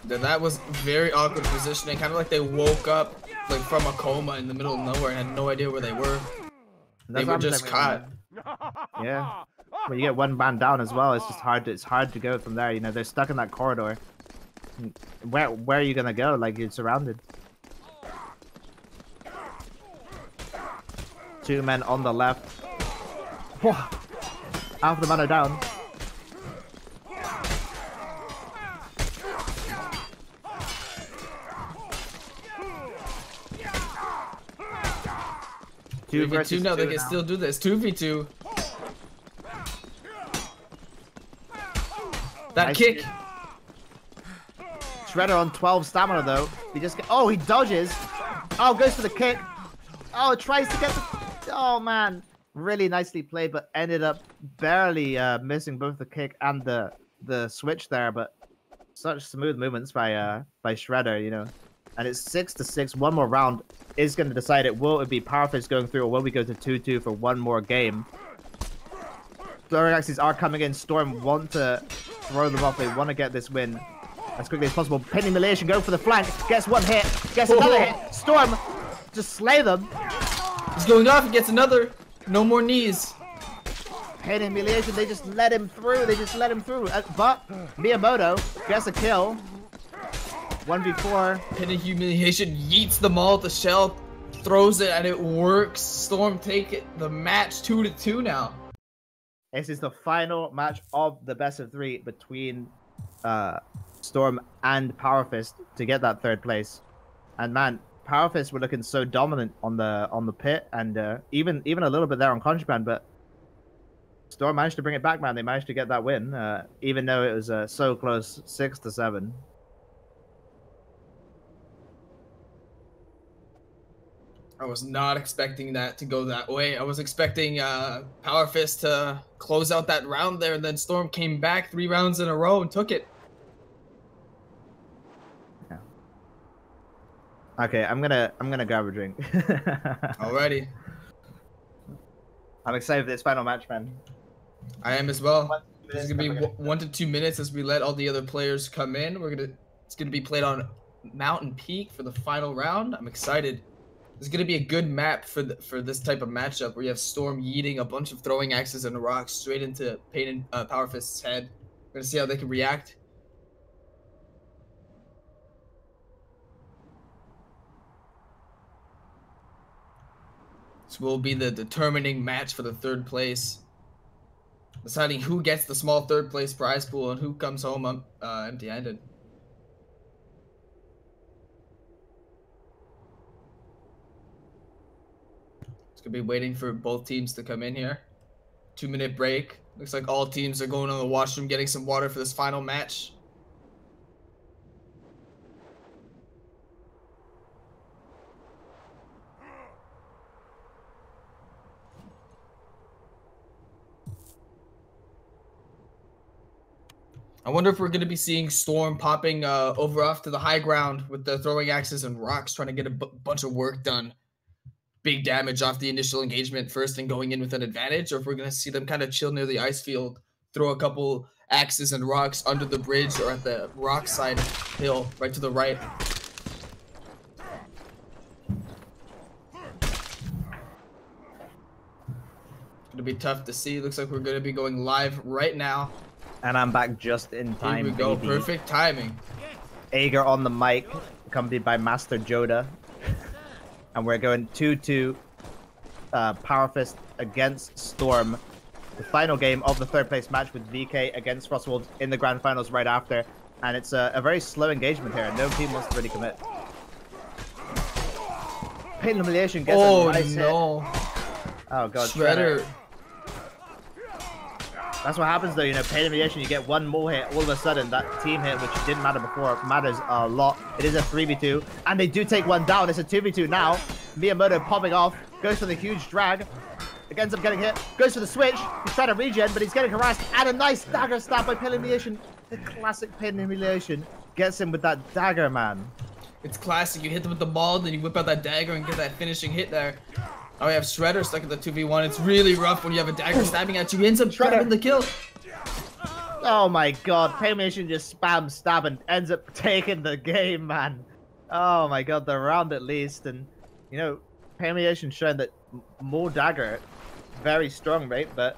Then that was very awkward positioning, kind of like they woke up like from a coma in the middle of nowhere and had no idea where they were. They were just caught. Yeah. When you get one man down as well, it's just hard. It's hard to go from there. You know, they're stuck in that corridor. Where are you gonna go? Like, you're surrounded. 2 men on the left. Whoa. Half the Mano down. Two versus 2. No, they two can now. still do this. 2v2. That Nice. kick. Shredder on 12 stamina though. He just oh, he dodges. Oh, goes for the kick. Oh, tries to get the. Oh man, really nicely played, but ended up barely missing both the kick and the switch there. But such smooth movements by Shredder, you know. And it's 6-6. One more round is going to decide it. Will it be Powerfist going through, or will we go to 2-2 for one more game? Throwing axes are coming in. Storm want to throw them off. They want to get this win as quickly as possible. Penny Humiliation go for the flank. Gets one hit. Gets another hit. Storm just slay them. He's going off. He gets another. No more knees. Penny Humiliation. They just let him through. They just let him through. But Miyamoto gets a kill. 1v4. Penny Humiliation yeets them all at the shell, throws it, and it works. Storm take it the match 2-2 now. This is the final match of the best of 3 between Storm and Powerfist to get that 3rd place. And man, Powerfist were looking so dominant on the pit, and even a little bit there on Contraband, but Storm managed to bring it back, man. They managed to get that win, even though it was so close, 6-7. I was not expecting that to go that way. I was expecting Powerfist to close out that round there, and then Storm came back 3 rounds in a row and took it. Yeah. Okay, I'm gonna grab a drink. Alrighty. I'm excited for this final match, man. I am as well. This is gonna be 1 to 2 minutes as we let all the other players come in. It's gonna be played on Mountain Peak for the final round. I'm excited. It's going to be a good map for this type of matchup where you have Storm yeeting a bunch of throwing axes and rocks straight into Pain and Powerfist's head. We're going to see how they can react. This will be the determining match for the 3rd place. Deciding who gets the small 3rd place prize pool and who comes home empty-handed. Gonna be waiting for both teams to come in here. 2-minute break. Looks like all teams are going to the washroom getting some water for this final match. I wonder if we're going to be seeing Storm popping over off to the high ground with the throwing axes and rocks, trying to get a bunch of work done. Big damage off the initial engagement first and going in with an advantage, or if we're going to see them kind of chill near the ice field, throw a couple axes and rocks under the bridge or at the rock side hill right to the right. It'll be tough to see. Looks like we're going to be going live right now. And I'm back just in time. Here we go. Baby. Perfect timing. Ager on the mic, accompanied by Master Joda. And we're going 2-2 Powerfist against Storm. The final game of the 3rd place match with VK against Frostwolves in the grand finals right after. And it's a very slow engagement here. No team wants to really commit. Pain Humiliation gets a nice hit. Oh god, Shredder. That's what happens though, you know, Pain Humiliation, you get one more hit, all of a sudden that team hit, which didn't matter before, matters a lot. It is a 3v2, and they do take one down. It's a 2v2 now. Miyamoto popping off, goes for the huge drag, ends up getting hit, goes for the switch, he's trying to regen, but he's getting harassed, and a nice dagger stab by Pain Humiliation. The classic Pain Humiliation gets him with that dagger, man. It's classic. You hit them with the ball, then you whip out that dagger and get that finishing hit there. Oh, we have Shredder stuck at the 2v1. It's really rough when you have a dagger stabbing at you. He ends up grabbing the kill. Oh my god, Paymation just spams stab and ends up taking the game, man. Oh my god, the round at least. And, you know, Paymation showing that more dagger, very strong, right? But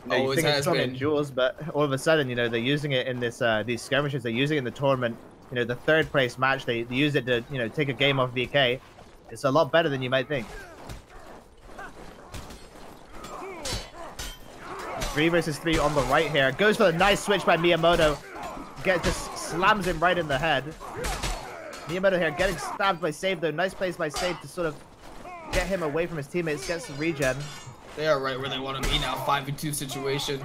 you know, you think it's strong in duels, but all of a sudden, you know, they're using it in this these skirmishes. They're using it in the tournament. You know, the third place match, they use it to, you know, take a game off VK. It's a lot better than you might think. 3 versus 3 on the right here. Goes for the nice switch by Miyamoto. Just slams him right in the head. Miyamoto here getting stabbed by Save though. Nice place by Save to sort of get him away from his teammates. Gets the regen. They are right where they want to be now. 5v2 situation.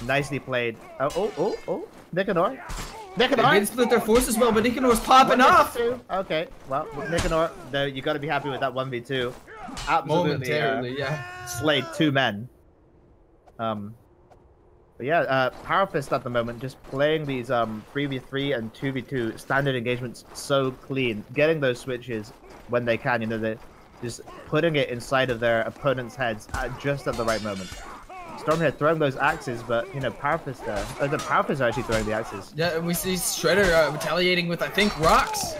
Nicely played. Oh. Nicanor. They did split their forces well, but Nicanor's popping off. Okay, well, Nicanor, though, you got to be happy with that 1v2. Absolutely, momentarily, yeah. Slayed 2 men. But yeah, Power Fist at the moment, just playing these 3v3 and 2v2 standard engagements so clean, getting those switches when they can. You know, they're just putting it inside of their opponent's heads just at the right moment. Storm here throwing those axes, but you know, Power Fist, the Power Fist are actually throwing the axes. Yeah, and we see Shredder retaliating with, I think, rocks.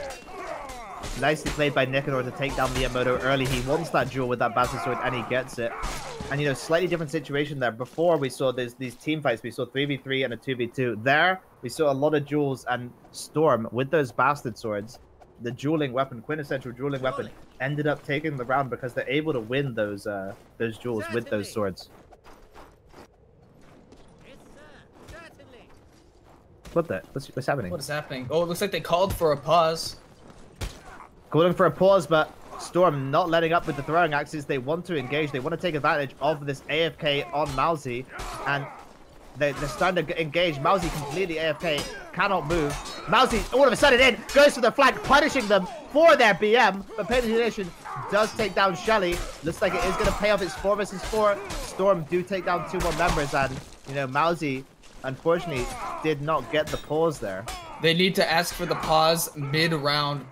Nicely played by Nicanor to take down Miyamoto early. He wants that duel with that Bastard Sword, and he gets it. And you know, slightly different situation there. Before we saw these team fights, we saw 3v3 and a 2v2. There, we saw a lot of duels, and Storm with those Bastard Swords, the dueling weapon, quintessential dueling weapon, ended up taking the round because they're able to win those duels with those swords. What's happening? What is happening? Oh, it looks like they called for a pause. Calling for a pause, but Storm not letting up with the throwing axes. They want to engage. They want to take advantage of this AFK on Mousy, and they're starting to engage. Mousy completely AFK, cannot move. Mousy all of a sudden in, goes for the flank, punishing them for their BM, but Penetration does take down Shelly. Looks like it is going to pay off. It's 4 versus 4. Storm do take down 2 more members, and you know, Mousy unfortunately did not get the pause there. They need to ask for the pause mid-round.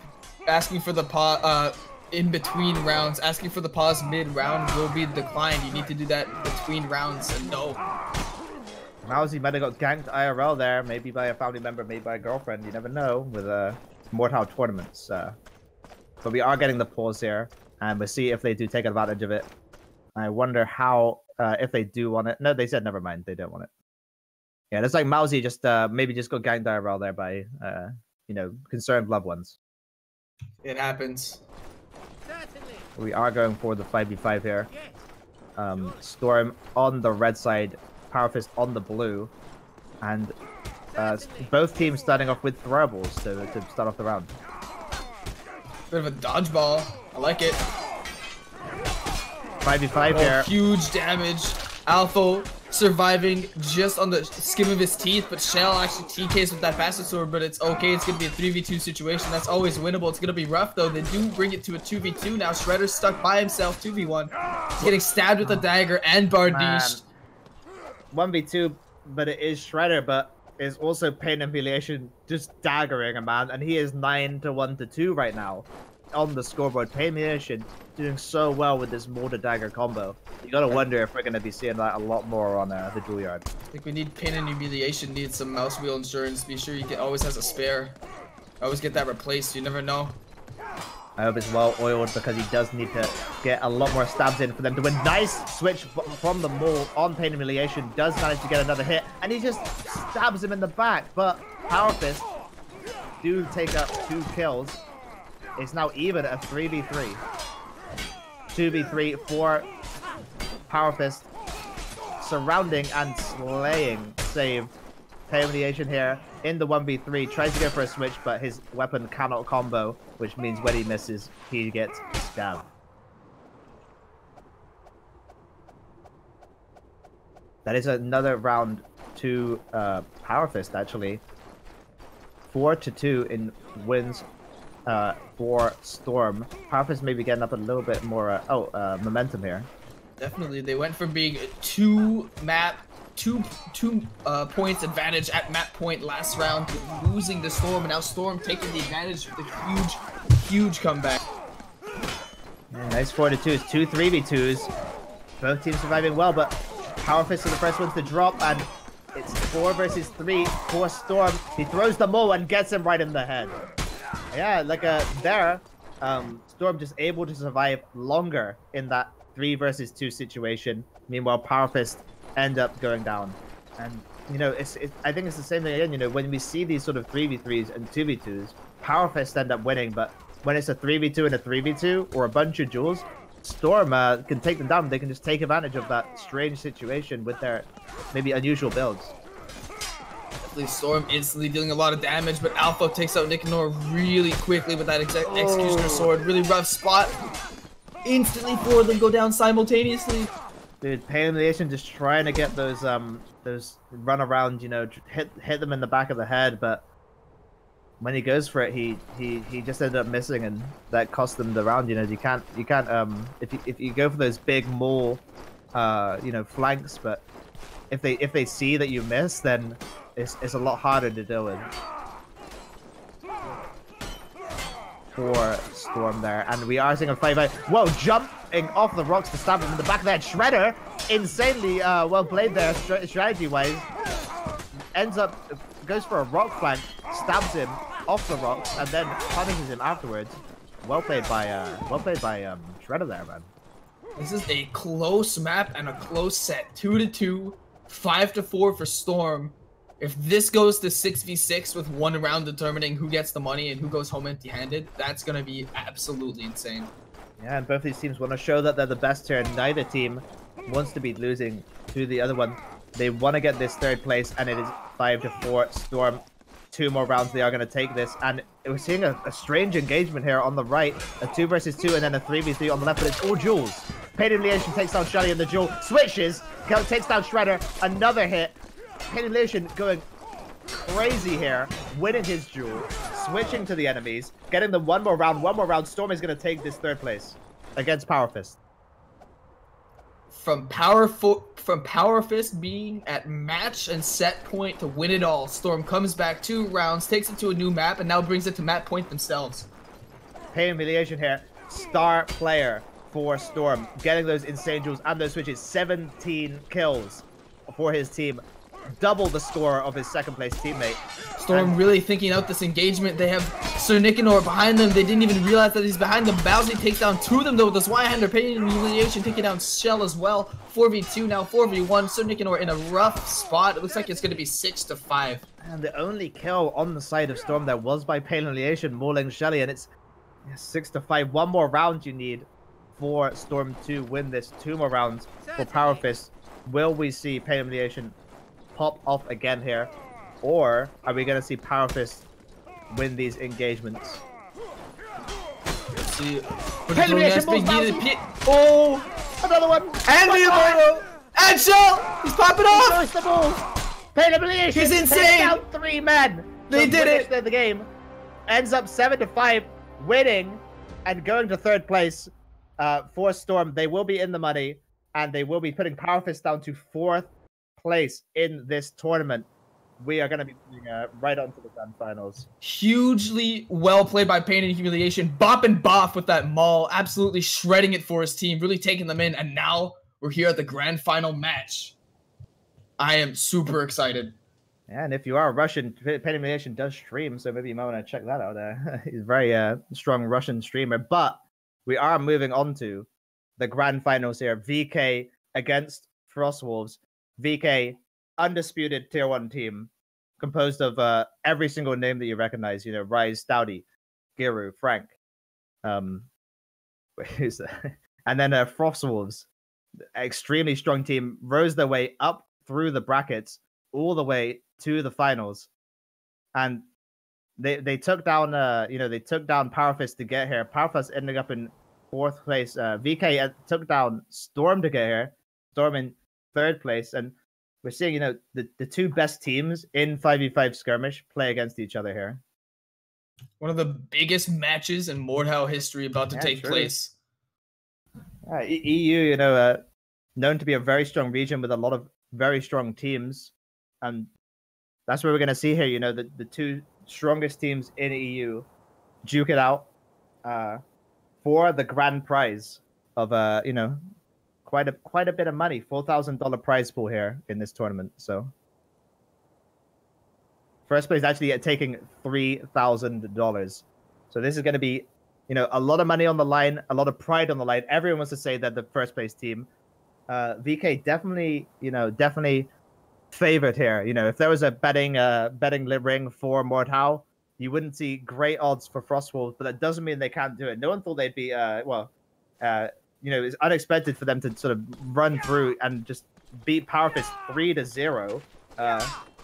Asking for the pause in between rounds. Asking for the pause mid-round will be declined. You need to do that between rounds, and no. Mousy might have got ganked IRL there, maybe by a family member, maybe by a girlfriend. You never know with Mortal tournaments. But we are getting the pause here, and we'll see if they do take advantage of it. I wonder how, if they do want it. No, they said never mind. They don't want it. Yeah, it's like Mousy just maybe just got ganked IRL there by you know, concerned loved ones. It happens. We are going for the 5v5 here. Storm on the red side, Power Fist on the blue, and both teams starting off with throwables to start off the round. Bit of a dodgeball. I like it. 5v5 here. Huge damage. Alpha surviving just on the skim of his teeth, but Shell actually TKs with that Bastard Sword, but it's okay. It's going to be a 3v2 situation. That's always winnable. It's going to be rough, though. They do bring it to a 2v2 now. Shredder's stuck by himself, 2v1. He's getting stabbed with a dagger and bardished. 1v2, but it is Shredder, but is also Pain and Humiliation just daggering a man, and he is 9-1-2 right now on the scoreboard. Pain and Humiliation doing so well with this mortar dagger combo. You gotta wonder if we're gonna be seeing that a lot more on the duel yard. I think we need Pain and Humiliation, needs some mouse wheel insurance. Be sure you always has a spare. Always get that replaced, you never know. I hope it's well oiled because he does need to get a lot more stabs in for them to win. Nice switch from the Maul on Pain and Humiliation. Does manage to get another hit, and he just stabs him in the back. But Power Fist do take up 2 kills. It's now even a 3v3. 2v3 for Power Fist, surrounding and slaying Save. Pain and Humiliation here in the 1v3, tries to go for a switch, but his weapon cannot combo, which means when he misses, he gets stabbed. That is another round to Power Fist, actually. 4-2 in wins for Storm. Power Fist maybe getting up a little bit more momentum here. Definitely, they went from being a 2-map two points advantage at map point last round, losing to Storm, and now Storm taking the advantage with a huge comeback. Yeah, nice 4-2s, 2 3v2s. Both teams surviving well, but Power Fist are the first ones to drop, and it's 4 versus 3 for Storm. He throws them all and gets him right in the head. Yeah, like there, Storm just able to survive longer in that 3 versus 2 situation. Meanwhile, Power Fist end up going down. And, you know, I think it's the same thing again, you know, when we see these sort of 3v3s and 2v2s, Power Fist end up winning, but when it's a 3v2 and a 3v2 or a bunch of duels, Storm can take them down. They can just take advantage of that strange situation with their maybe unusual builds. Definitely Storm instantly dealing a lot of damage, but Alpha takes out Nicanor really quickly with that Executioner Sword. Really rough spot. Instantly 4 of them go down simultaneously. Dude, Pain Humiliation just trying to get those run around, you know, hit them in the back of the head, but when he goes for it, he just ended up missing, and that cost them the round. You know, you can't if you go for those big maul, you know, flanks, but if they see that you miss, then it's a lot harder to deal with. For Storm there, and we are seeing a 5-5. Whoa, jumping off the rocks to stab him in the back of the head. Shredder, insanely well played there, strategy-wise. Ends up, goes for a rock flank, stabs him off the rocks, and then punishes him afterwards. Well played by Shredder there, man. This is a close map and a close set. 2-2, 5-4 for Storm. If this goes to 6v6 with 1 round determining who gets the money and who goes home empty-handed, that's going to be absolutely insane. Yeah, and both these teams want to show that they're the best here, and neither team wants to be losing to the other one. They want to get this 3rd place, and it is 5-4 Storm. 2 more rounds, they are going to take this, and we're seeing a strange engagement here on the right. A 2 versus 2, and then a 3v3 on the left, but it's all duels. Pain Humiliation takes down Shelly in the duel, switches, takes down Shredder, another hit. Pain Humiliation going crazy here, winning his duel, switching to the enemies, getting them one more round. Storm is going to take this 3rd place against Power Fist. From Power Fist being at match and set point to win it all, Storm comes back 2 rounds, takes it to a new map, and now brings it to map point themselves. Pain Humiliation here, star player for Storm, getting those insane duels and those switches. 17 kills for his team. Double the score of his 2nd place teammate. Storm really thinking out this engagement. They have Sir Nicanor behind them. They didn't even realize that he's behind them. Bowsy takes down 2 of them though with this Y-hander. Pain and Humiliation taking down Shell as well. 4v2 now, 4v1. Sir Nicanor in a rough spot. It looks like it's going to be 6-5. And the only kill on the side of Storm there was by Pain Humiliation mauling Shelly, and it's 6-5. 1 more round you need for Storm to win this. 2 more rounds for Power Fist. Will we see Pain Humiliation pop off again here, or are we going to see Power Fist win these engagements? Let's see. Oh, another one! And Miyamoto! And Shell! He's popping off! Pain Humiliation! He's insane! Takes down 3 men! They did it! The game ends up 7-5, winning and going to 3rd place for Storm. They will be in the money, and they will be putting Power Fist down to 4th place in this tournament. We are going to be moving right on to the grand finals. Hugely well played by Pain and Humiliation. Bop and Boff with that maul, absolutely shredding it for his team, really taking them in. And now we're here at the grand final match. I am super excited. And if you are Russian, Pain and Humiliation does stream, so maybe you might want to check that out. He's a very strong Russian streamer. But we are moving on to the grand finals here. VK against Frostwolves. VK, undisputed tier 1 team, composed of every single name that you recognize. You know, Rise, Stouty, Giru, Frank. Who's that? And then Frostwolves, extremely strong team, rose their way up through the brackets all the way to the finals, and they took down they took down Power Fist to get here. Power Fist ending up in 4th place. VK took down Storm to get here. Storm in 3rd place, and we're seeing, you know, the 2 best teams in 5v5 skirmish play against each other here. One of the biggest matches in Mordhau history about to take place. EU, you know, known to be a very strong region with a lot of very strong teams, and that's what we're gonna see here. You know, the two strongest teams in EU duke it out for the grand prize of you know, quite a bit of money, $4,000 prize pool here in this tournament. So first place actually taking $3,000. So this is going to be, you know, a lot of money on the line, a lot of pride on the line. Everyone wants to say that the first place team. VK definitely, you know, definitely favored here. You know, if there was a betting ring for Mordhau, you wouldn't see great odds for Frostwolves, but that doesn't mean they can't do it. No one thought they'd be, you know, it's unexpected for them to sort of run through and just beat Powerfist 3-0.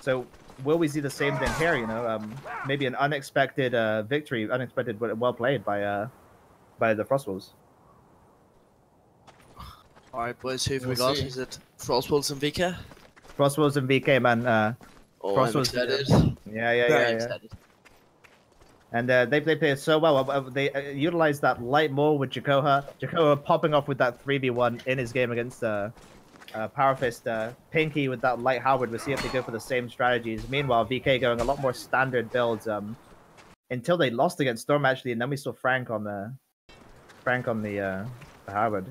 So will we see the same thing here? You know, maybe an unexpected victory, unexpected but well played by the Frostwolves. All right, boys, who have we We'll got? see. Is it Frostwolves and VK? Frostwolves and VK, man. Oh, Frostwolves, I'm excited. Yeah. Very excited. And they played so well. They utilized that light maul with Jakoha. Jakoha popping off with that 3v1 in his game against Powerfist. Pinky with that light Howard. We'll see if they go for the same strategies. Meanwhile, VK going a lot more standard builds until they lost against Storm, actually. And then we saw Frank on the Howard.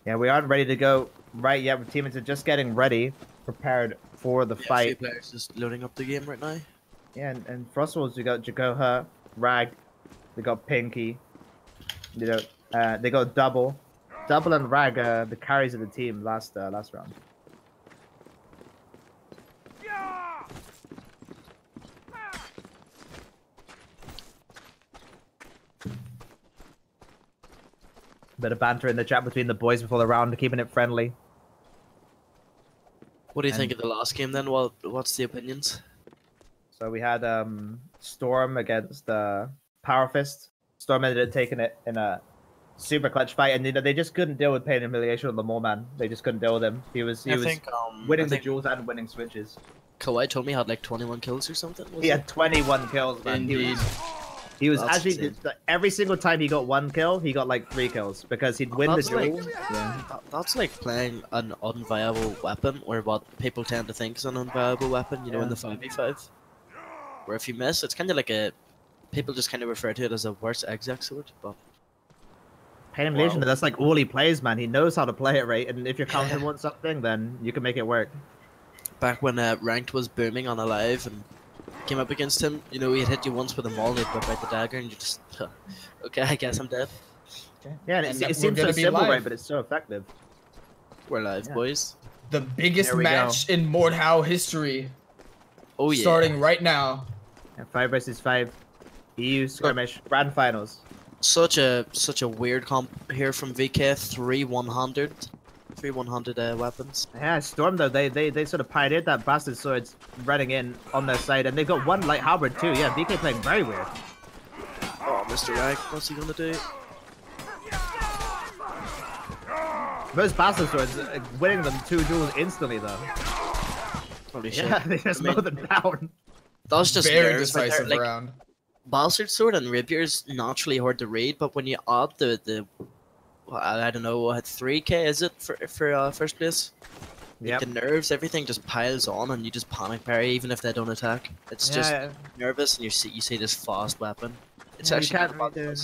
Yeah, we aren't ready to go right yet. Teammates are just getting ready, prepared for the Yeah, a few fight. players just loading up the game right now. Yeah, and Frostwolves, we got Jakoha, Rag, they got Pinky, you know, they got Double and Rag, the carries of the team last round. Bit of banter in the chat between the boys before the round, keeping it friendly. What do you think of the last game then? What's the opinions? So we had Storm against Powerfist. Storm ended up taking it in a super clutch fight, and you know they just couldn't deal with pain and humiliation of the Mole Man. They just couldn't deal with him. He was winning the duels and winning switches. Kawhi told me he had like 21 kills or something. He had 21 kills, man. Indeed. He was That's actually insane. every single time he got 1 kill, he got like 3 kills because he'd win the That's like- duel. Yeah. That's like playing an unviable weapon, or what people tend to think is an unviable weapon, you know, in the 5v5. Where if you miss, it's kind of like people just kind of refer to it as a worse exec sword, but Pain and humiliation, Wow. that's like all he plays, man. He knows how to play it, right? And if you're counting on something, then you can make it work. back when Ranked was booming on Alive and came up against him, you know, he'd hit you once with a maul, and he'd whip out the dagger, and you just, okay, I guess I'm dead. Yeah, and And it we're seems so gonna be simple, live. right? But it's so effective. We're live, Yeah. boys. The biggest There we match in Mordhau history Oh yeah. starting right now. Yeah, 5 versus 5, EU skirmish, grand finals. Such a weird comp here from VK. 3-100 weapons. Yeah, Storm though, they sort of pioneered that bastard swords running in on their side, and they've got 1 light halberd too. Yeah, VK playing very weird. Oh, Mr. Rag, what's he gonna do? Those bastard swords, winning them 2 duels instantly though. Holy shit. Yeah, they just I mean, mow them down. That's just Very nerves right there. decisive Like, round. Bastard Sword and Rapier's naturally hard to read, but when you add the I don't know, what 3k is it for first place? Yep. The nerves, everything just piles on, and you just panic parry even if they don't attack. It's just Yeah, nervous, and you see this fast weapon. It's yeah, you actually can't not bad. really do-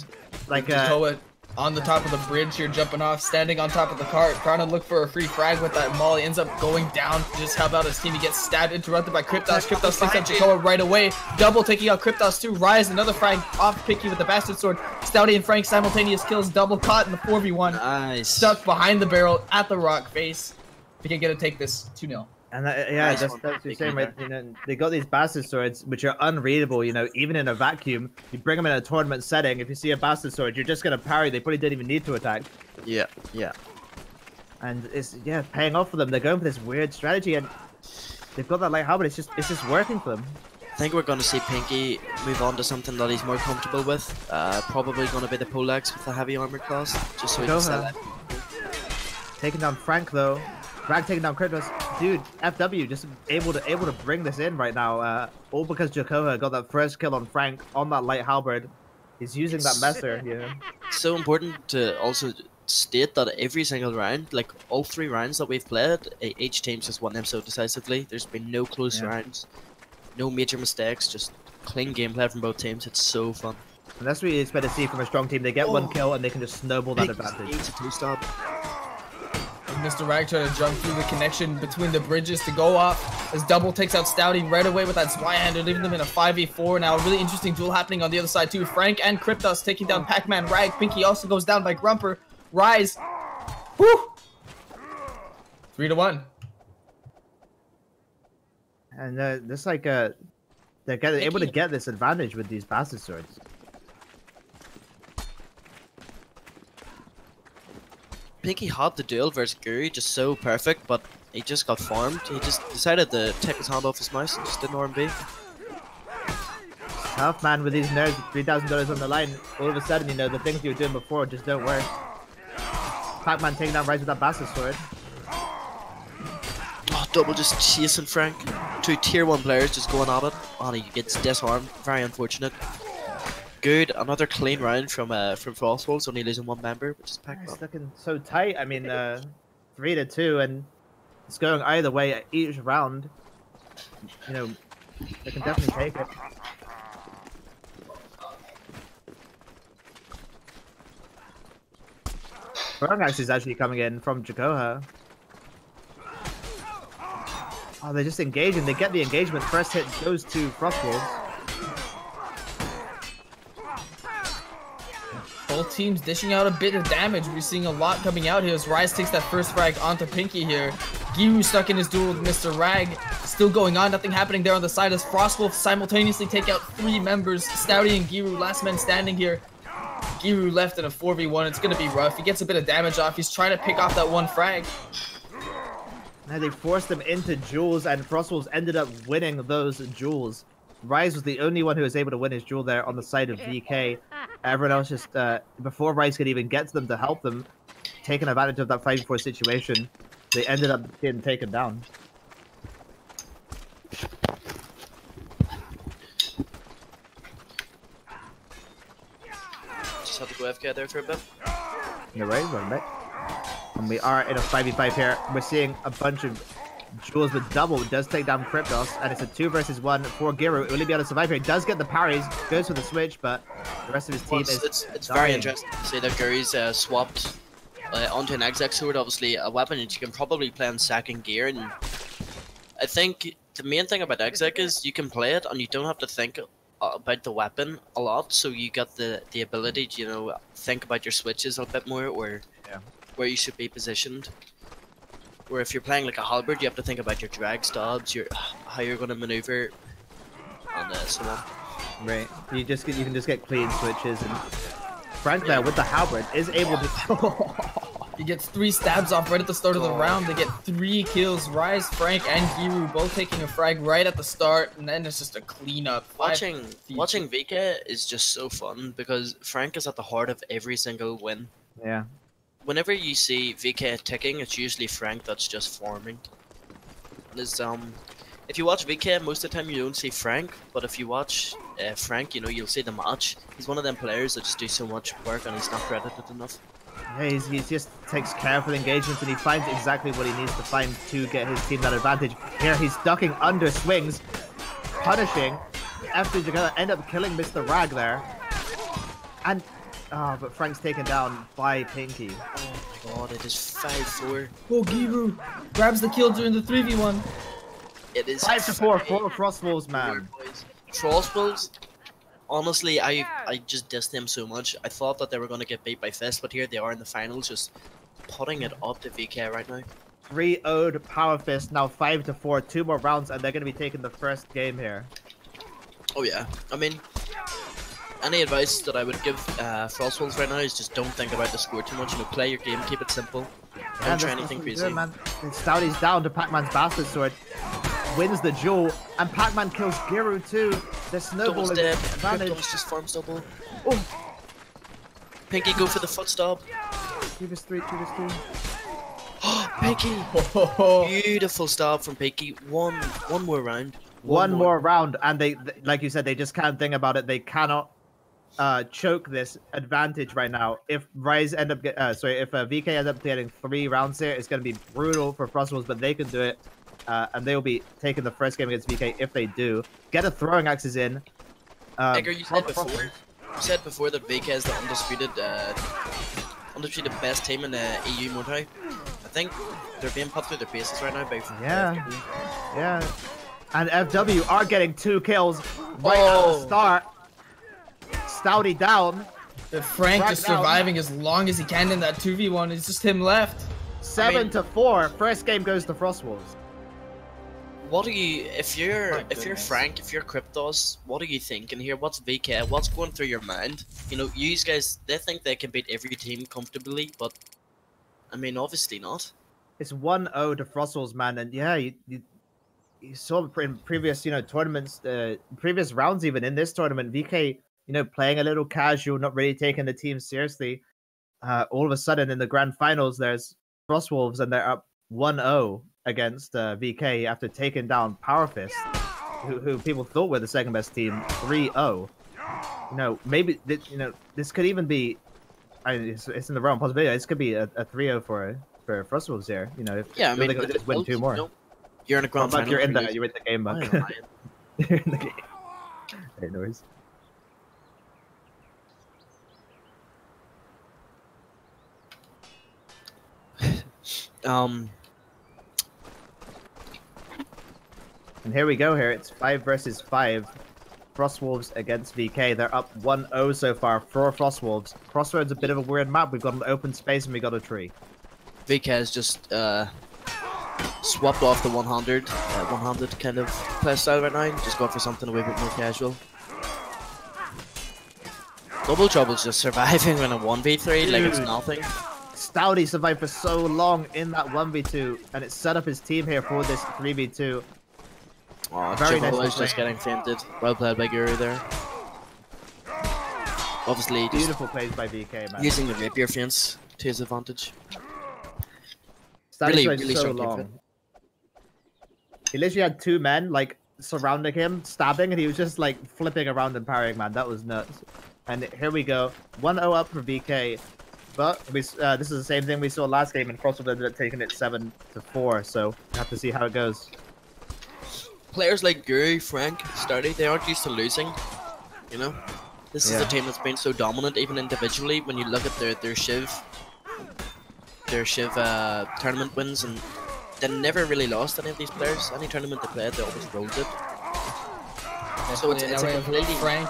like Jakoa on the top of the bridge here, jumping off, standing on top of the cart, trying to look for a free frag with that maul. He ends up going down to just help out his team. He gets stabbed, interrupted by Kryptos. Kryptos takes out Jakoa right away. Double taking out Kryptos too. Rise, another frag off Picky with the Bastard Sword. Stouty and Frank simultaneous kills. Double caught in the 4v1. Nice. Stuck behind the barrel at the rock face. We can get to take this 2-0. And yeah, Nice that's one. what you're saying, right? You know, they got these bastard swords which are unreadable. You know, even in a vacuum, you bring them in a tournament setting. If you see a bastard sword, you're just gonna parry. They probably didn't even need to attack, Yeah. and it's paying off for them. They're going for this weird strategy, and they've got that light halberd. It's just working for them. I think we're going to see Pinky move on to something that he's more comfortable with. Probably going to be the Poleaxe with the heavy armor class, just so he can Go sell ahead. it. Taking down Frank though. Rag taking down Kryptos. dude, FW just able to bring this in right now. All because Jakoha got that first kill on Frank on that light halberd. He's using that messer here. It's so important to also state that every single round, like all 3 rounds that we've played, each team's just won them so decisively. There's been no close rounds, no major mistakes, just clean gameplay from both teams. It's so fun. And that's what you expect to see from a strong team. They get 1 kill and they can just snowball that advantage. It's a 2-stab. Mr. Rag trying to jump through the connection between the bridges to go off as Double takes out Stouty right away with that Y-hander, leaving them in a 5v4 now. A really interesting duel happening on the other side too. Frank and Kryptos taking down Pac-Man. Rag, Pinky also goes down by Grumper. Rise. Woo! 3-1. And this like they're able to get this advantage with these bastard swords. Pinky had the duel versus Guri just so perfect, but he just got farmed. He just decided to take his hand off his mouse and just did an R&B. Tough man with these nerds, $3,000 on the line. All of a sudden, you know, the things you were doing before just don't work. Pac-Man taking down Rise with that bastard sword. Oh, Double just chasing Frank. 2 tier 1 players just going at it. Oh, he gets disarmed. Very unfortunate. Good, another clean round from Frostwolves, only losing 1 member, which is Pac-Man. It's looking so tight. I mean, 3-2, and it's going either way at each round. You know, they can definitely take it. Burgax is actually coming in from Jakoha. Oh, they're just engaging. They get the engagement. First hit goes to Frostwolves. Both teams dishing out a bit of damage. We're seeing a lot coming out here as Rise takes that first frag onto Pinky here. Giru stuck in his duel with Mr. Rag. Still going on. Nothing happening there on the side as Frostwolf simultaneously take out 3 members. Stouty and Giru, last men standing here. Giru left in a 4v1. It's going to be rough. He gets a bit of damage off. He's trying to pick off that 1 frag. Now they forced them into duels, and Frostwolves ended up winning those duels. Rise was the only one who was able to win his duel there on the side of VK. Everyone else just, before Rise could even get to them to help them, taking advantage of that 5v4 situation, they ended up getting taken down. Just had to go FK there for a bit. You're right, one bit. And we are in a 5v5 here. We're seeing a bunch of duels with Double. It does take down Kryptos, and it's a 2 versus 1 for Giru. Will he be able to survive here? He does get the parries, goes for the switch, but the rest of his team is It's very interesting to see that Guru's swapped onto an exec sword, obviously a weapon that you can probably play in 2nd gear, and I think the main thing about exec is you can play it and you don't have to think about the weapon a lot, so you got the ability to, you know, think about your switches a bit more, or where you should be positioned. Where if you're playing like a halberd, you have to think about your drag stabs, how you're going to maneuver, and so on. Right. You can just get clean switches, and Frank there with the halberd is able to. He gets 3 stabs off right at the start of the round. They get 3 kills. Rise, Frank, and Giru both taking a frag right at the start, and then it's just a cleanup. Watching VK is just so fun because Frank is at the heart of every single win. Yeah. Whenever you see VK ticking, it's usually Frank that's just farming. There's, if you watch VK, most of the time you don't see Frank, but if you watch Frank, you know, you'll see the match. He's one of them players that just do so much work and he's not credited enough. Yeah, he just takes careful engagements and he finds exactly what he needs to find to get his team that advantage. Here he's ducking under swings, punishing. After you're gonna end up killing Mr. Rag there. And but Frank's taken down by Pinky. Oh my god, it is 5-4. Oh, Giru grabs the kill during the 3v1. It is 5-4 for Frostwolves, man. Frostwolves, honestly, I just dissed them so much. I thought that they were going to get beat by Fist, but here they are in the finals, just putting it up to VK right now. 3-0 Power Fist, now 5-4, 2 more rounds, and they're going to be taking the first game here. Oh yeah, I mean, any advice that I would give Frostwolves right now is just don't think about the score too much. You know, play your game, keep it simple. Don't try anything crazy. Good, man. Stouty's down to Pac-Man's Bastard Sword. Wins the duel, and Pac-Man kills Giru too. The snowball is advantage. Kryptos just farms double. Oh! Pinky, go for the foot stab. 2v3, 2v3. Pinky! Beautiful stop from Pinky. One more round. One more round, and they, like you said, they just can't think about it. They cannot choke this advantage right now. If Rise end up if VK ends up getting 3 rounds here, it's going to be brutal for Frostwolves, but they can do it, and they will be taking the first game against VK if they do. Get a throwing axes in. Edgar, you said before that VK is the undisputed best team in the EU Mortai. I think they're being put through their paces right now by yeah. And FW are getting 2 kills right at the start. Stouty down. Frank just surviving as long as he can in that 2v1. It's just him left. 7-4. First game goes to Frostwolves. What do you, if you're Frank, if you're Cryptos, what are you thinking here? What's VK? What's going through your mind? You know, you guys, they think they can beat every team comfortably, but I mean, obviously not. It's 1-0 to Frostwolves, man, and yeah, you saw in previous, tournaments, previous rounds, even in this tournament, VK, playing a little casual, not really taking the team seriously. All of a sudden, in the grand finals, there's Frostwolves, and they're up 1-0 against VK after taking down Powerfist, who people thought were the second best team, 3-0. Maybe this could even be. It's in the realm of possibility. This could be a 3-0 for Frostwolves here. If I mean, they could just win 2 more. You're in a grand final. You're in the game, Buck. You're in the game. Hey, noise. And here we go. Here it's 5 versus 5. Frostwolves against VK. They're up 1-0 so far for Frostwolves. Crossroads a bit of a weird map. We've got an open space and we got a tree. VK has just swapped off the 100 kind of playstyle right now. Just going for something a wee bit more casual. Double Trouble's just surviving in a 1v3 like it's nothing. Stouty survived for so long in that 1v2, and it set up his team here for this 3v2. Oh, very nice. Just getting fainted. Well played by Guru there. Obviously, beautiful plays by VK, man. Using the rapier fence to his advantage. Really so long. He literally had 2 men like surrounding him, stabbing, and he was just like flipping around and parrying, man. That was nuts. And here we go, 1-0 up for VK. But this is the same thing we saw last game, and Frostwolves ended up taking it 7-4. So we have to see how it goes. Players like Guru, Frank, Stouty, they aren't used to losing. This is a team that's been so dominant, even individually. When you look at their Shiv tournament wins, and they never really lost any of these players. Any tournament they played, they always rolled it. So it's a completely Frank.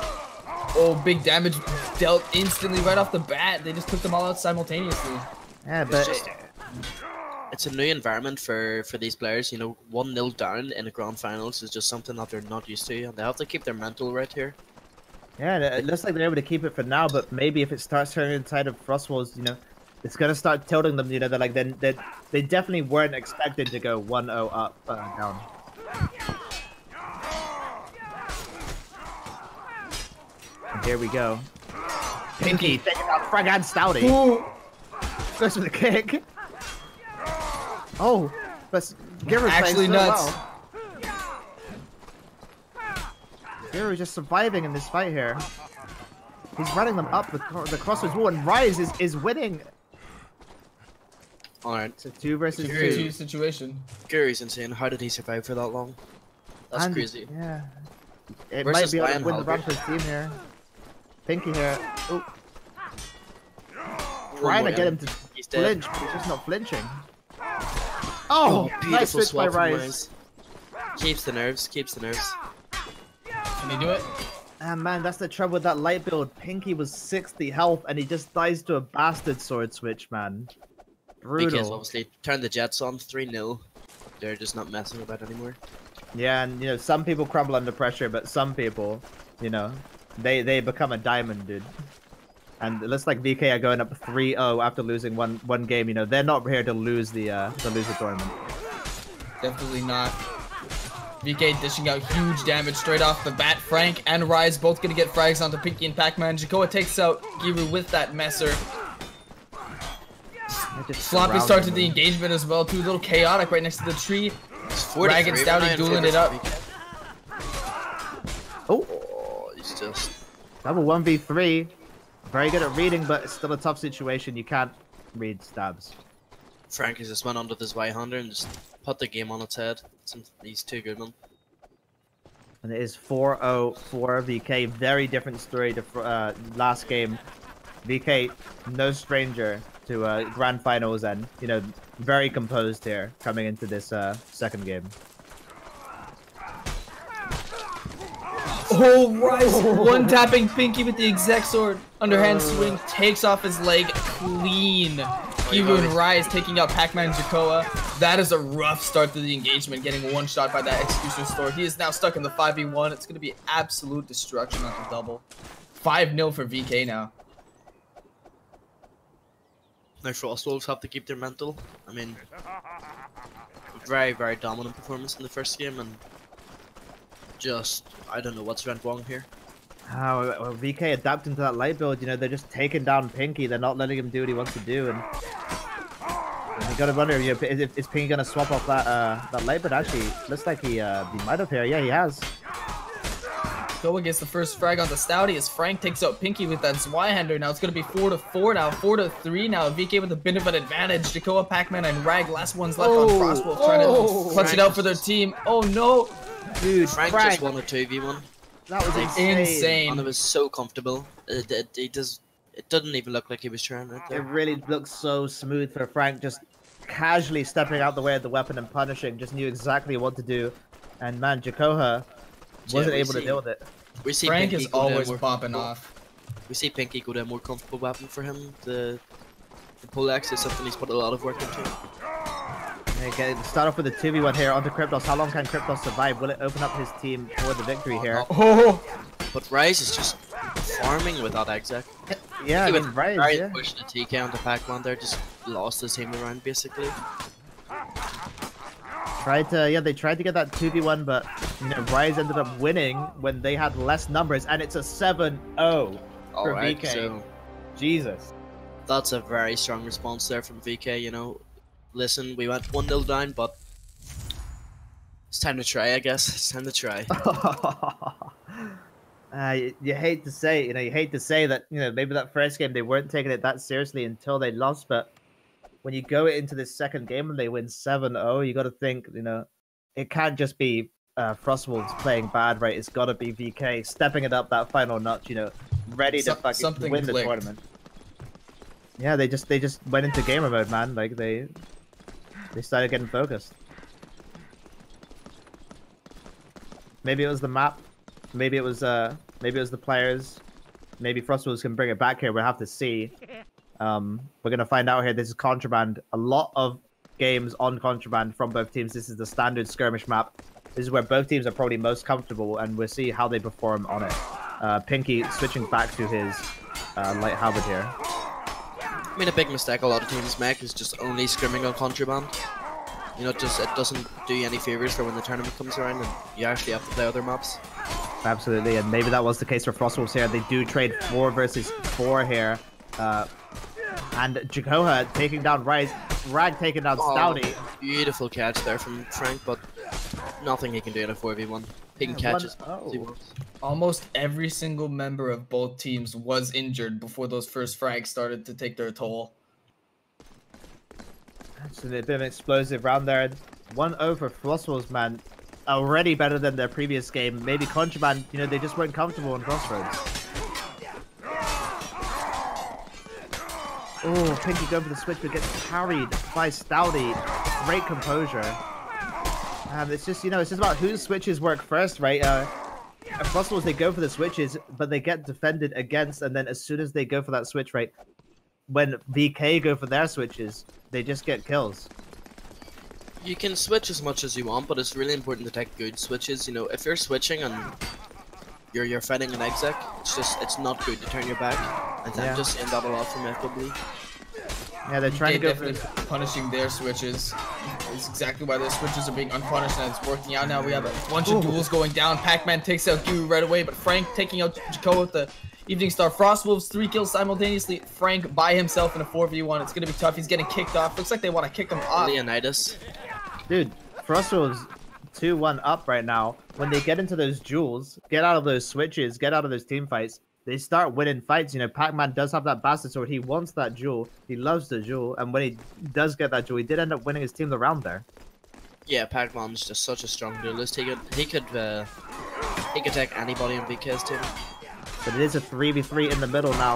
Oh, big damage dealt instantly right off the bat. They just took them all out simultaneously. Yeah, but it's a new environment for these players. 1-0 down in the grand finals is just something that they're not used to, and they have to keep their mental right here. Yeah, it looks like they're able to keep it for now, but maybe if it starts turning inside of Frostwolves, it's gonna start tilting them. They're like they definitely weren't expected to go 1-0 up down. And here we go. Pinky taking out Frank and Stouty. Ooh. Goes for the kick. Oh, but Giro's actually nuts. Well. Giro just surviving in this fight here. He's running them up the crossroads wall, and Rise is winning. Alright. It's a 2 versus 2 situation. Gary's insane. How did he survive for that long? That's crazy. Yeah. It might be able to win the run for his team here. Pinky here. Ooh. Trying to get him to flinch, but he's just not flinching. Oh, nice switch by Rise. Keeps the nerves, keeps the nerves. Can he do it? Ah, man, that's the trouble with that light build. Pinky was 60 health, and he just dies to a bastard sword switch, man. Brutal. Because obviously turned the Jets on 3-0. They're just not messing about anymore. Yeah, and some people crumble under pressure, but some people, they become a diamond, dude. And it looks like VK are going up 3-0 after losing one game. They're not here to lose the tournament. Definitely not. VK dishing out huge damage straight off the bat. Frank and Rise both gonna get frags onto Pinky and Pac-Man. Jakoa takes out Giru with that messer. just Sloppy start to surrounding the them. engagement as well, too. A little chaotic right next to the tree. It's 43 Rag and Stouty right now, dueling it up. Oh, Oh, he's just... double 1v3. Very good at reading, but it's still a tough situation. You can't read stabs. Frank has just went under this Y-hander and just put the game on its head. He's too good, man. And it is 4-0 for VK. Very different story to last game. VK, no stranger to grand finals, and you know, very composed here coming into this second game. Oh, Rise! One tapping Pinky with the exec sword. Underhand swing takes off his leg clean. Gibu and Rise taking out Pac-Man Jakoa. That is a rough start to the engagement, getting one shot by that Executioner Sword. He is now stuck in the 5v1. It's going to be absolute destruction on the double. 5-0 for VK now. Now Frostwolves have to keep their mental. I mean, very, very dominant performance in the first game, and just, I don't know what's went wrong here. Well, VK adapting to that light build, you know, they're just taking down Pinky. They're not letting him do what he wants to do, and you gotta wonder, you know, is Pinky gonna swap off that light build? Actually, looks like he might have here. Yeah, he has. Go against the first frag on the Stouty as Frank takes out Pinky with that Zweihander. Now it's going to be 4-4 now, 4-3 now. VK with a bit of an advantage. Jakoa, Pac-Man, and Rag, last ones left on Frostwolf, trying to clutch it out for their team. Oh no! Dude, Frank just won a 2v1. That was insane. And it was so comfortable. It didn't even look like he was trying right there. It really looked so smooth for Frank, just casually stepping out the way of the weapon and punishing. Just knew exactly what to do. And man, Jakoha wasn't able to deal with it. We see Frank Pinky is always more popping off. We see Pinky go to a more comfortable weapon for him. The Poleaxe is something he's put a lot of work into. Okay, start off with a 2v1 here onto Kryptos. How long can Kryptos survive? Will it open up his team for the victory here? Oh! But Rise is just farming with that exec. Yeah, I mean, Rise, yeah. Pushing a TK onto Pac-Man there, just lost his team around basically. They tried to get that 2v1, but you know, Rise ended up winning when they had less numbers, and it's a 7-0 for Alright, VK. so Jesus. that's a very strong response there from VK, you know. Listen, we went 1-0 down, but it's time to try, I guess. It's time to try. You hate to say, you know, that, you know, maybe that first game they weren't taking it that seriously until they lost, but when you go into this second game and they win 7-0, you got to think, you know, it can't just be Frostwolves playing bad, right? It's got to be VK stepping it up that final notch, you know, ready to fucking win the tournament. Yeah, they just went into gamer mode, man. Like they started getting focused. Maybe it was the map. Maybe it was the players. Maybe Frostwolves can bring it back here. We'll have to see. We're gonna find out here. This is Contraband. A lot of games on Contraband from both teams. This is the standard skirmish map. This is where both teams are probably most comfortable, and we'll see how they perform on it. Pinky switching back to his light halberd here. I mean, a big mistake a lot of teams make is just only scrimming on Contraband. You know, it doesn't do you any favors for when the tournament comes around and you actually have to play other maps. Absolutely, and maybe that was the case for Frostwolves here. They do trade 4 versus 4 here. And Jakoha taking down Rise, Rag taking down Stouty. Beautiful catch there from Frank, but nothing he can do in a 4v1. He can catch it. Almost every single member of both teams was injured before those first frags started to take their toll. Actually, a bit of an explosive round there. 1-0 for Frostwolves, man. Already better than their previous game. Maybe Contraband, you know, they just weren't comfortable on Crossroads. Oh, Pinky going for the switch, but gets carried by Stouty. Great composure. It's just, you know, it's just about whose switches work first, right? Frostwolves, they go for the switches, but they get defended against, and then as soon as they go for that switch, right, when VK go for their switches, they just get kills. You can switch as much as you want, but it's really important to take good switches. You know, if you're switching and you're fighting an exec, it's not good to turn your back. And I'm just seeing that a lot from FW. Yeah, they're trying to go for punishing their switches. It's exactly why their switches are being unpunished, and it's working out now. We have a bunch of duels going down. Pac-Man takes out Guru right away, but Frank taking out Jakoa with the Evening Star, Frostwolves, 3 kills simultaneously. Frank by himself in a 4v1. It's gonna be tough. He's getting kicked off. Looks like they want to kick him off. Leonidas. Dude, Frostwolves 2-1 up right now. When they get into those duels, get out of those switches, get out of those team fights, they start winning fights. You know, Pac-Man does have that bastard sword. He wants that duel. He loves the duel. And when he does get that duel, he did end up winning his team the round there. Yeah, Pac-Man's just such a strong duelist. He could take anybody in VK's team. But it is a 3v3 in the middle now.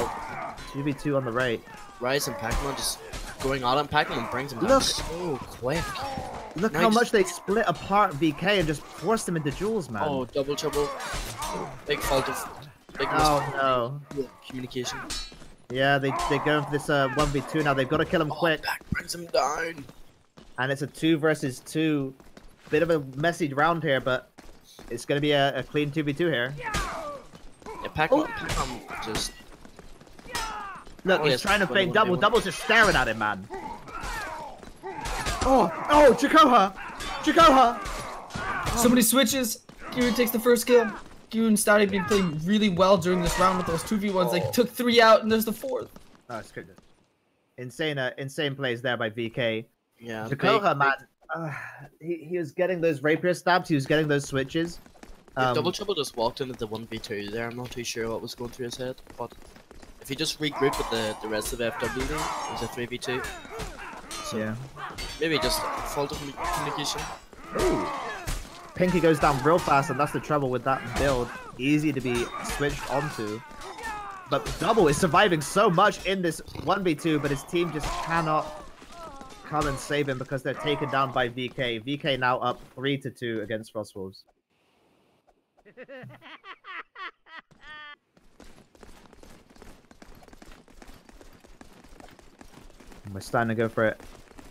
2v2 on the right. Rise and Pac-Man just going on him. Pac-Man brings him down Look. so quick. Look how much they split apart VK and just forced him into duels, man. Oh, double trouble. Big fault of... Big no. Communication. Yeah, they're going for this 1v2 now. They've got to kill him quick. Pac brings him down. And it's a 2 versus 2. Bit of a messy round here, but it's going to be a clean 2v2 here. Yeah, Pac-Man just... Look, he's trying to feint double. Double's just staring at him, man. Oh, Jakoha! Somebody switches. Kieran takes the first kill. Kieran started been playing really well during this round with those 2v1s. They took 3 out, and there's the 4th. Oh, it's good. Insane plays there by VK. Yeah. Jakoha, man, he was getting those rapier stabs. He was getting those switches. Double Trouble just walked into the 1v2 there. I'm not too sure what was going through his head, but if he just regrouped with the rest of FW, it was a 3v2. So yeah. Maybe just fault of communication. Ooh. Pinky goes down real fast, and that's the trouble with that build. Easy to be switched onto. But Double is surviving so much in this 1v2, but his team just cannot come and save him because they're taken down by VK. VK now up 3-2 against Frostwolves. We're starting to go for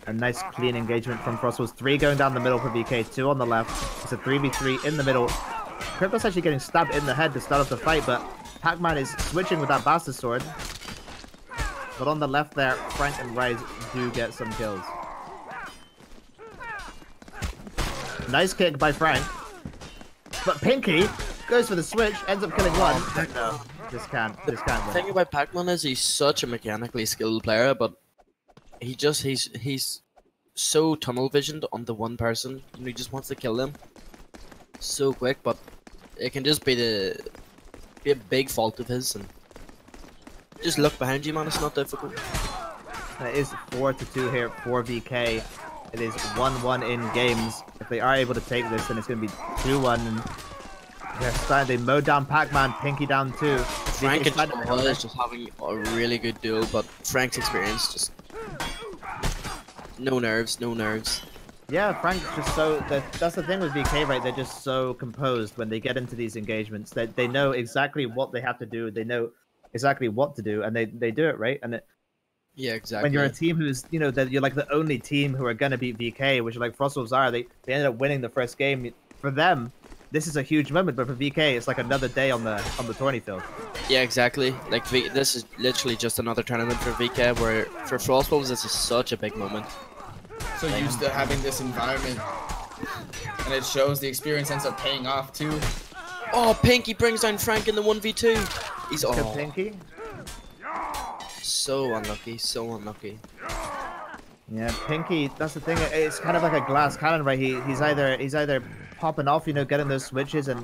a nice clean engagement from Frostwolves. 3 going down the middle for VK, 2 on the left. It's a 3v3 in the middle. Crypto's actually getting stabbed in the head to start off the fight, but Pac-Man is switching with that bastard sword. But on the left there, Frank and Rise do get some kills. Nice kick by Frank. But Pinky goes for the switch, ends up killing one. No, just can't win. The thing about Pac-Man is he's such a mechanically skilled player, but he's so tunnel visioned on the one person, and he just wants to kill them so quick. But it can just be a big fault of his, and just look behind you, man. It's not difficult. And it is 4-2 here for VK. It is 1-1 in games. If they are able to take this, then it's going to be 2-1. And they're starting. They mowed down Pac-Man, Pinky down too. Frank and Jakoha is just having a really good duel, but Frank's experience just no nerves. Yeah, Frank's just so that's the thing with VK, right? They're just so composed when they get into these engagements. They know exactly what they have to do. They know exactly what to do, and they do it right. And yeah, exactly. When you're a team who's that you're like the only team who are gonna beat VK, which like Frostwolves are. They ended up winning the first game. For them, this is a huge moment, but for VK, it's like another day on the tourney field. Yeah, exactly. Like this is literally just another tournament for VK, where for Frostwolves this is such a big moment. So used to having this environment, and it shows the experience ends up paying off too. Oh, Pinky brings down Frank in the 1v2. He's Good Pinky. So unlucky. Yeah, Pinky. That's the thing. It's kind of like a glass cannon, right? He's either popping off, getting those switches and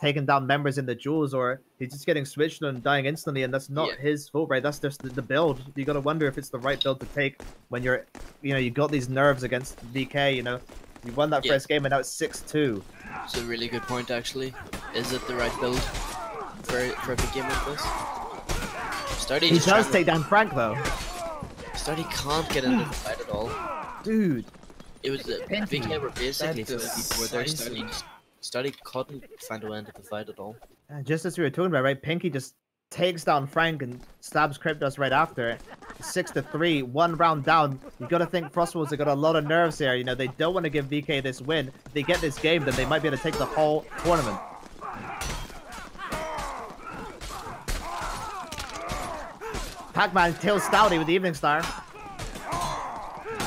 taking down members in the duels, or he's just getting switched and dying instantly, and that's not his fault, right? That's just the build. You got to wonder if it's the right build to take when you're, you got these nerves against VK. You won that first game, and now it's 6-2. It's a really good point, actually. Is it the right build for a big game like this? He does take down Frank, though. Stardy can't get into the fight at all. Dude. It was VK were basically before their Stardy couldn't find a way into the fight at all. Just as we were talking about, right? Pinky just takes down Frank and stabs Cryptos right after. 6-3, 1 round down. You got to think Frostwolves have got a lot of nerves here. They don't want to give VK this win. If they get this game, then they might be able to take the whole tournament. Pac-Man kills Stouty with the Evening Star.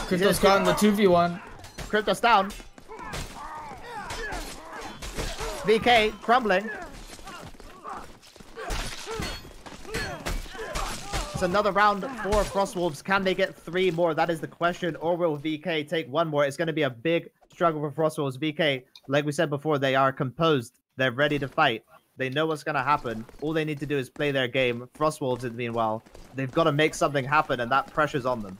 Crypto's caught in the 2v1. Crypto's down. VK crumbling. it's another round for Frostwolves. Can they get 3 more? That is the question. Or will VK take 1 more? It's going to be a big struggle for Frostwolves. VK, like we said before, they are composed. They're ready to fight. They know what's going to happen. All they need to do is play their game. Frostwolves, meanwhile, they've got to make something happen, and that pressure's on them.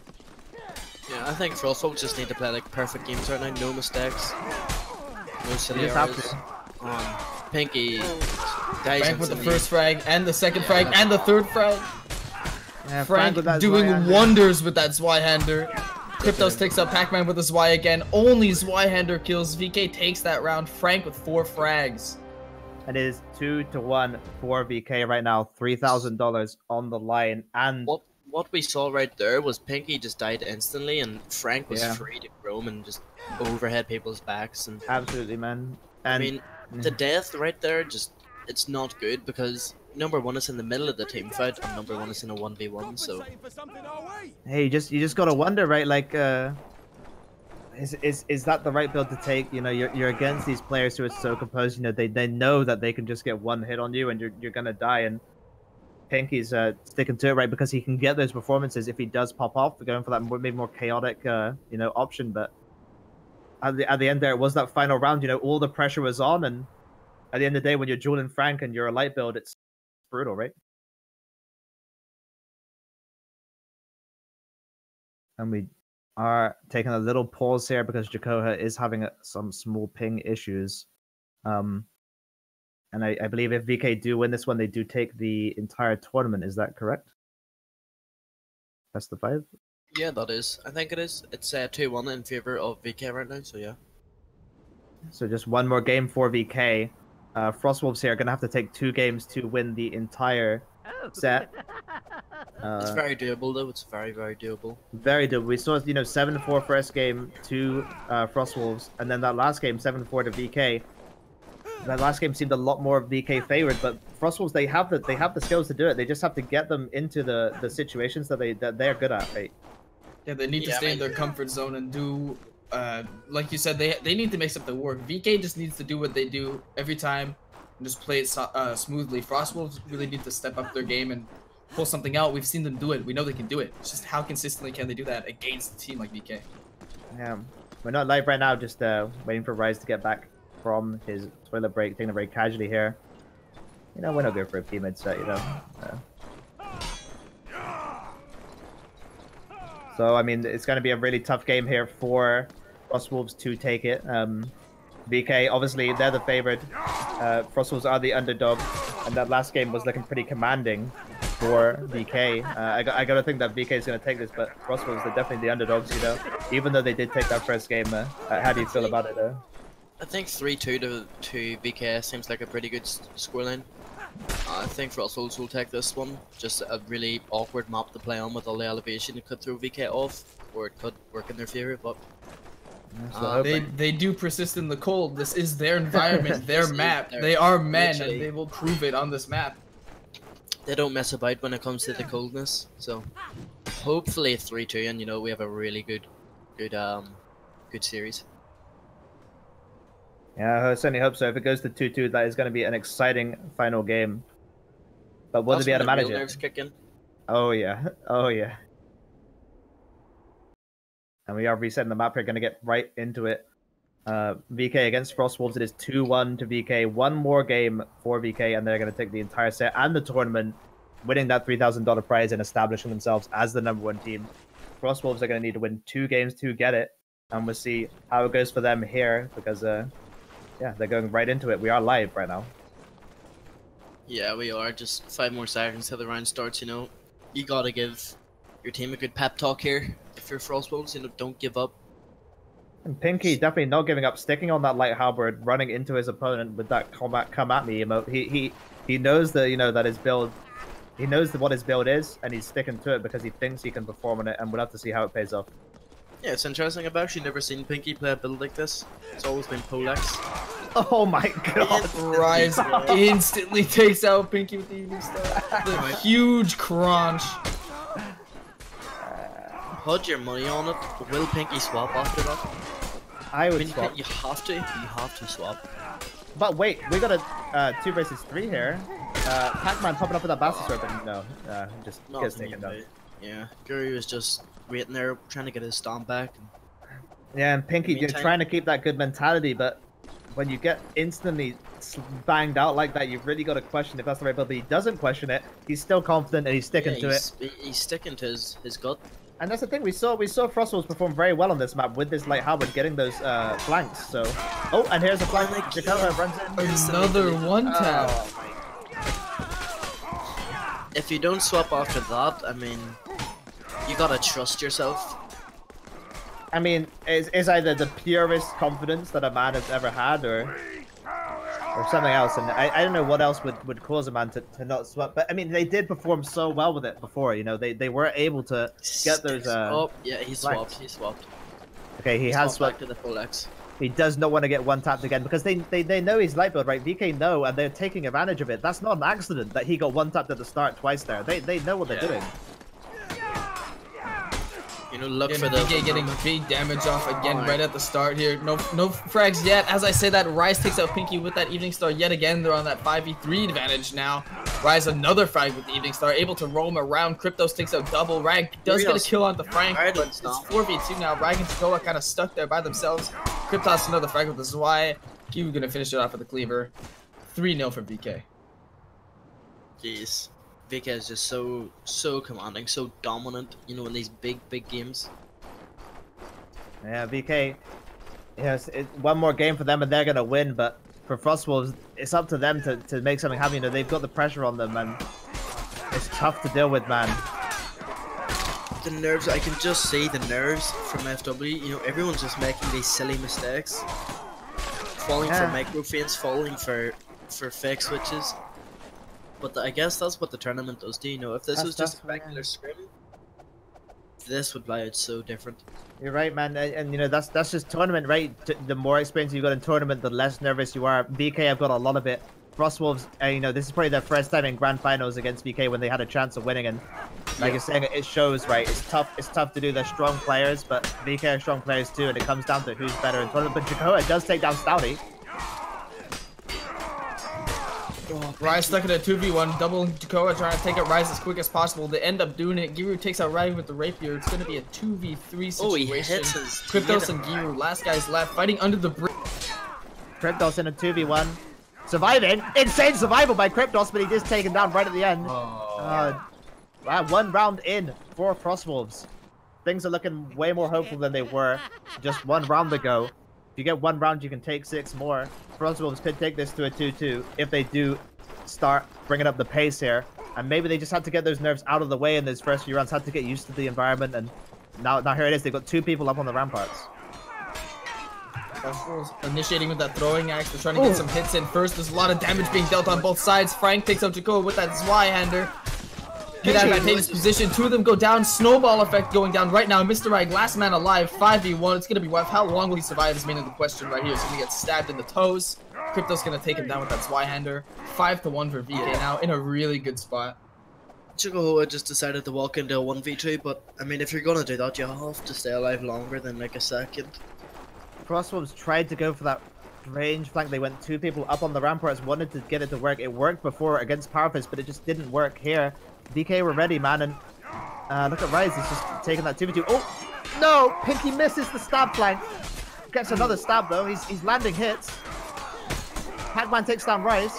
Yeah, I think Frostwolves just need to play like perfect games right now. No mistakes. No silly errors. Pinky. Frank with the first frag, and the second frag, and the third frag. Yeah, Frank doing wonders with that Zweihander. Cryptos takes up Pac-Man with a Zwei again. Only Zweihander kills. VK takes that round. Frank with 4 frags. It is 2-1 for VK right now. $3,000 on the line. And what we saw right there was Pinky just died instantly, and Frank was free to roam and just overhead people's backs. And absolutely, man. And I mean, the death right there, it's not good because number 1 is in the middle of the team fight and number 1 is in a 1v1. So hey, you just gotta wonder, right? Like, is that the right build to take? You know, you're against these players who are so composed. You know, they know that they can just get 1 hit on you and you're gonna die. And Pinky's sticking to it, right? Because he can get those performances if he does pop off. They're going for that maybe more chaotic, you know, option. But at the end there, it was that final round. You know, all the pressure was on, and at the end of the day, when you're dueling Frank and you're a light build, it's brutal, right? And we are taking a little pause here because Jakoha is having some small ping issues. And I believe if VK do win this one, they do take the entire tournament. Is that correct? That's the 5? Yeah, that is. I think it is. It's 2-1 in favor of VK right now, so yeah. So just 1 more game for VK. Frostwolves here are going to have to take 2 games to win the entire set. It's very doable, though. It's very, very doable. Very doable. We saw, you know, 7-4 first game to Frostwolves, and then that last game, 7-4 to VK. That last game seemed a lot more VK favored, but Frostwolves, they have the skills to do it. They just have to get them into the situations that they're good at, right? Yeah, they need to stay in their comfort zone and do, like you said, they need to make something work. VK just needs to do what they do every time and just play it smoothly. Frostwolves really need to step up their game and pull something out. We've seen them do it. We know they can do it. It's just how consistently can they do that against a team like VK? Yeah, we're not live right now. Just waiting for Rise to get back from his toilet break, taking a break casually here. You know, we're not good for a P-mid set, you know. So, I mean, it's going to be a really tough game here for Frostwolves to take it. VK, obviously, they're the favorite. Frostwolves are the underdog. And that last game was looking pretty commanding for VK. I got to think that VK is going to take this, but Frostwolves are definitely the underdogs, you know. Even though they did take that first game. How do you feel about it, I think 3-2 to VK seems like a pretty good scoreline. I think Frostwolves will take this one. Just a really awkward map to play on with all the elevation. It could throw VK off, or it could work in their favor, but... they do persist in the cold. This is their environment, their map. They are men, and they will prove it on this map. They don't mess about when it comes to the coldness, so... Hopefully 3-2, and you know, we have a really good series. Yeah, I certainly hope so. If it goes to 2-2, that is going to be an exciting final game. But will they be able to manage it? Nerves kick in. Oh yeah, oh yeah. And we are resetting the map here. Going to get right into it. VK against Frostwolves. It is 2-1 to VK. 1 more game for VK, and they're going to take the entire set and the tournament, winning that $3,000 prize and establishing themselves as the #1 team. Frostwolves are going to need to win 2 games to get it, and we'll see how it goes for them here because. Yeah, they're going right into it. We are live right now. Yeah, we are. Just 5 more seconds till the round starts, you know. You gotta give your team a good pep talk here. If you're Frostwolves, you know, don't give up. And Pinky definitely not giving up, sticking on that light halberd, running into his opponent with that come at me emote. He knows that, you know, that his build, he knows what his build is, and he's sticking to it because he thinks he can perform on it, and we'll have to see how it pays off. Yeah, it's interesting. I've actually never seen Pinky play a build like this. It's always been Polex. Oh my god! Rise instantly takes out Pinky with the evening star. The huge crunch. Put your money on it. Will Pinky swap after that? I would swap. You have to swap. But wait, we got a 2 versus 3 here. Pac-Man popping up with that bastard sword, but no, just gets Nothing taken down. anyway. Yeah, Guru was just waiting there, trying to get his stomp back. Yeah, and Pinky, you're trying to keep that good mentality, but when you get instantly banged out like that, you've really got to question if that's the right build. But he doesn't question it. He's still confident and he's sticking to it. He's sticking to his gut. And that's the thing, we saw Frostwolves perform very well on this map with this light halberd getting those flanks. So, oh, and here's a flank. Jakota runs in. Another one tap. If you don't swap after that, I mean, you gotta trust yourself. I mean, is either the purest confidence that a man has ever had, or something else. And I don't know what else would cause a man to not swap. But I mean, they did perform so well with it before. You know, they were able to get those. Oh yeah, he swapped. flanks. He swapped. Okay, he has swapped swapped. back to the full X. He does not want to get one tapped again because they know he's light build, right? VK know, and they're taking advantage of it. That's not an accident that he got one tapped at the start twice there. They know what they're doing. You know, look for VK getting big damage off again right at the start here. No frags yet. As I say that, Rise takes out Pinky with that Evening Star yet again. They're on that 5v3 advantage now. Rise another frag with the Evening Star, able to roam around. Kryptos takes out double. Rag does get a kill on the Frank, but it's 4v2 now. Rag and Takoa kind of stuck there by themselves. Kryptos another frag with the Zwei. Kiwi gonna finish it off with the Cleaver. 3-0 for VK. Jeez. VK is just so commanding, so dominant, you know, in these big games. Yeah, VK. Yes, one more game for them and they're gonna win. But for Frostwolves, it's up to them to make something happen. You know, they've got the pressure on them, and it's tough to deal with, man. The nerves, I can just see the nerves from FW. You know, everyone's just making these silly mistakes, falling for micro feints, falling for fake switches. But I guess that's what the tournament does do, you know. If this was just a regular scrim, this would play out so different. You're right, man, and you know, that's just tournament, right? The more experience you've got in tournament, the less nervous you are. VK have got a lot of it. Frostwolves, you know, this is probably their first time in grand finals against VK when they had a chance of winning, and like you're saying, it shows, right? It's tough to do. They're strong players, but VK are strong players too, and it comes down to who's better in tournament. But Jakota does take down Stouty. Rise stuck in a 2v1, double Dakota trying to take out Rise as quick as possible. They end up doing it. Giru takes out Rise with the Rapier. It's going to be a 2v3 situation. Oh, he hits his Kryptos and Giru, last guy's left, fighting under the bridge. Kryptos in a 2v1. Surviving. Insane survival by Kryptos, but he is taken down right at the end. Wow, 1 round in for Frostwolves. Things are looking way more hopeful than they were just 1 round ago. If you get 1 round, you can take 6 more. Frostwolves could take this to a 2-2 if they do start bringing up the pace here. And maybe they just had to get those nerves out of the way in those first few rounds, had to get used to the environment, and now here it is. They've got 2 people up on the ramparts. Initiating with that throwing axe. They're trying to get some hits in first. There's a lot of damage being dealt on both sides. Frank takes out Jacob with that Zwei-hander. Good advantageous position. 2 of them go down. Snowball effect going down right now. Mr. Rag, last man alive. 5v1. It's going to be rough. How long will he survive is mainly the question right here. So he gets stabbed in the toes. Crypto's going to take him down with that Zwei-hander. 5-1 for VK now in a really good spot. Chicohoa just decided to walk into a 1v2, but I mean, if you're going to do that, you have to stay alive longer than like a second. Frostwolves tried to go for that range flank. They went 2 people up on the ramparts, wanted to get it to work. It worked before against Powerfist, but it just didn't work here. DK were ready, man, and look at Rise. He's just taking that 2v2. Oh no! Pinky misses the stab flank. Gets another stab though. He's landing hits. Pac-Man takes down Rise.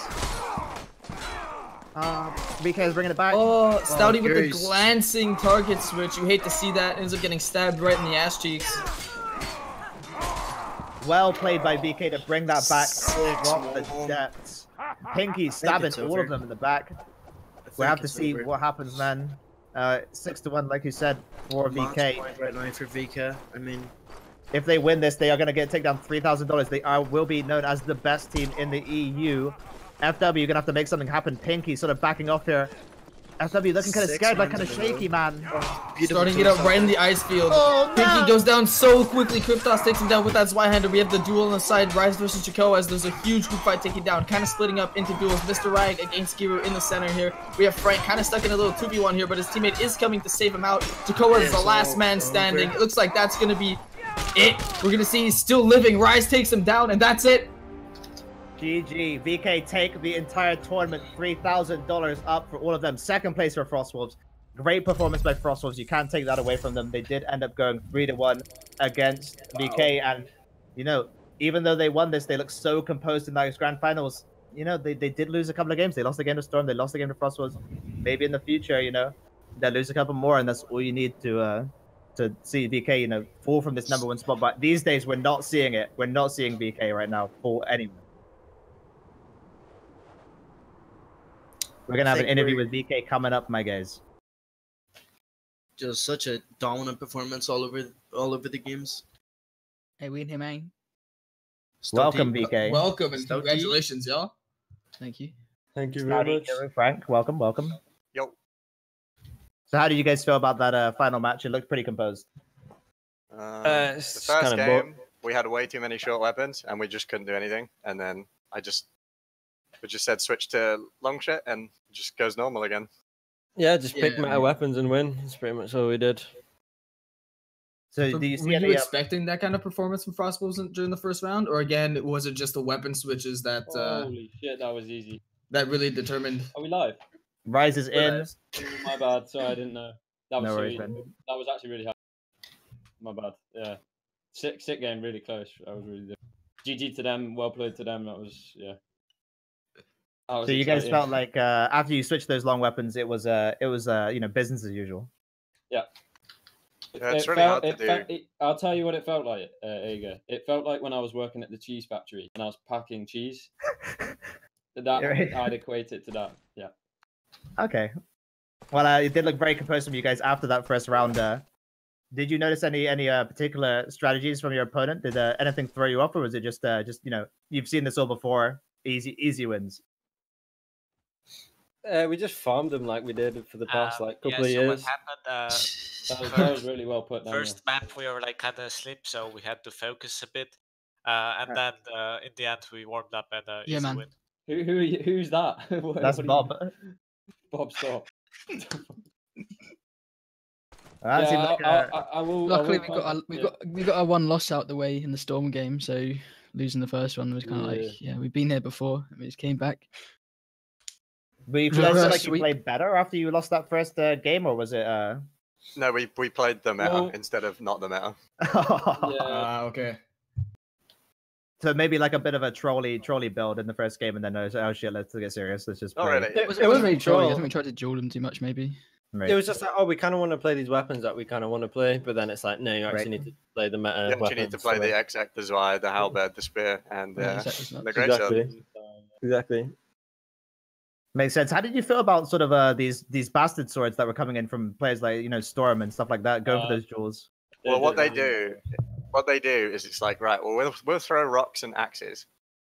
VK is bringing it back. Oh, Stouty with the glancing target switch. You hate to see that. Ends up getting stabbed right in the ass cheeks. Well played by VK to bring that back from the depths. Pinky stabbing all of them in the back. We'll have to see what happens, man. 6-1, like you said, for VK. Right now for VK. I mean, if they win this, they are going to take down $3,000. They will be known as the best team in the EU. FW, you're going to have to make something happen. Pinky sort of backing off here. FW looking kind of scared, like kind of shaky, man. Starting it up right in the ice field. Oh, no. Pinky goes down so quickly. Kryptos takes him down with that Zwei-hander. We have the duel on the side. Rise versus Jacoa as there's a huge group fight taking down. Kind of splitting up into duels. Mr. Rag against Giru in the center here. We have Frank kind of stuck in a little 2v1 here, but his teammate is coming to save him out. Jacoa is the last man standing. It looks like that's going to be it. We're going to see he's still living. Rise takes him down, and that's it. GG. VK take the entire tournament, $3,000 up for all of them. Second place for Frostwolves. Great performance by Frostwolves. You can't take that away from them. They did end up going 3-1 against VK. And, you know, even though they won this, they look so composed in those grand finals. You know, they did lose a couple of games. They lost the game to Storm. They lost the game to Frostwolves. Maybe in the future, you know, they'll lose a couple more. And that's all you need to see VK, you know, fall from this #1 spot. But these days, we're not seeing it. We're not seeing VK right now fall anywhere. We're gonna have an interview with VK coming up, my guys. Just such a dominant performance all over the games. Hey, we in here, man. Welcome, VK. Welcome and congratulations, y'all. Thank you. Thank you very much. Frank, welcome, welcome. Yo. So how do you guys feel about that final match? It looked pretty composed. The first game, we had way too many short weapons, and we just couldn't do anything. And then we just said switch to long shit, and it just goes normal again. Yeah, just pick meta weapons and win. That's pretty much all we did. So do you see were you expecting that kind of performance from Frostwolves during the first round, or again, was it just the weapon switches that? Holy shit, that was easy. That really determined. Are we live? Rise is in. My bad. Sorry, I didn't know. That was No worries, that was actually really hard. My bad. Yeah, sick game, really close. I was really good. GG to them. Well played to them. That was So you guys felt like after you switched those long weapons, it was you know, business as usual. Yeah. Yeah, it's really hard to do. I'll tell you what it felt like, Aga. It felt like when I was working at the cheese factory and I was packing cheese. I'd equate it to that. Yeah. Okay. Well, it did look very composed from you guys after that first round. Did you notice any particular strategies from your opponent? Did anything throw you off, or was it just you know, you've seen this all before, easy wins? We just farmed them like we did for the past couple of years. What happened? That was really well put down. First map we were like kind of asleep, so we had to focus a bit, and then in the end we warmed up and easy win. Who's that? That's Bob. Bob, stop. Luckily, we got our one loss out the way in the Storm game, so losing the first one was kind of like, we've been here before, and we just came back. But you feel like you played better after you lost that first game, or was it? No, we played the meta instead of not the meta. Okay. So maybe like a bit of a trolley build in the first game, and then oh shit, let's get serious. Let's just play. Oh, really? It wasn't really trolly. I think we tried to duel them too much, maybe. Right. It was just like, we kind of want to play these weapons that we kind of want to play, but then it's like, no, you actually need to play the meta. You actually need to play the Exact, the Zwei, the Halberd, the Spear, and the Great Sword. Exactly. Makes sense. How did you feel about sort of these bastard swords that were coming in from players like, you know, Storm and stuff like that, going for those duels? Well, what they do is it's like, right, well, we'll throw rocks and axes,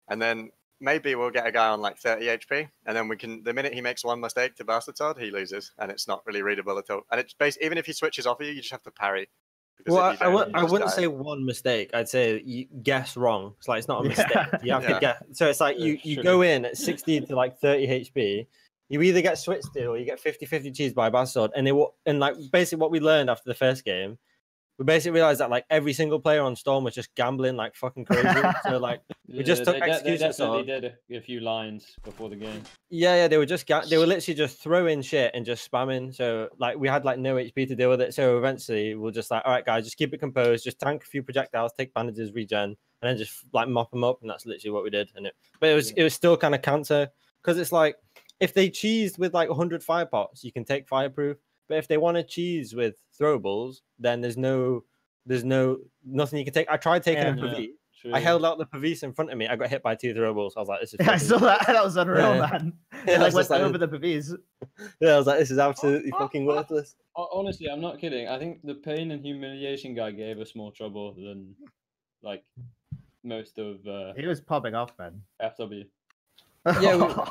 and then maybe we'll get a guy on like 30 HP, and then we can, the minute he makes one mistake to Bastard Sword, he loses, and it's not really readable at all. And it's basically, even if he switches off you just have to parry. Well, I wouldn't say one mistake. I'd say you guess wrong. It's like, it's not a mistake. You have to guess. So it's like you go in at 60 to like 30 HP. You either get switched to or you get 50-50 cheese by Bastard. And like basically what we learned after the first game, we basically realized that like every single player on Storm was just gambling like fucking crazy. So like we just took execution. They did a few lines before the game. Yeah, they were literally just throwing shit and just spamming. So like we had like no HP to deal with it. So eventually we're just like, all right, guys, just keep it composed, just tank a few projectiles, take bandages, regen, and then just like mop them up. And that's literally what we did. But it was still kind of counter, because it's like if they cheesed with like 100 fire pots, you can take fireproof. But if they want to cheese with throwables, then there's nothing you can take. I tried taking a Pavise. I held out the Pavise in front of me. I got hit by 2 throwables. I was like, this is. I saw that. That was unreal, man. It like went over the Pavise. Yeah, I was like, this is absolutely fucking worthless. Honestly, I'm not kidding. I think the pain and humiliation guy gave us more trouble than like most of. He was popping off, man. FW. Yeah.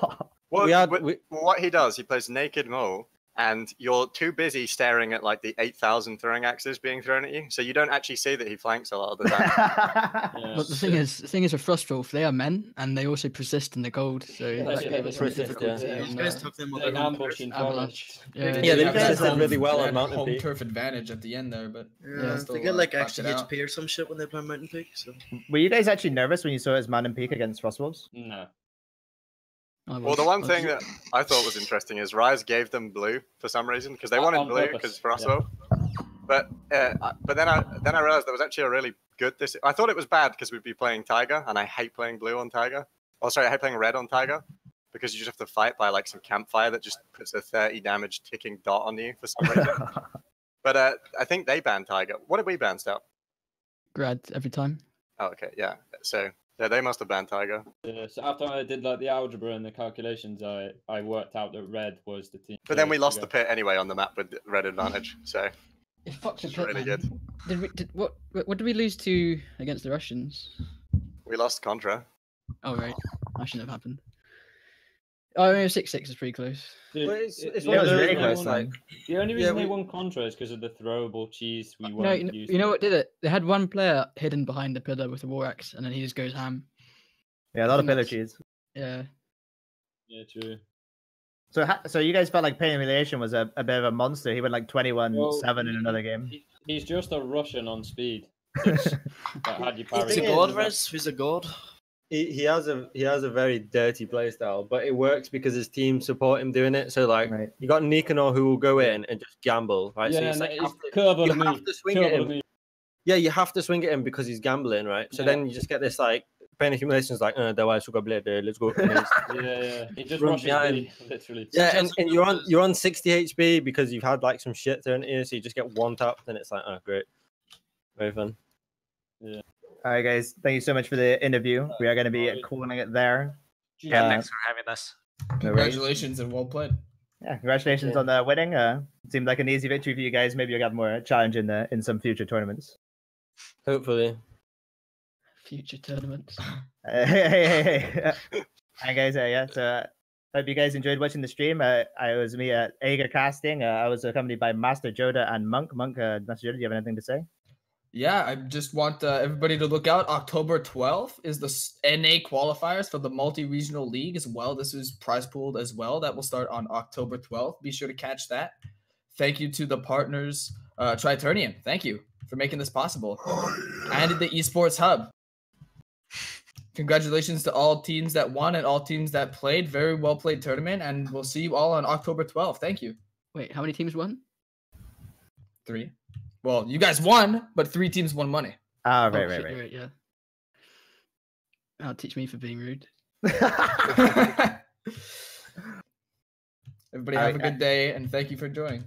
What he does, he plays Naked Mole, and you're too busy staring at like the 8,000 throwing axes being thrown at you, so you don't actually see that he flanks a lot of the time. But the thing is with Frostwolf, they are men and they also persist in the gold. So that's a bit of a persist, difficulty yeah. on You guys took them on their An home ambush in Avalanche. forest. Yeah, Yeah, they have that persisted home- really well they on had Mountain home Peak. turf advantage at the end there, but Yeah, still, they get like knocked extra it out. HP or some shit when they play Mountain Peak. So Were you guys actually nervous when you saw his Mountain Peak against Frostwolves? No. Well, the one thing that I thought was interesting is Rise gave them blue for some reason because they wanted On blue purpose, because Frostwolf. But then I realized there was actually a really good. I thought it was bad because we'd be playing Tiger, and I hate playing blue on Tiger. Oh, sorry, I hate playing red on Tiger because you just have to fight by like some campfire that just puts a 30 damage ticking dot on you for some reason. But I think they banned Tiger. What did we ban, Stout? Grad every time. Oh, okay, yeah. So yeah, they must have banned Tiger. Yeah, so after I did like the algebra and the calculations, I worked out that red was the team. But then we to lost go. the pit anyway on the map with red advantage. So It fucked the it's pit, really man. good. What did we lose to against the Russians? We lost Contra. Oh right, that shouldn't have happened. Oh, 6-6 is pretty close. Dude, Well, it's It one of was those really ones, close, like, man. The only reason we- they won Contra is because of the throwable cheese we No, weren't used you know to. what did it? They had one player hidden behind the pillar with a war axe, and then he just goes ham. Yeah, a lot of think pillar that's- cheese. Yeah. Yeah, true. So you guys felt like Pain Humiliation was a bit of a monster. He went like 21-7 in another game. He's just a Russian on speed. That had you he's a parried. god, Res. He's a god. he has a very dirty playstyle, but it works because his team support him doing it. So like Right. you got Nicanor who will go in and just gamble, right? Yeah, so and it's like it's curve you on have me. to swing Curve at on him. me. Yeah, you have to swing at him because he's gambling, right? So Yeah. then you just get this like Pain of Humiliation is like, давай, сука, блядь, let's go. And then Yeah. He just Run rushes behind. me, literally. yeah, and you're on 60 HP because you've had like some shit thrown at you, so you just get one tap, and it's like, oh great, very fun. All right, guys. Thank you so much for the interview. We are going to be Alright. calling it there. Yeah, Uh, thanks for having us. No worries. Congratulations and well played. Yeah, congratulations on the winning. It seemed like an easy victory for you guys. Maybe you'll have more challenge in some future tournaments. Hopefully. Future tournaments. Hey. Hi guys, yeah. So hope you guys enjoyed watching the stream. I was me at Ager Casting. I was accompanied by Master Joda and Monk. Master Joda, do you have anything to say? Yeah, I just want everybody to look out. October 12th is the NA qualifiers for the multi-regional league as well. This is prize pooled as well. That will start on October 12th. Be sure to catch that. Thank you to the partners, Triternium. Thank you for making this possible. And the Esports Hub. Congratulations to all teams that won and all teams that played. Very well played tournament, and we'll see you all on October 12th. Thank you. Wait, how many teams won? 3. Well, you guys won, but 3 teams won money. Ah, Oh, right, shit, right, you're right, yeah. I'll teach me for being rude. right. Everybody have a good day, and thank you for joining.